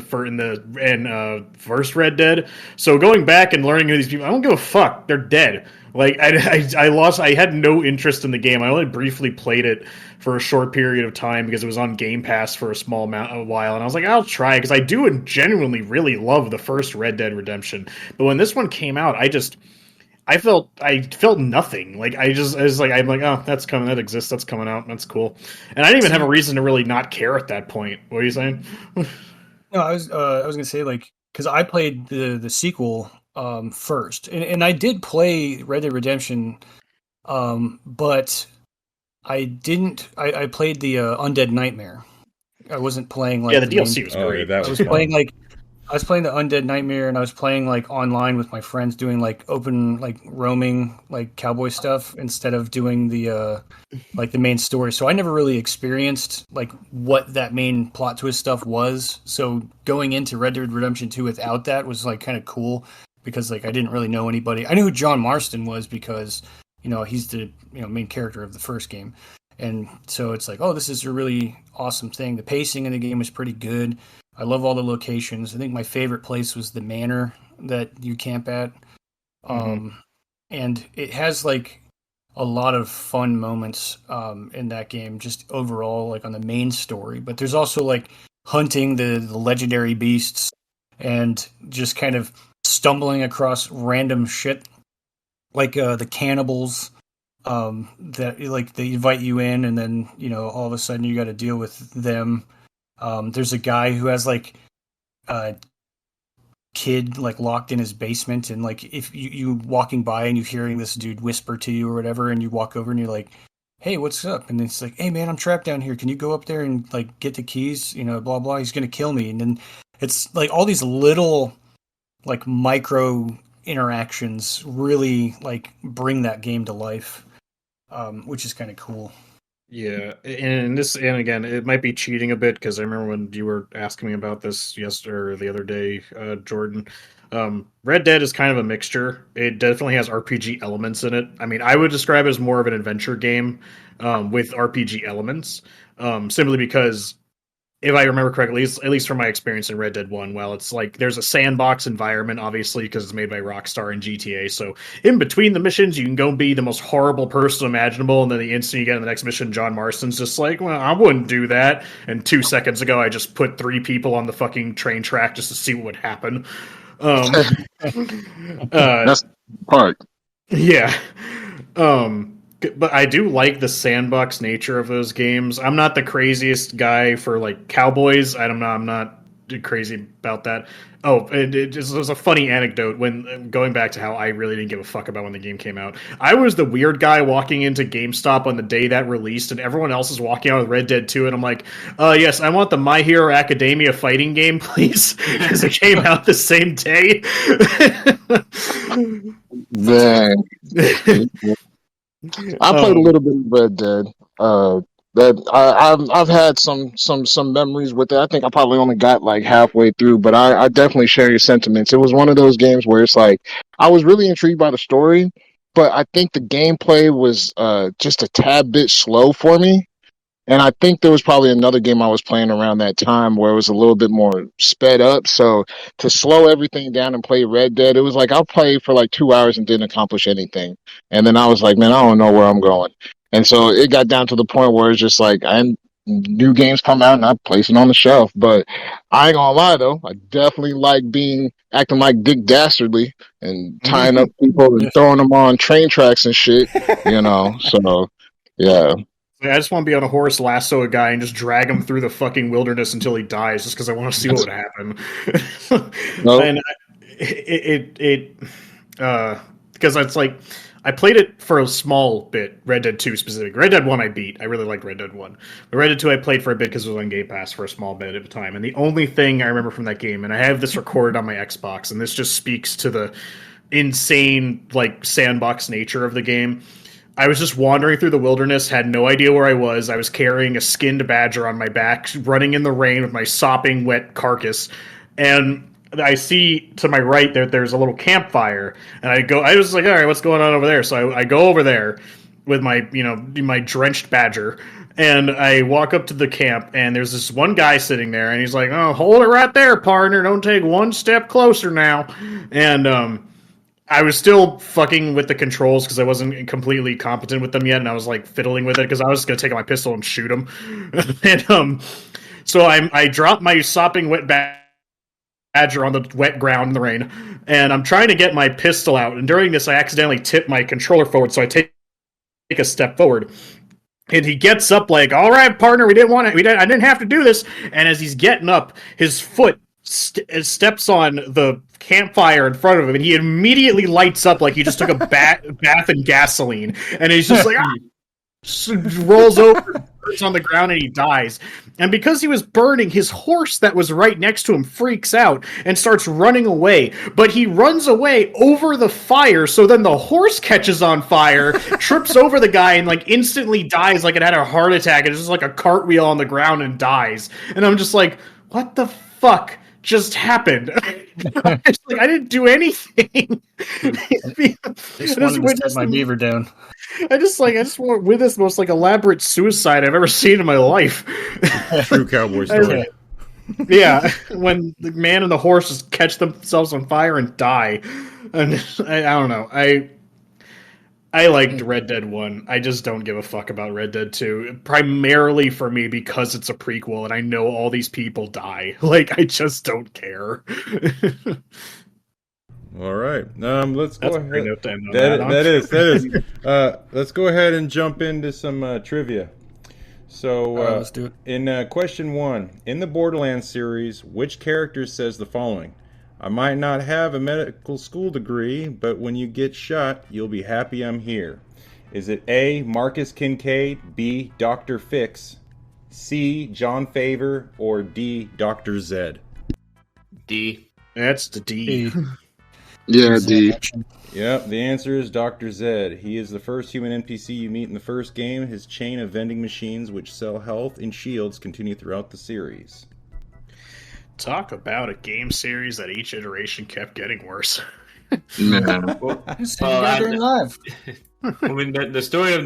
first Red Dead. So going back and learning who these people, I don't give a fuck. They're dead. Like I had no interest in the game. I only briefly played it for a short period of time because it was on Game Pass for a while, and I was like, I'll try it because I do genuinely really love the first Red Dead Redemption. But when this one came out, I felt nothing. Like I'm like, oh, that's coming, that exists, that's coming out, that's cool. And I didn't even have a reason to really not care at that point. What are you saying? No, I was gonna say, like, because I played the sequel first, and I did play Red Dead Redemption, but I didn't. I played the Undead Nightmare. I wasn't playing like the DLC was great. That I was fun. playing like I was playing the Undead Nightmare, and I was playing like online with my friends, doing like open, like roaming, like cowboy stuff instead of doing the like the main story. So I never really experienced like what that main plot twist stuff was. So going into Red Dead Redemption 2 without that was like kind of cool, because like I didn't really know anybody. I knew who John Marston was because, you know, he's the, you know, main character of the first game. And so it's like, oh, this is a really awesome thing. The pacing in the game is pretty good. I love all the locations. I think my favorite place was the manor that you camp at. And it has like a lot of fun moments in that game, just overall, like on the main story. But there's also like hunting the legendary beasts and just kind of stumbling across random shit, like the cannibals that like they invite you in, and then, you know, all of a sudden you got to deal with them. There's a guy who has like a kid like locked in his basement, and like if you walking by and you hearing this dude whisper to you or whatever, and you walk over and you're like, hey, what's up? And it's like, hey man, I'm trapped down here, can you go up there and like get the keys, you know, blah blah, he's gonna kill me. And then it's like all these little like micro interactions really like bring that game to life, which is kind of cool. Yeah, and again, it might be cheating a bit because I remember when you were asking me about this yesterday or the other day, Jordan. Red Dead is kind of a mixture. It definitely has RPG elements in it. I mean, I would describe it as more of an adventure game with RPG elements, simply because, if I remember correctly, at least from my experience in Red Dead 1, well, it's like there's a sandbox environment, obviously, because it's made by Rockstar and GTA. So in between the missions, you can go be the most horrible person imaginable, and then the instant you get in the next mission, John Marston's just like, well, I wouldn't do that. And 2 seconds ago, I just put 3 people on the fucking train track just to see what would happen. That's the part. Yeah. But I do like the sandbox nature of those games. I'm not the craziest guy for like cowboys. I'm not crazy about that. Oh, it was a funny anecdote when going back to how I really didn't give a fuck about when the game came out. I was the weird guy walking into GameStop on the day that released, and everyone else is walking out with Red Dead 2, and I'm like, yes, I want the My Hero Academia fighting game, please, because it came out the same day. Dang. I played a little bit of Red Dead. I've had some memories with it. I think I probably only got like halfway through, but I definitely share your sentiments. It was one of those games where it's like I was really intrigued by the story, but I think the gameplay was just a tad bit slow for me. And I think there was probably another game I was playing around that time where it was a little bit more sped up. So to slow everything down and play Red Dead, it was like I'll play for like 2 hours and didn't accomplish anything. And then I was like, man, I don't know where I'm going. And so it got down to the point where it's just like new games come out and I place it on the shelf. But I ain't gonna lie though, I definitely like acting like Dick Dastardly and tying up people and throwing them on train tracks and shit. So yeah. I just want to be on a horse, lasso a guy, and just drag him through the fucking wilderness until he dies, just because I want to see what would happen. Nope. And because it's like I played it for a small bit. Red Dead 2 specific. Red Dead 1 I beat. I really liked Red Dead 1. But Red Dead 2 I played for a bit because it was on Game Pass for a small bit at a time. And the only thing I remember from that game, and I have this recorded on my Xbox, and this just speaks to the insane like sandbox nature of the game. I was just wandering through the wilderness, had no idea where I was. I was carrying a skinned badger on my back, running in the rain with my sopping wet carcass. And I see to my right there's a little campfire. And I was like, all right, what's going on over there? So I go over there with my drenched badger. And I walk up to the camp, and there's this one guy sitting there, and he's like, oh, hold it right there, partner. Don't take one step closer now. And, I was still fucking with the controls because I wasn't completely competent with them yet, and I was like fiddling with it because I was going to take out my pistol and shoot him. And so I dropped my sopping wet badger on the wet ground in the rain, and I'm trying to get my pistol out. And during this, I accidentally tip my controller forward, so I take a step forward. And he gets up like, all right, partner, I didn't have to do this. And as he's getting up, his foot steps on the campfire in front of him, and he immediately lights up like he just took a bath in gasoline. And he's just like, rolls over, burns on the ground, and he dies. And because he was burning, his horse that was right next to him freaks out and starts running away. But he runs away over the fire, so then the horse catches on fire, trips over the guy, and like instantly dies like it had a heart attack. It's just like a cartwheel on the ground and dies. And I'm just like, what the fuck just happened? I didn't do anything. Just wanted to set my beaver down. I just witnessed the most like elaborate suicide I've ever seen in my life. True cowboy story. Yeah, when the man and the horse just catch themselves on fire and die. And I don't know. I liked Red Dead 1. I just don't give a fuck about Red Dead 2. Primarily for me because it's a prequel and I know all these people die. Like, I just don't care. All right. Let's go ahead. That is. Let's go ahead and jump into some trivia. So, let's do it. In question 1, in the Borderlands series, which character says the following? I might not have a medical school degree, but when you get shot, you'll be happy I'm here. Is it A, Marcus Kincaid, B, Dr. Fix, C, John Favor, or D, Dr. Zed? D. That's the D. Yeah, D. Yep, the answer is Dr. Zed. He is the first human NPC you meet in the first game. His chain of vending machines which sell health and shields continue throughout the series. Talk about a game series that each iteration kept getting worse. Well, Live. I mean, the story of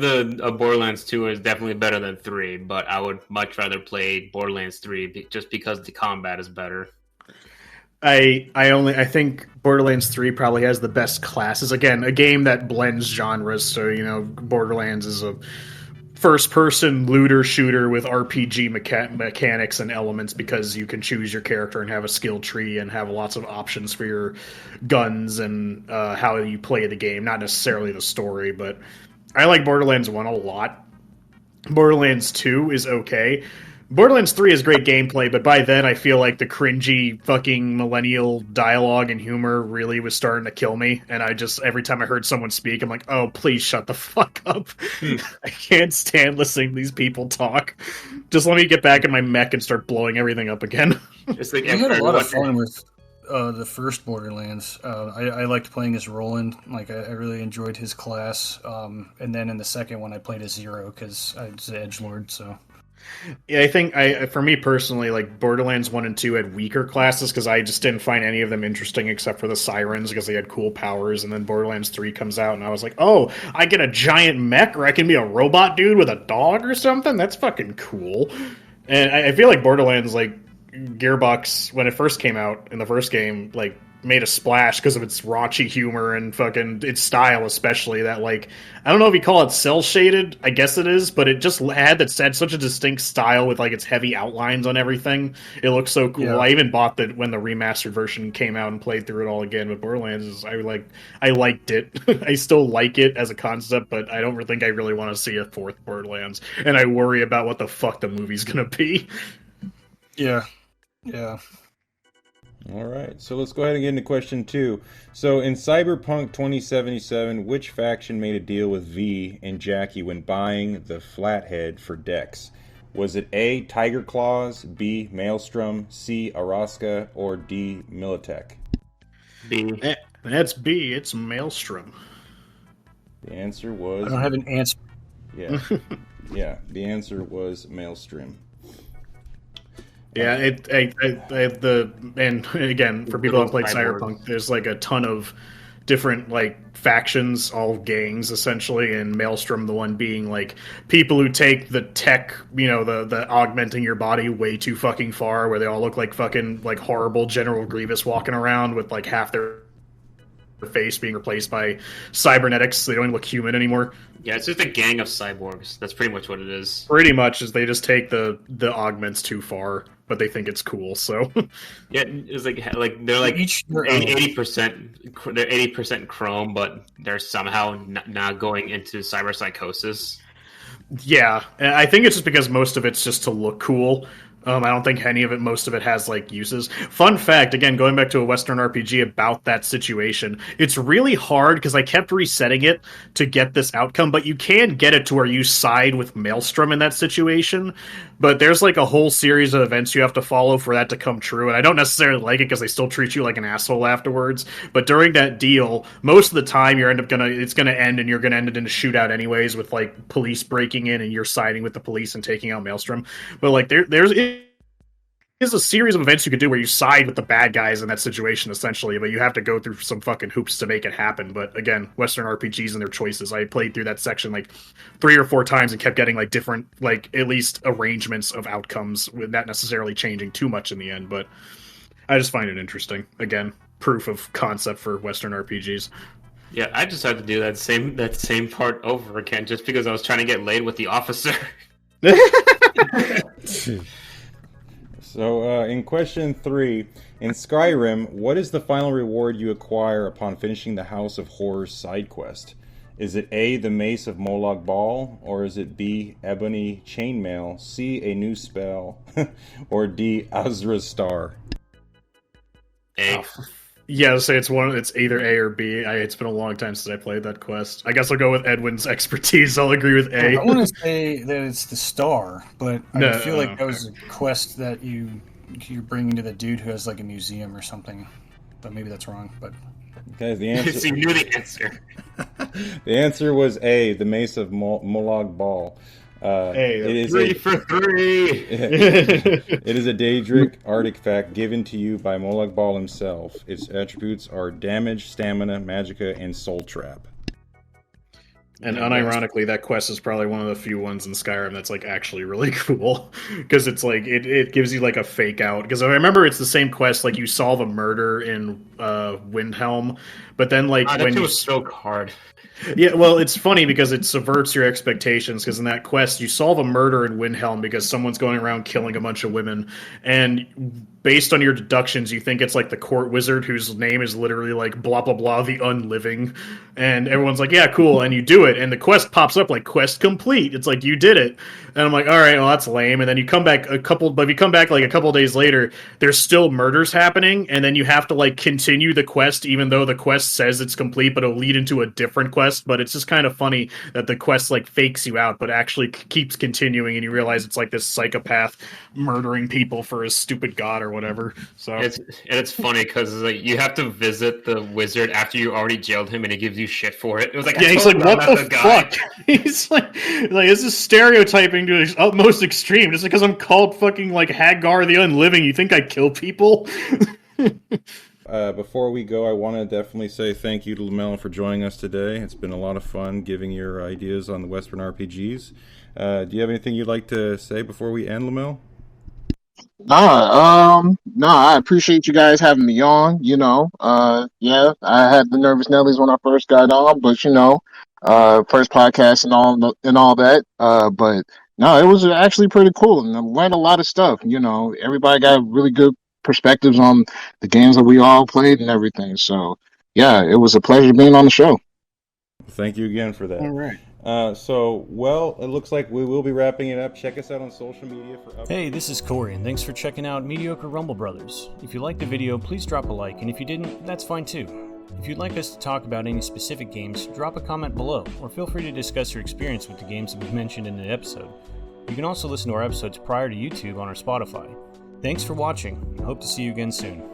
Borderlands 2 is definitely better than 3, but I would much rather play Borderlands 3 just because the combat is better. I think Borderlands 3 probably has the best classes. Again, a game that blends genres. So, Borderlands is a first-person looter shooter with RPG mechanics and elements because you can choose your character and have a skill tree and have lots of options for your guns and how you play the game. Not necessarily the story, but I like Borderlands 1 a lot. Borderlands 2 is okay. Borderlands 3 is great gameplay, but by then I feel like the cringy fucking millennial dialogue and humor really was starting to kill me, and every time I heard someone speak, I'm like, oh, please shut the fuck up. I can't stand listening to these people talk. Just let me get back in my mech and start blowing everything up again. It's like I had a lot of fun with the first Borderlands. I liked playing as Roland. Like, I really enjoyed his class. And then in the second one, I played as Zero because I was an edgelord, so... Yeah, I think for me personally, like Borderlands 1 and 2 had weaker classes because I just didn't find any of them interesting except for the sirens because they had cool powers. And then Borderlands 3 comes out, and I was like, oh, I get a giant mech, or I can be a robot dude with a dog or something. That's fucking cool. And I feel like Borderlands, like Gearbox, when it first came out in the first game, like made a splash because of its raunchy humor and fucking its style, especially that, like, I don't know if you call it cell shaded, I guess it is, but it just had such a distinct style with like its heavy outlines on everything. It looks so cool. Yeah. I even bought that when the remastered version came out and played through it all again. But Borderlands is, I liked it. I still like it as a concept, but I don't think I really want to see a fourth Borderlands, and I worry about what the fuck the movie's gonna be. Yeah. All right, so let's go ahead and get into question 2. So in Cyberpunk 2077, which faction made a deal with V and Jackie when buying the Flathead for Dex? Was it A, Tiger Claws, B, Maelstrom, C, Araska, or D, Militech? B. That's B. It's Maelstrom. The answer was... I don't have an answer. Yeah, yeah, the answer was Maelstrom. Yeah, and again, for people who played Cyberpunk, there's like a ton of different like factions, all gangs essentially, and Maelstrom the one being like people who take the tech, the augmenting your body way too fucking far, where they all look like fucking like horrible General Grievous walking around with like half their face being replaced by cybernetics, so they don't even look human anymore. Yeah, it's just a gang of cyborgs. That's pretty much what it is. Pretty much, is they just take the augments too far, but they think it's cool. So yeah, it's like they're like 80%. They're 80% chrome, but they're somehow not going into cyber psychosis. Yeah, I think it's just because most of it's just to look cool. I don't think most of it has like uses. Fun fact, again, going back to a Western RPG about that situation, it's really hard because I kept resetting it to get this outcome, but you can get it to where you side with Maelstrom in that situation. But there's like a whole series of events you have to follow for that to come true, and I don't necessarily like it because they still treat you like an asshole afterwards. But during that deal, most of the time it's gonna end, and you're gonna end it in a shootout anyways, with like police breaking in and you're siding with the police and taking out Maelstrom. But like there's a series of events you could do where you side with the bad guys in that situation, essentially, but you have to go through some fucking hoops to make it happen. But again, Western RPGs and their choices. I played through that section like 3 or 4 times and kept getting like different, like at least arrangements of outcomes, with not necessarily changing too much in the end. But I just find it interesting. Again, proof of concept for Western RPGs. Yeah, I just had to do that same part over again just because I was trying to get laid with the officer. So, in question 3, in Skyrim, what is the final reward you acquire upon finishing the House of Horrors side quest? Is it A, the Mace of Molag Bal, or is it B, Ebony Chainmail, C, a new spell, or D, Azra's Star? A. Oh. Yeah, so it's either A or B. It's been a long time since I played that quest. I guess I'll go with Edwin's expertise. I'll agree with A. I want to say that it's the star, but I feel like that was a quest that you're bringing to the dude who has like a museum or something. But maybe that's wrong. But Okay, the answer. So you knew the answer. The answer was A, the Mace of Molag Bal. Hey, it is 3 for 3. It is a Daedric artifact given to you by Molag Bal himself. Its attributes are damage, stamina, magicka, and soul trap. And unironically, that quest is probably one of the few ones in Skyrim that's like actually really cool, because it's like it gives you like a fake out. Because I remember it's the same quest, like you solve a murder in Windhelm, but then like when you was so hard. Yeah, well, it's funny because it subverts your expectations, because in that quest, you solve a murder in Windhelm because someone's going around killing a bunch of women, and based on your deductions, you think it's like the court wizard whose name is literally like blah, blah, blah, the unliving, and everyone's like, yeah, cool, and you do it, and the quest pops up like, quest complete. It's like, you did it. And I'm like, all right, well, that's lame, and then you come back like a couple days later, there's still murders happening, and then you have to like continue the quest, even though the quest says it's complete, but it'll lead into a different quest. But it's just kind of funny that the quest like fakes you out, but actually keeps continuing, and you realize it's like this psychopath murdering people for his stupid god or whatever. So it's funny because like you have to visit the wizard after you already jailed him, and he gives you shit for it. It was like, yeah, he's like, what the guy. fuck? He's like this is stereotyping to its utmost extreme. Just because I'm called fucking like Hagar the Unliving, you think I kill people? Before we go, I want to definitely say thank you to Lamel for joining us today. It's been a lot of fun giving your ideas on the Western RPGs. Do you have anything you'd like to say before we end, Lamel? I appreciate you guys having me on. Yeah, I had the nervous Nellies when I first got on, but first podcast and all that. But no, it was actually pretty cool, and I learned a lot of stuff. Everybody got really good perspectives on the games that we all played and everything. So yeah, it was a pleasure being on the show. Thank you again for that. All right. It looks like we will be wrapping it up. Check us out on social media for updates. Hey, this is Corey, and thanks for checking out Mediocre Rumble Brothers. If you liked the video, please drop a like, and if you didn't, that's fine too. If you'd like us to talk about any specific games, drop a comment below, or feel free to discuss your experience with the games that we've mentioned in the episode. You can also listen to our episodes prior to YouTube on our Spotify. Thanks for watching, and hope to see you again soon.